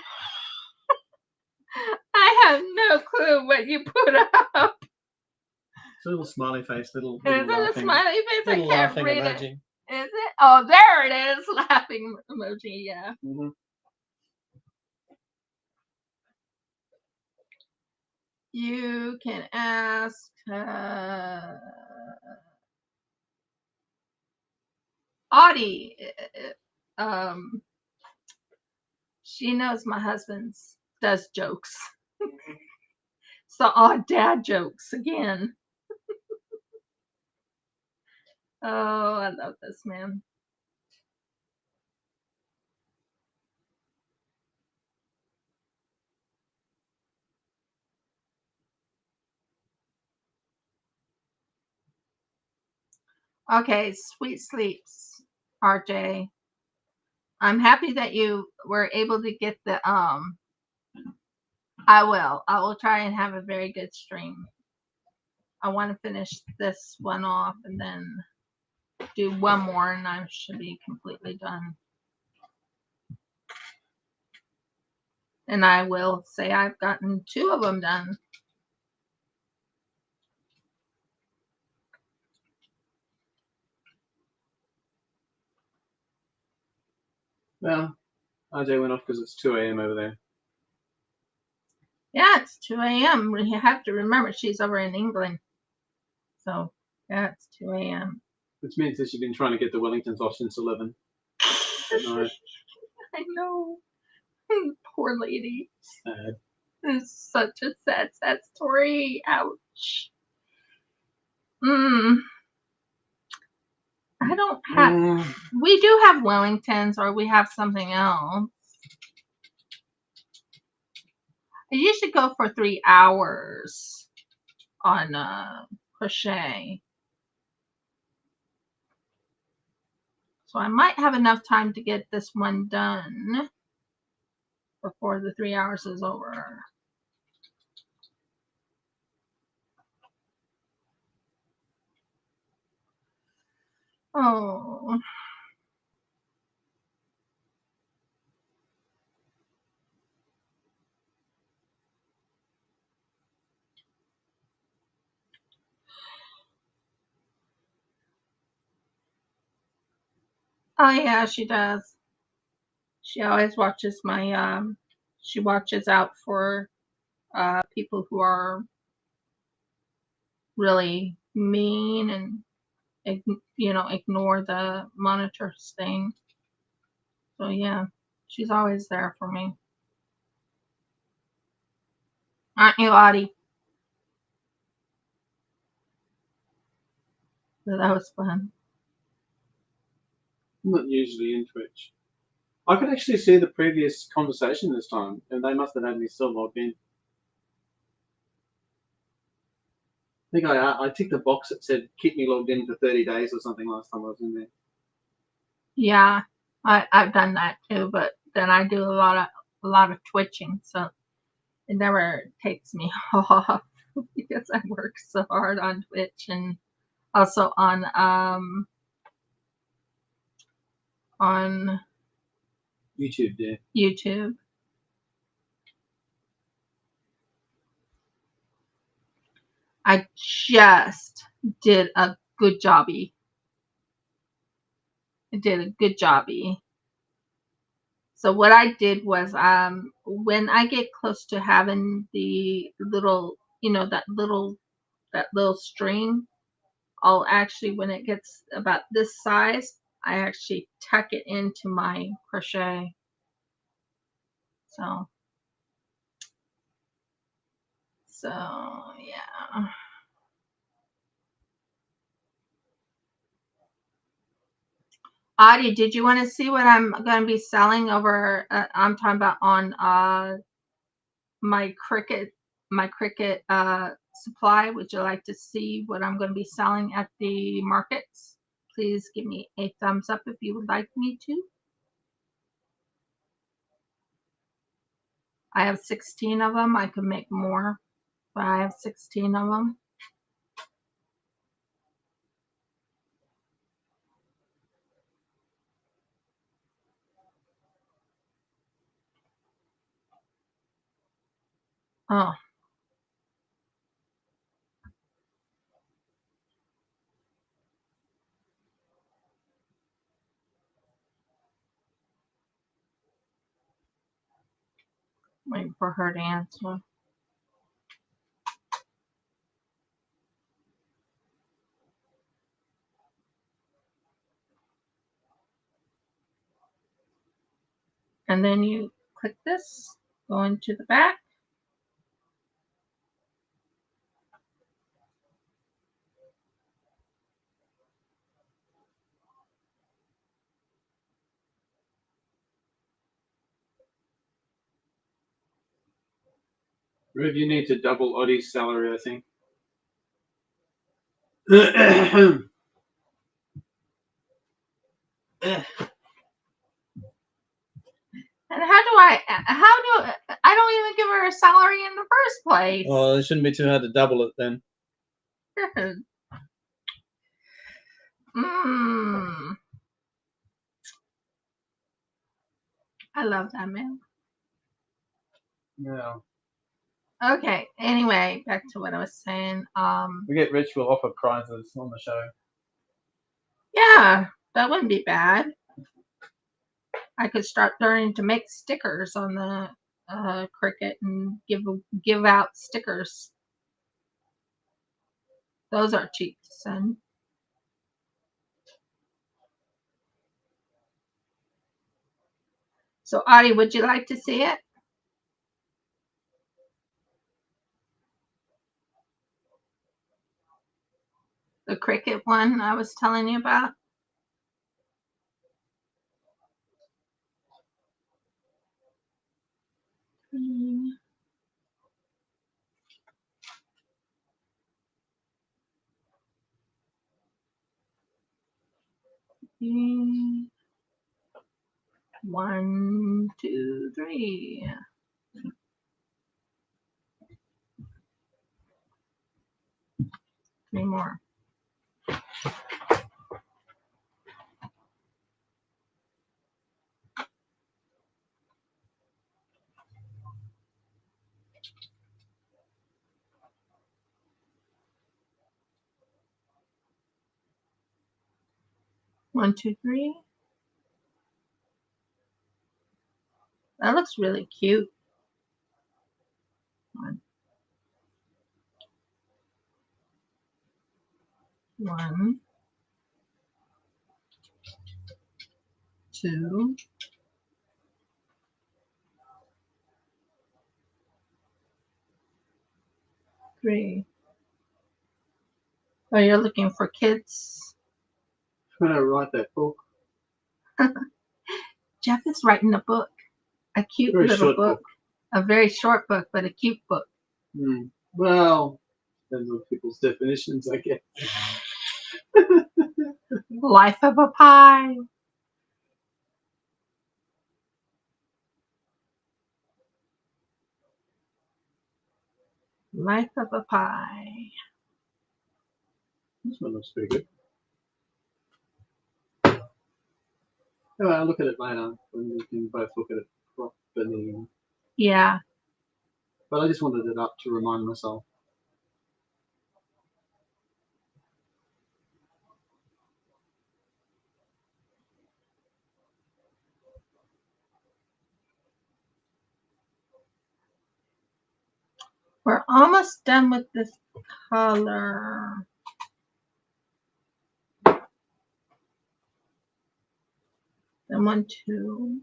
I have no clue what you put up. It's a little smiley face, little Is it laughing, a smiley face? little I can't laughing read emoji. it. Is it? Oh, there it is. Laughing emoji, yeah. Mm-hmm. You can ask Audie. She knows my husband does jokes. So odd dad jokes again. Oh, I love this man. Okay, sweet sleeps, RJ. I'm happy that you were able to get the I will try and have a very good stream. I want to finish this one off and then do one more and I should be completely done. And I will say I've gotten 2 of them done. Well, RJ went off because it's 2 a.m. over there. Yeah, it's 2 a.m. You have to remember she's over in England. So, yeah, it's 2 a.m. Which means that you've been trying to get the Wellingtons off since 11 at night. I know. Poor lady. Sad. It's such a sad story. Ouch. I don't have. We do have Wellingtons, or we have something else. I usually go for 3 hours on crochet. So I might have enough time to get this one done before the 3 hours is over. Oh. Oh yeah, she does. She always watches my she watches out for people who are really mean and ignore the monitors thing. So yeah, she's always there for me. Aren't you, Audie? So that was fun. I'm not usually in Twitch. I could actually see the previous conversation this time, and they must have had me still logged in. I think I ticked the box that said keep me logged in for 30 days or something last time I was in there. Yeah, I've done that too, but then I do a lot of twitching, so it never takes me off because I work so hard on Twitch and also on YouTube, yeah. YouTube. I just did a good jobby. I did a good jobby. So what I did was when I get close to having the little, that little string, I'll actually, when it gets about this size, I actually tuck it into my crochet. So yeah. Audie, did you want to see what I'm going to be selling over? I'm talking about on my Cricut supply. Would you like to see what I'm going to be selling at the markets? Please give me a thumbs up if you would like me to. I have 16 of them. I could make more, but I have 16 of them. Oh. Waiting for her to answer. And then you click this, go into the back. Ruth, you need to double Oddie's salary, I think. And I don't even give her a salary in the first place. Well, it shouldn't be too hard to double it then. I love that man. Yeah. Okay, anyway, back to what I was saying. We get rich, we'll offer prizes on the show. Yeah, that wouldn't be bad. I could start learning to make stickers on the Cricut and give out stickers. Those are cheap to send. So, Audie, would you like to see it? The Cricut one I was telling you about? One, two, three. 3 more. One, two, three. That looks really cute. One, two, three. Oh, you're looking for kids? I'm going to write that book. Jeff is writing a book. A cute Very little short book. A very short book, but a cute book. Well, depends on people's definitions, I guess. Life of a Pie. Life of a Pie. This one looks pretty good. Oh, I'll look at it later when we can both look at it properly. Yeah. But I just wanted it up to remind myself. We're almost done with this color. Then 1, 2.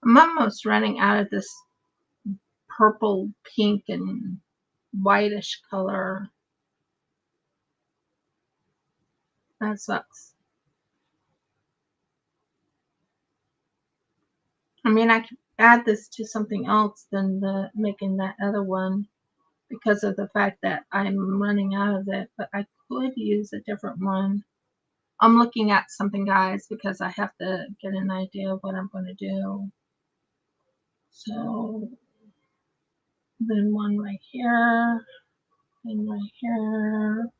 I'm almost running out of this purple, pink, and whitish color. That sucks. I mean, I could add this to something else than making that other one because of the fact that I'm running out of it, but I could use a different one. I'm looking at something, guys, because I have to get an idea of what I'm going to do. So then one right here, and right here.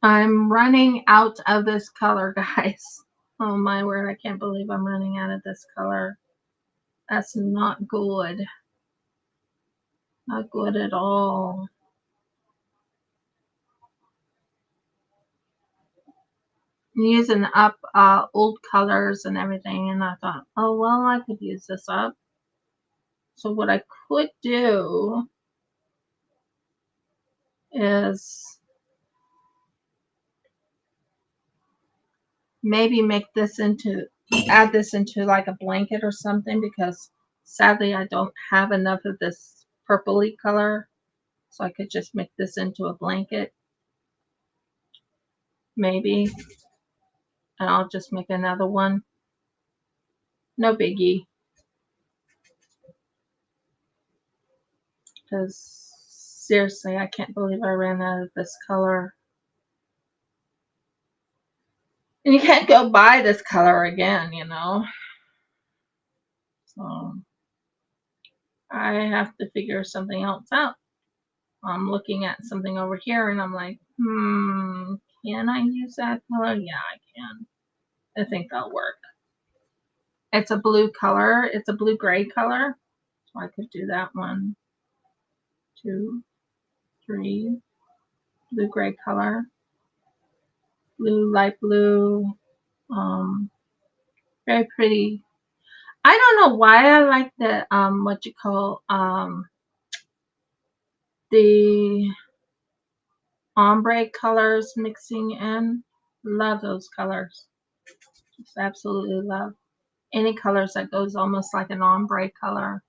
I'm running out of this color, guys. Oh my word, I can't believe I'm running out of this color. That's not good. Not good at all. I'm using up old colors and everything, and I thought, oh well, I could use this up. So what I could do is maybe add this into like a blanket or something, because sadly I don't have enough of this purpley color. So I could just make this into a blanket, maybe. And I'll just make another one. No biggie. Because seriously, I can't believe I ran out of this color. And you can't go buy this color again, you know. So I have to figure something else out. I'm looking at something over here and I'm like, can I use that color? Yeah, I can. I think that'll work. It's a blue color. It's a blue-gray color. So I could do that. 1, 2, 3. Blue-gray color. Blue, light blue. Very pretty. I don't know why I like the, the ombre colors mixing in. Love those colors. Just absolutely love any colors that goes almost like an ombre color.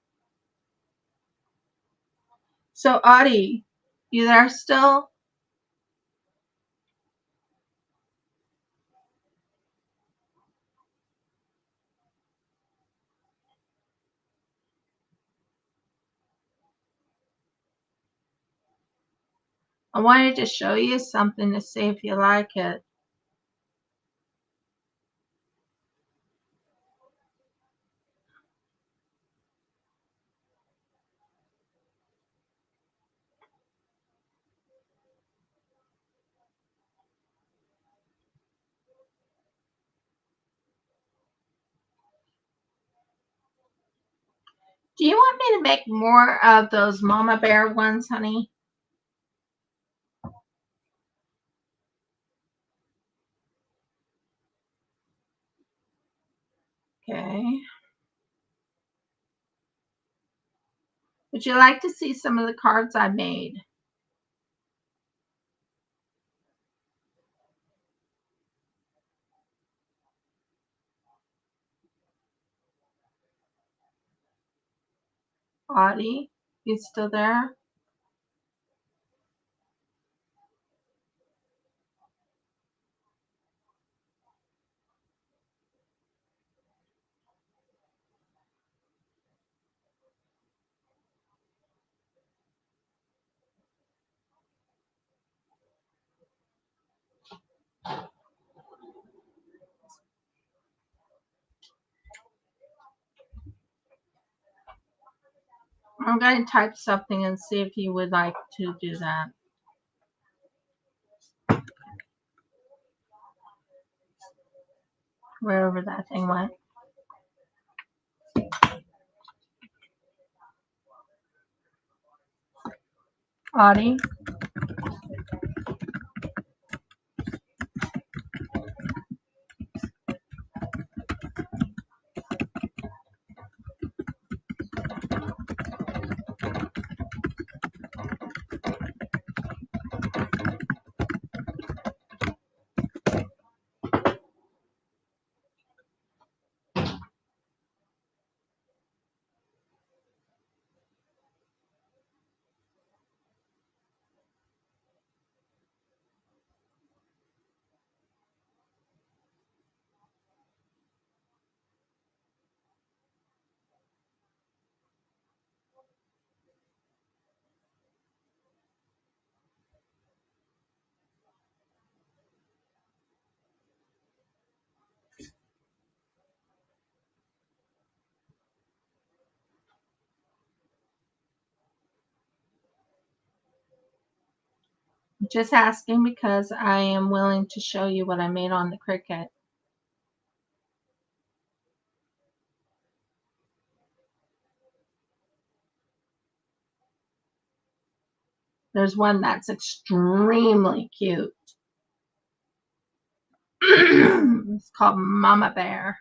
So Audie, you there still? I wanted to show you something to see if you like it. Do you want me to make more of those mama bear ones, honey? Okay. Would you like to see some of the cards I made? Audie, you still there? I'm going to type something and see if you would like to do that. Wherever that thing went. Audie? Just asking because I am willing to show you what I made on the Cricut. There's one that's extremely cute. It's called Mama Bear.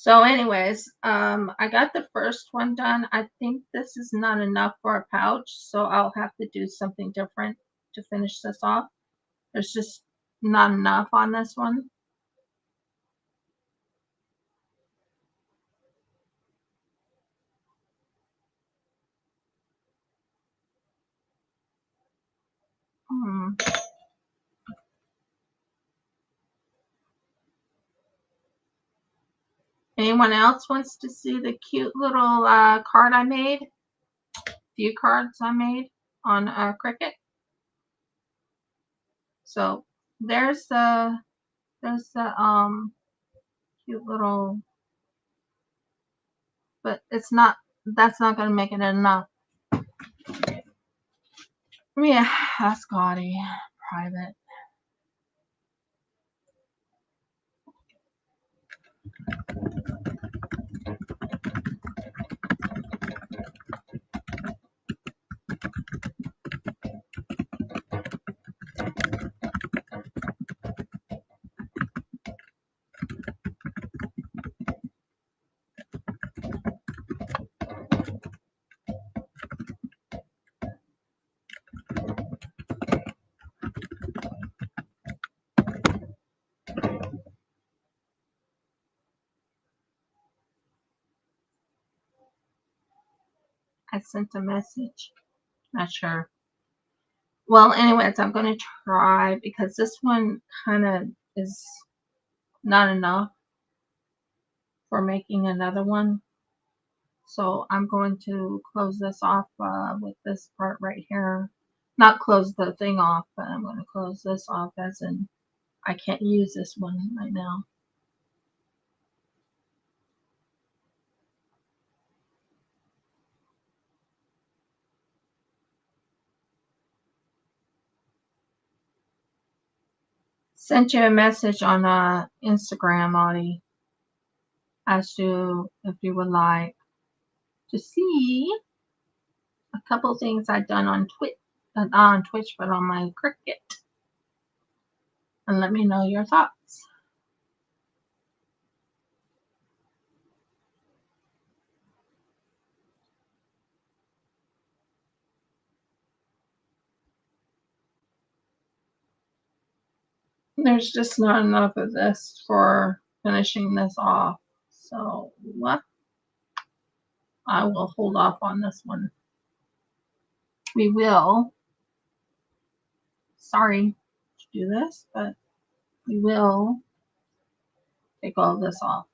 So anyways, I got the first one done. I think this is not enough for a pouch, so I'll have to do something different to finish this off. There's just not enough on this one. Anyone else wants to see the cute little card I made? Few cards I made on Cricut. So there's the cute little, but it's not, that's not gonna make it enough. Yeah, ask Scotty private. I sent a message. Not sure. Well, anyways, I'm gonna try because this one kind of is not enough for making another one. So I'm going to close this off with this part right here. Not close the thing off, but I'm going to close this off as in I can't use this one right now. Sent you a message on Instagram, Audie. Asked you if you would like to see a couple things I've done on Twitch, not on Twitch, but on my Cricut, and let me know your thoughts. There's just not enough of this for finishing this off, so what? I will hold off on this one. We will. Sorry to do this, but we will take all this off,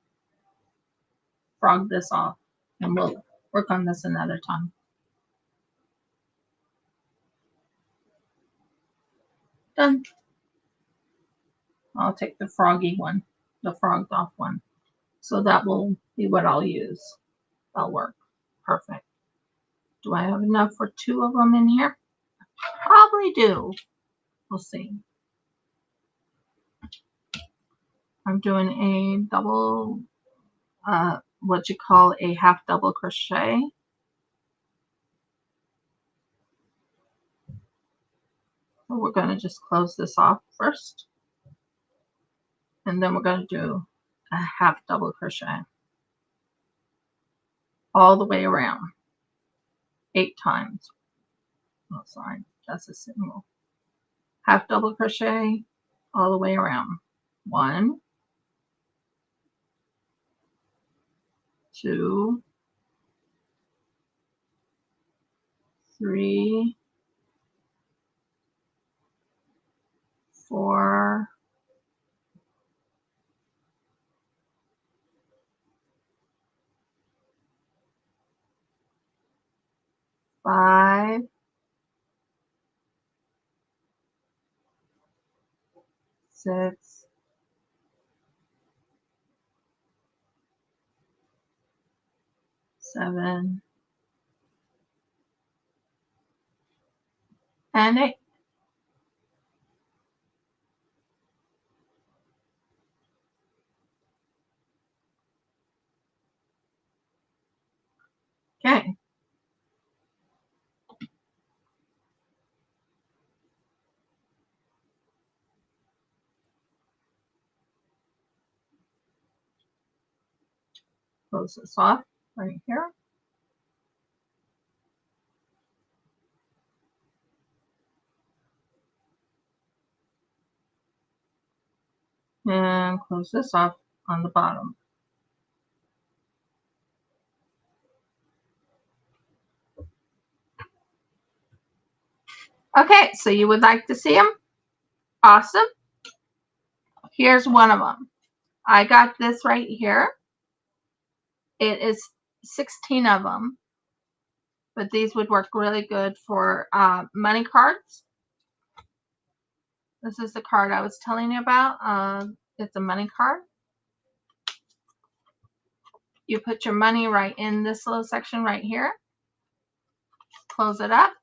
frog this off, and we'll work on this another time. Done. I'll take the froggy one, the frogged off one. So that will be what I'll use. That'll work. Perfect. Do I have enough for 2 of them in here? Probably do. We'll see. I'm doing a double, what you call a half double crochet. So we're going to just close this off first. And then we're going to do a half double crochet all the way around 8 times. Oh, sorry, that's a single. Half double crochet all the way around. 1, 2, 3, 4, 5, 6, 7, and 8. Okay. Close this off right here. And close this off on the bottom. Okay, so you would like to see them? Awesome. Here's one of them. I got this right here. It is 16 of them, but these would work really good for money cards. This is the card I was telling you about. It's a money card. You put your money right in this little section right here. Close it up.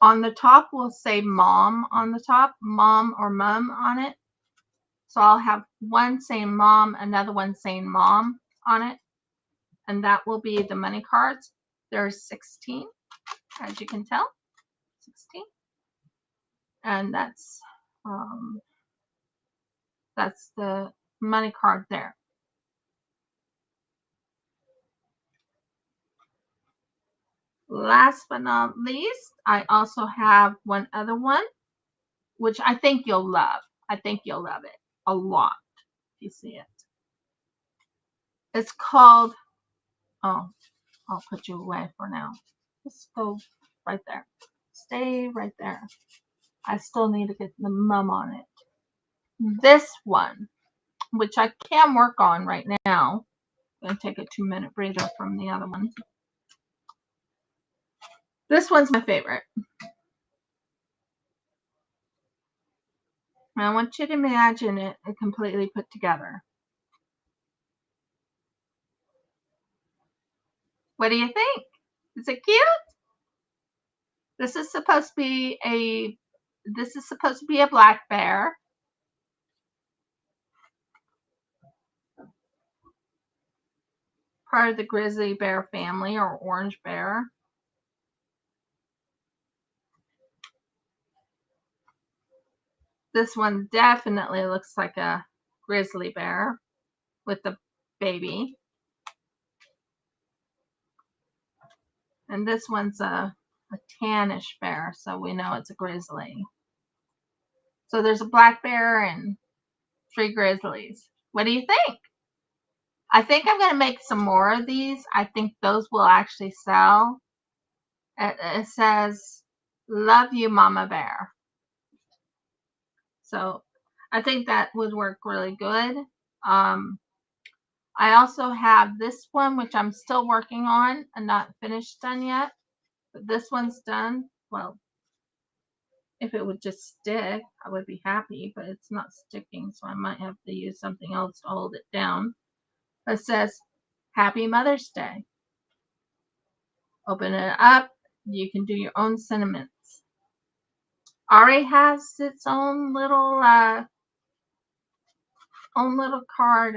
On the top, we'll say mom on the top, mom or mum on it. So I'll have one saying mom, another one saying mom on it. And that will be the money cards. There's 16, as you can tell, 16. And that's the money card there. Last but not least, I also have one other one, which I think you'll love. I think you'll love it a lot if you see it. It's called, oh, I'll put you away for now. Just go right there. Stay right there. I still need to get the mum on it. This one, which I can work on right now. I'm going to take a 2-minute breather from the other one. This one's my favorite. I want you to imagine it completely put together. What do you think? Is it cute? This is supposed to be a black bear. Part of the grizzly bear family or orange bear. This one definitely looks like a grizzly bear with the baby. And this one's a tannish bear, so we know it's a grizzly. So there's a black bear and 3 grizzlies. What do you think? I think I'm going to make some more of these. I think those will actually sell. It says, "Love you, Mama Bear." So I think that would work really good. I also have this one, which I'm still working on and not finished done yet. But this one's done. Well, if it would just stick, I would be happy, but it's not sticking, so I might have to use something else to hold it down. It says, "Happy Mother's Day." Open it up. You can do your own sentiments. Already has its own little card,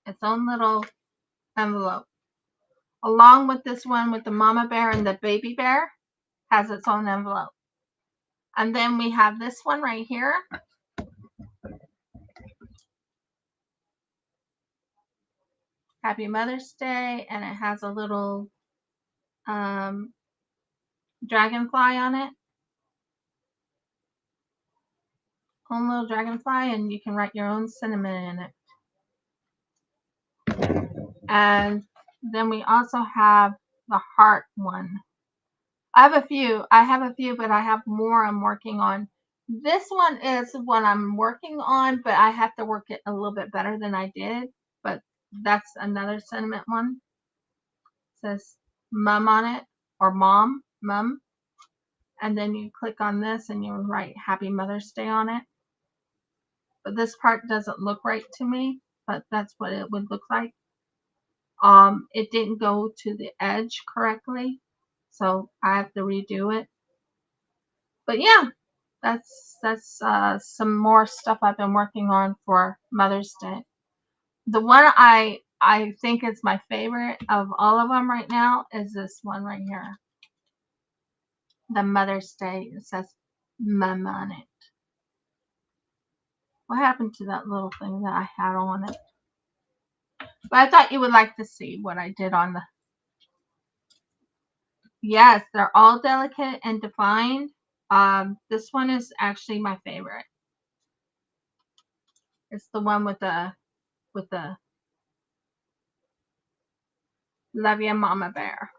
its own little envelope. Along with this one with the mama bear and the baby bear, has its own envelope. And then we have this one right here. Happy Mother's Day, and it has a little dragonfly on it. Own little dragonfly, and you can write your own sentiment in it. And then we also have the heart one. I have a few, but I have more I'm working on. This one is what I'm working on, but I have to work it a little bit better than I did. But that's another sentiment one. It says mum on it, or mom. And then you click on this and you write Happy Mother's Day on it. But this part doesn't look right to me, but that's what it would look like. It didn't go to the edge correctly, so I have to redo it. But yeah, that's some more stuff I've been working on for Mother's Day. The one I think is my favorite of all of them right now is this one right here. The Mother's Day. It says Mum on it. What happened to that little thing that I had on it? But I thought you would like to see what I did on the... Yes, they're all delicate and defined. This one is actually my favorite. It's the one with the Love Ya Mama Bear.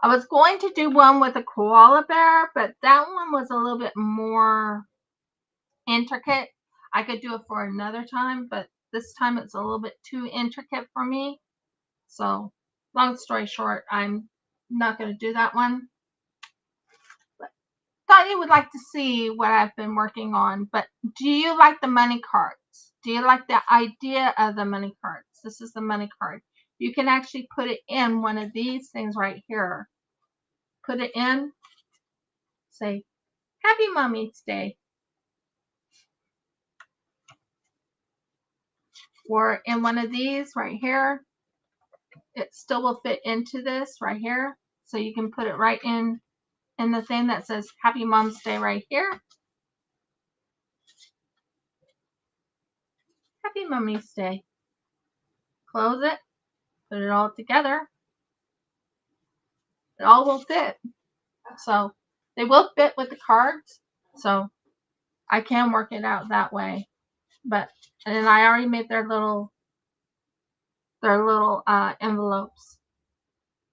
I was going to do one with a koala bear, but that one was a little bit more intricate. I could do it for another time, but this time it's a little bit too intricate for me. So, long story short, I'm not going to do that one. But thought you would like to see what I've been working on. But do you like the money cards? Do you like the idea of the money cards? This is the money card. You can actually put it in one of these things right here. Put it in. Say, Happy Mommy's Day. Or in one of these right here. It still will fit into this right here. So you can put it right in the thing that says Happy Mom's Day right here. Happy Mommy's Day. Close it. Put it all together. It all will fit. So they will fit with the cards. So I can work it out that way. But and then I already made their little envelopes.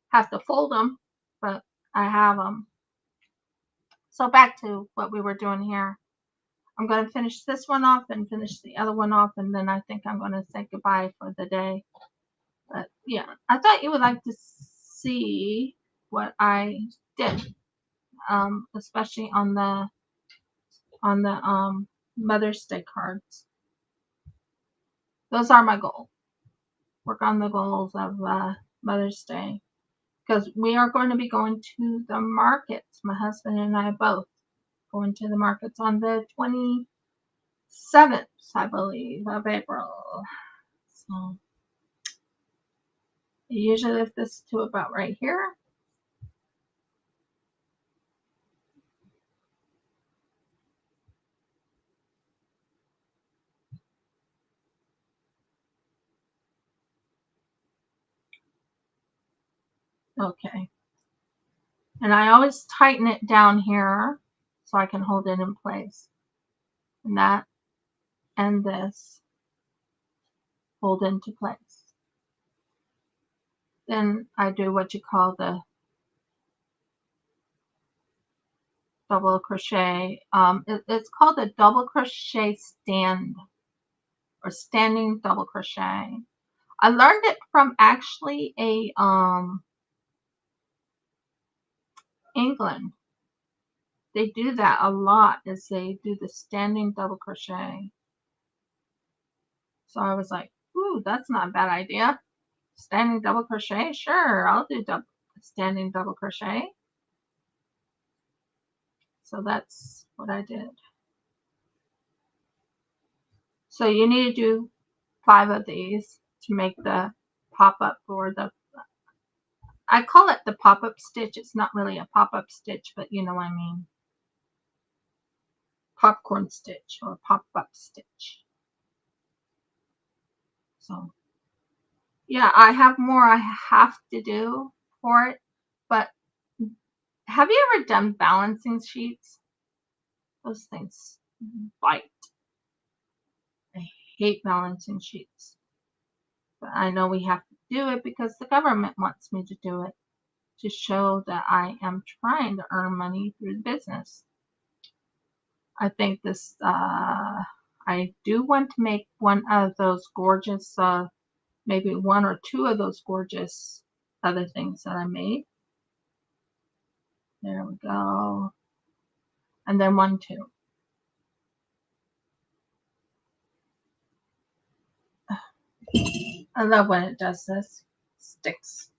Have to fold them, but I have them. So back to what we were doing here. I'm going to finish this one off and finish the other one off, and then I think I'm going to say goodbye for the day. But yeah, I thought you would like to see what I did, especially on the Mother's Day cards. Those are my goals. Work on the goals of Mother's Day, because we are going to be going to the markets. My husband and I both going to the markets on the 27th, I believe, of April. So I usually lift this to about right here. Okay. And I always tighten it down here so I can hold it in place. And that and this hold into place. Then I do what you call the double crochet. It's called a double crochet stand or standing double crochet. I learned it from actually a England. They do that a lot, is they do the standing double crochet. So I was like, ooh, that's not a bad idea. Standing double crochet? Sure, I'll do standing double crochet. So that's what I did. So you need to do 5 of these to make the pop-up, or the, I call it the pop-up stitch. It's not really a pop-up stitch, but you know what I mean. Popcorn stitch or pop-up stitch. So yeah, I have more I have to do for it, but have you ever done balancing sheets? Those things bite. I hate balancing sheets, but I know we have to do it because the government wants me to do it, to show that I am trying to earn money through the business. I think this, I do want to make one of those gorgeous, maybe 1 or 2 of those gorgeous other things that I made. There we go. And then 1 too. I love when it does this. Sticks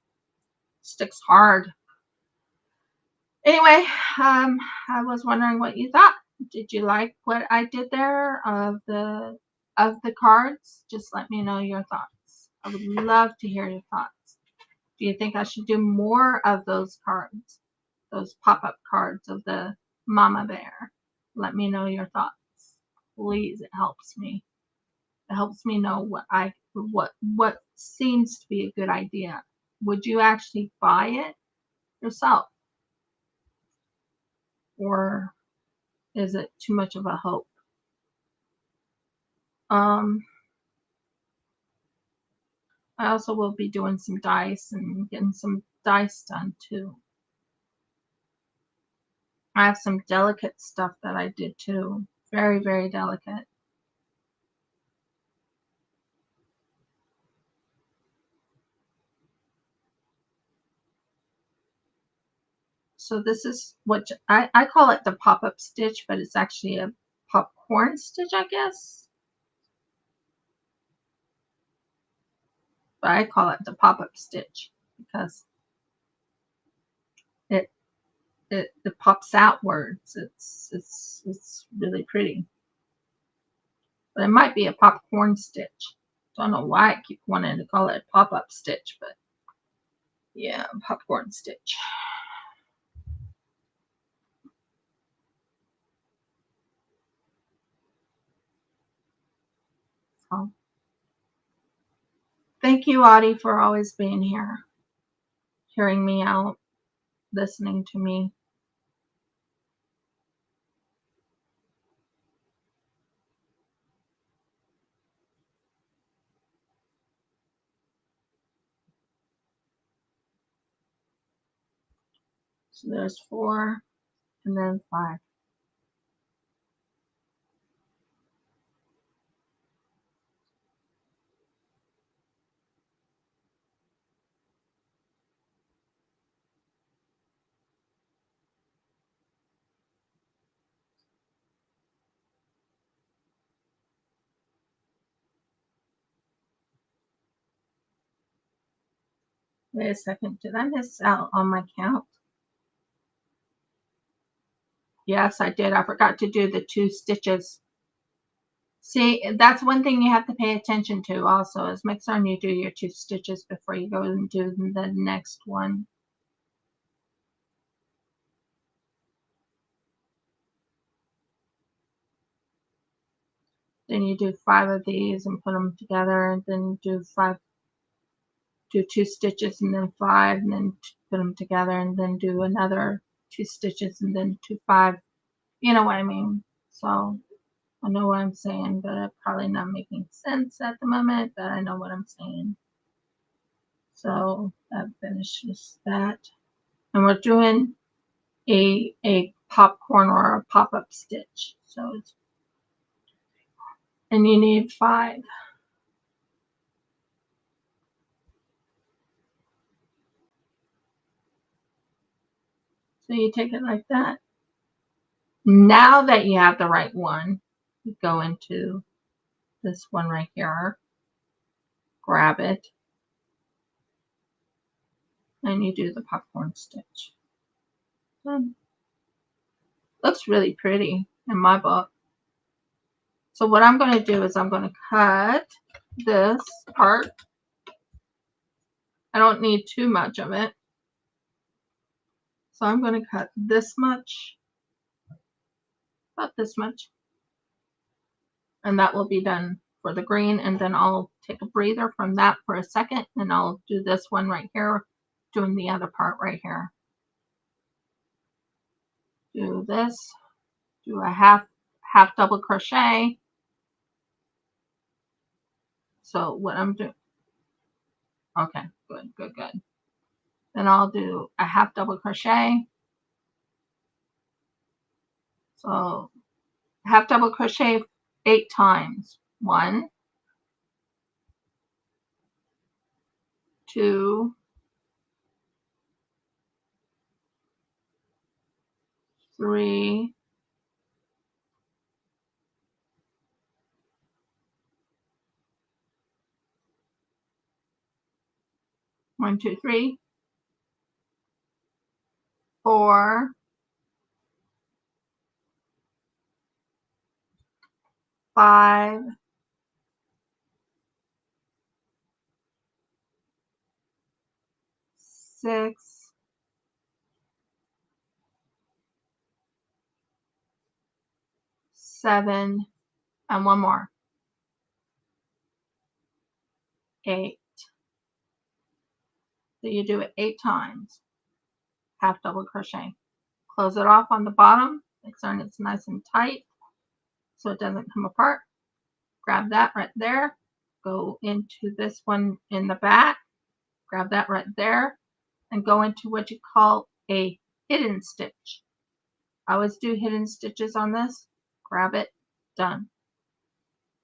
hard. Anyway, I was wondering what you thought. Did you like what I did there of the cards? Just let me know your thoughts. I would love to hear your thoughts. Do you think I should do more of those cards? Those pop-up cards of the mama bear? Let me know your thoughts. please, it helps me. It helps me know what seems to be a good idea. Would you actually buy it yourself, or is it too much of a hope? I also will be doing some dice and getting some dice done too. I have some delicate stuff that I did too. Very, very delicate. So this is what I call it the pop-up stitch, but it's actually a popcorn stitch, I guess. But I call it the pop-up stitch because it pops outwards. It's really pretty. But it might be a popcorn stitch. Don't know why I keep wanting to call it a pop-up stitch, but yeah, popcorn stitch. So thank you, Audie, for always being here, hearing me out, listening to me. So there's 4 and then 5. Wait a second, did I miss out on my count? Yes, I did. I forgot to do the 2 stitches. See, that's one thing you have to pay attention to also, is make sure you do your 2 stitches before you go and do the next one. Then you do 5 of these and put them together, and then do 2 stitches and then 5, and then put them together, and then do another 2 stitches and then 2, 5. You know what I mean? So I know what I'm saying, but it's probably not making sense at the moment, but I know what I'm saying. So that finishes that. And we're doing a popcorn or a pop-up stitch. So it's, and you need 5. So you take it like that. Now that you have the right one, you go into this one right here, grab it, and you do the popcorn stitch. Looks really pretty in my book. So what I'm going to do is I'm going to cut this part. I don't need too much of it. So I'm going to cut this much, about this much, and that will be done for the green. And then I'll take a breather from that for a second, and I'll do this one right here, doing the other part right here. Do this, do a half double crochet. So what I'm doing, okay, good. Then I'll do a half double crochet. So half double crochet 8 times. 1, 2, 3, 1, 2, 3, 4, 5, 6, 7, and one more. 8. So you do it 8 times. Half double crochet. Close it off on the bottom. Make sure it's nice and tight so it doesn't come apart. Grab that right there. Go into this one in the back. Grab that right there and go into what you call a hidden stitch. I always do hidden stitches on this. Grab it. Done.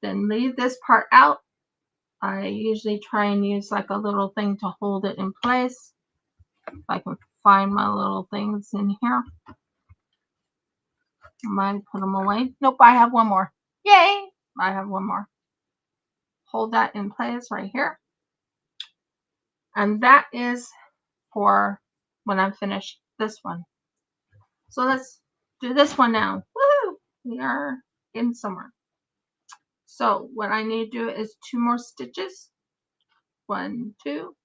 Then leave this part out. I usually try and use like a little thing to hold it in place. If I can find my little things in here. I might put them away. Nope, I have one more. Yay! I have one more. Hold that in place right here. And that is for when I'm finished this one. So let's do this one now. Woo! We are in somewhere. So what I need to do is 2 more stitches. 1, 2.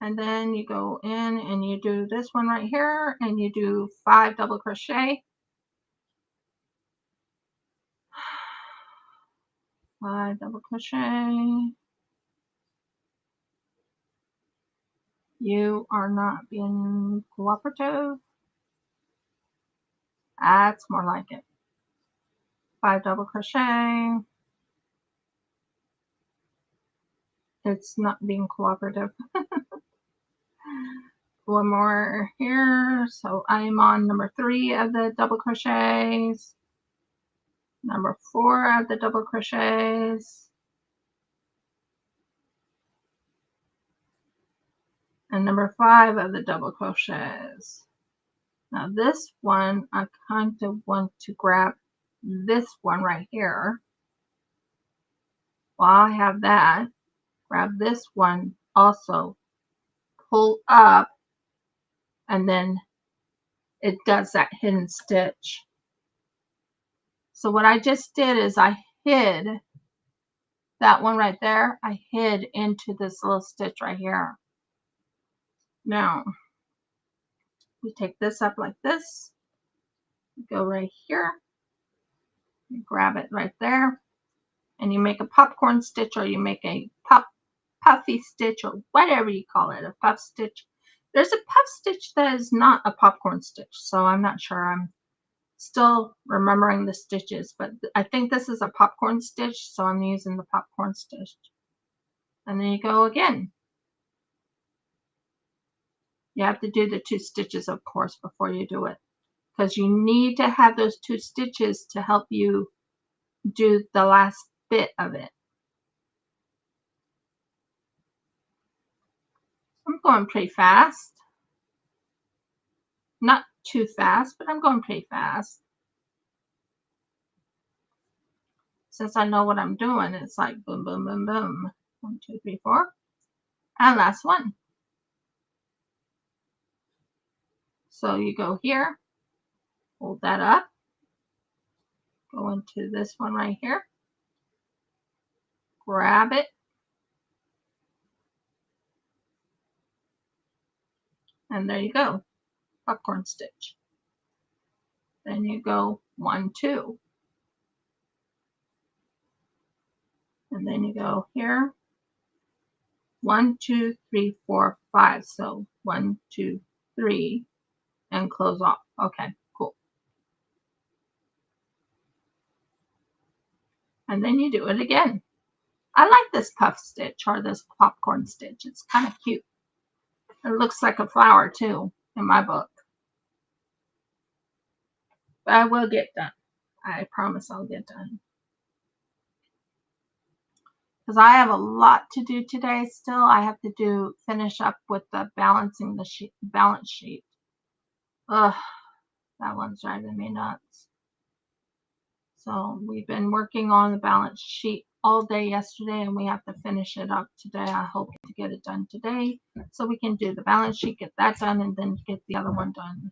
And then you go in and you do this one right here and you do 5 double crochet. 5 double crochet. You are not being cooperative. That's more like it. 5 double crochet. It's not being cooperative. One more here. So I'm on number 3 of the double crochets. Number 4 of the double crochets. And number 5 of the double crochets. Now this one, I kind of want to grab this one right here. While I have that, grab this one also, pull up, and then it does that hidden stitch. So what I just did is I hid that one right there. I hid into this little stitch right here. Now, we take this up like this, go right here, you grab it right there, and you make a popcorn stitch, or you make a puffy stitch, or whatever you call it, a puff stitch. There's a puff stitch that is not a popcorn stitch, so I'm not sure. I'm still remembering the stitches, but I think this is a popcorn stitch, so I'm using the popcorn stitch. And then you go again. You have to do the 2 stitches, of course, before you do it, because you need to have those 2 stitches to help you do the last bit of it. I'm going pretty fast. Not too fast, but I'm going pretty fast. Since I know what I'm doing, it's like boom, boom, boom, boom. 1, 2, 3, 4. And last one. So you go here, hold that up, go into this one right here, grab it, and there you go, popcorn stitch. Then you go 1, 2. And then you go here, 1, 2, 3, 4, 5. So 1, 2, 3, and close off. Okay, cool. And then you do it again. I like this puff stitch, or this popcorn stitch. It's kind of cute. It looks like a flower too in my book. But I will get done. I promise I'll get done. Because I have a lot to do today still. I have to finish up with the balancing the balance sheet. Ugh, that one's driving me nuts. So we've been working on the balance sheet all day yesterday, and we have to finish it up today. I hope to get it done today so we can do the balance sheet, get that done, and then get the other one done.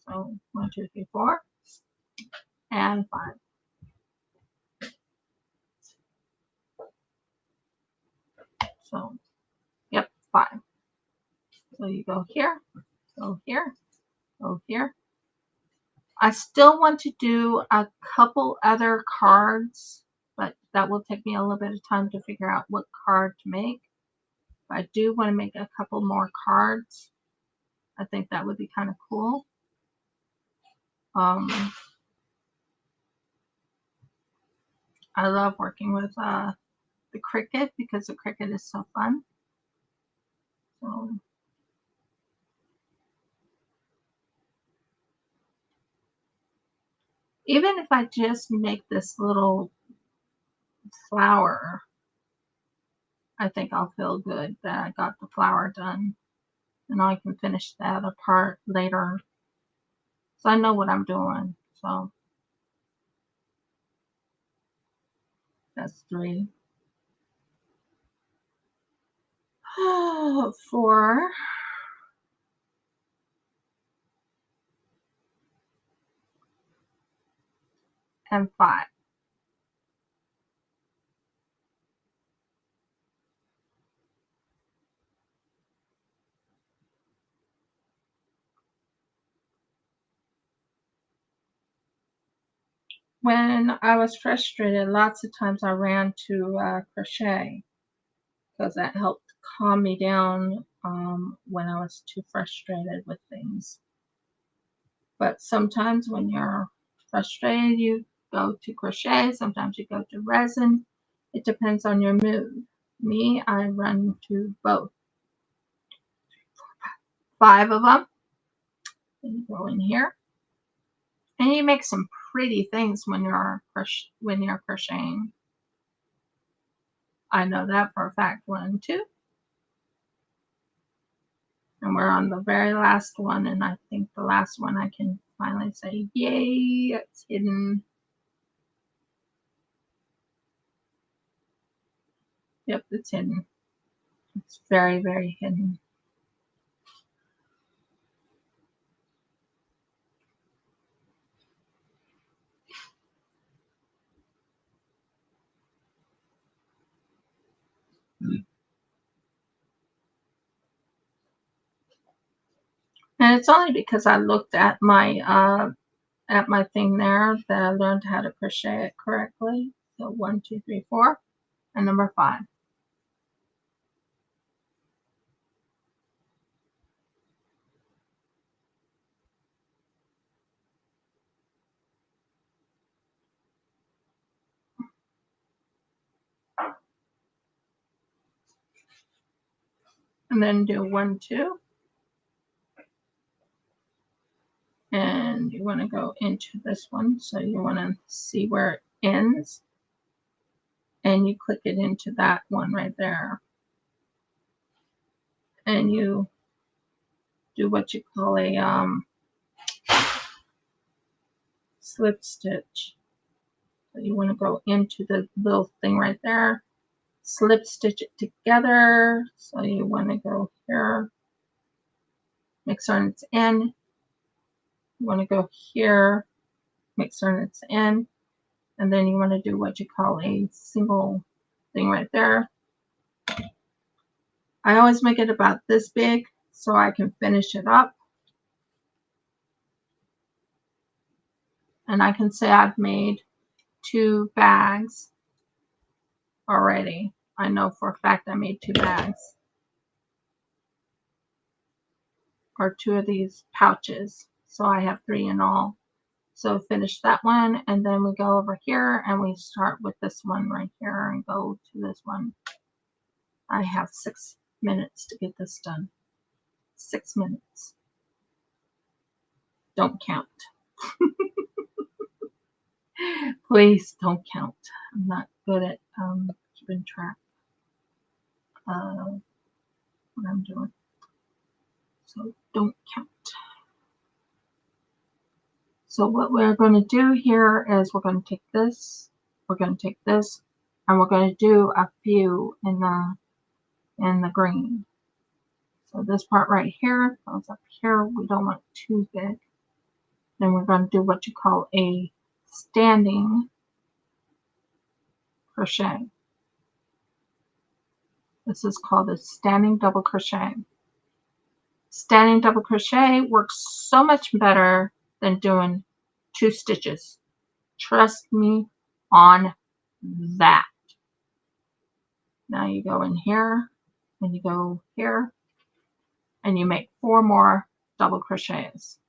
So 1, 2, 3, 4, and 5. So, yep, 5. So you go here, go here, go here, I still want to do a couple other cards, but that will take me a little bit of time to figure out what card to make. But I do want to make a couple more cards. I think that would be kind of cool. I love working with the Cricut because the Cricut is so fun. So even if I just make this little flower, I think I'll feel good that I got the flower done. And I can finish the other part later. So I know what I'm doing. So that's 3. 4. And 5. When I was frustrated, lots of times I ran to crochet because that helped calm me down when I was too frustrated with things. But sometimes when you're frustrated, you go to crochet. Sometimes you go to resin. It depends on your mood. Me, I run to both. 5 of them. And you go in here. And you make some pretty things when you're crocheting. I know that for a fact. 1, 2. And we're on the very last one, and I think the last one I can finally say, yay, it's hidden. Yep, it's hidden. It's very, very hidden. And it's only because I looked at my thing there that I learned how to crochet it correctly. So 1, 2, 3, 4, and number 5. And then do 1, 2. And you want to go into this one, so you want to see where it ends, and you click it into that one right there, and you do what you call a slip stitch. So you want to go into the little thing right there, slip stitch it together. So you want to go here, make certain it's in. You want to go here, make certain it's in, and then you want to do what you call a single thing right there. I always make it about this big so I can finish it up. And I can say I've made 2 bags already. I know for a fact I made 2 bags. Or 2 of these pouches. So I have 3 in all. So finish that one, and then we go over here and we start with this one right here and go to this one. I have 6 minutes to get this done. 6 minutes. Don't count. Please don't count. I'm not good at keeping track of what I'm doing. So don't count. So what we're going to do here is we're going to take this, we're going to take this, and we're going to do a few in the green. So this part right here goes up here. We don't want it too big. Then we're going to do what you call a standing crochet. This is called a standing double crochet. Standing double crochet works so much better than doing 2 stitches. Trust me on that. Now you go in here and you go here and you make 4 more double crochets.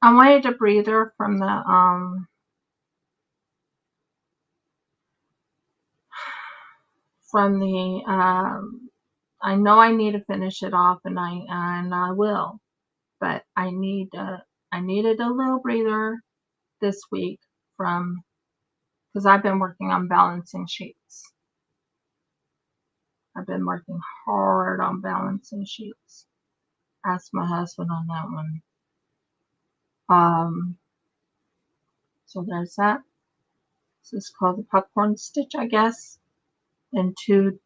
I wanted a breather from the I know I need to finish it off, and I will, but I needed a little breather this week because I've been working on balancing sheets. I've been working hard on balancing sheets. Ask my husband on that one. So there's that. This is called the popcorn stitch, I guess. And two.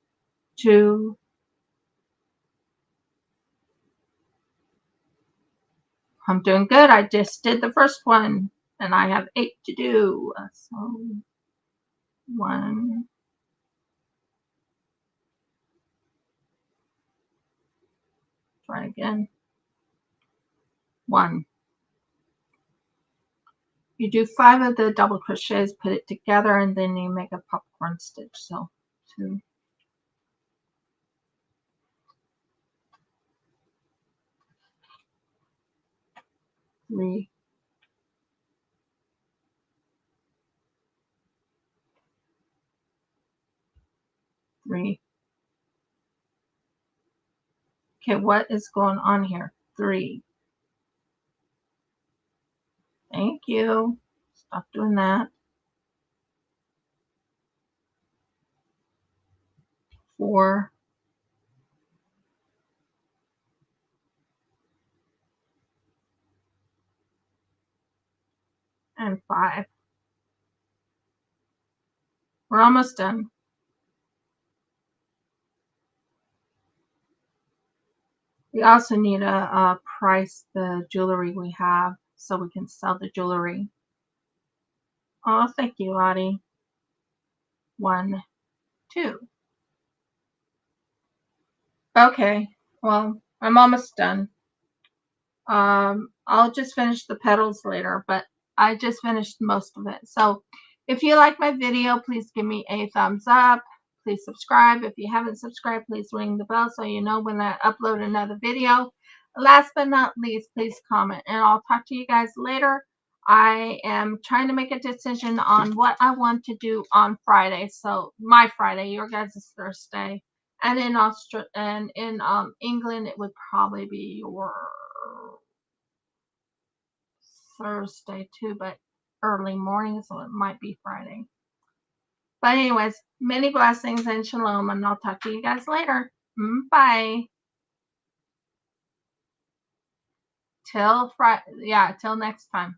I'm doing good. I just did the first one, and I have 8 to do. So 1. Try again. 1. You do 5 of the double crochets, put it together, and then you make a popcorn stitch. So 2. 3. 3. Okay, what is going on here? 3. Thank you. Stop doing that. 4. And 5. We're almost done. We also need to price the jewelry we have so we can sell the jewelry. Oh, thank you, Lottie. 1, 2. Okay, well, I'm almost done. I'll just finish the petals later, but I just finished most of it. So if you like my video, please give me a thumbs up. Please subscribe. If you haven't subscribed, please ring the bell so you know when I upload another video. Last but not least, please comment, and I'll talk to you guys later. I am trying to make a decision on what I want to do on Friday. So my Friday, your guys' is Thursday. And in England, it would probably be your Thursday too, but early morning, so it might be Friday. But anyways, many blessings and shalom, and I'll talk to you guys later. Bye. Till Friday. Yeah, till next time.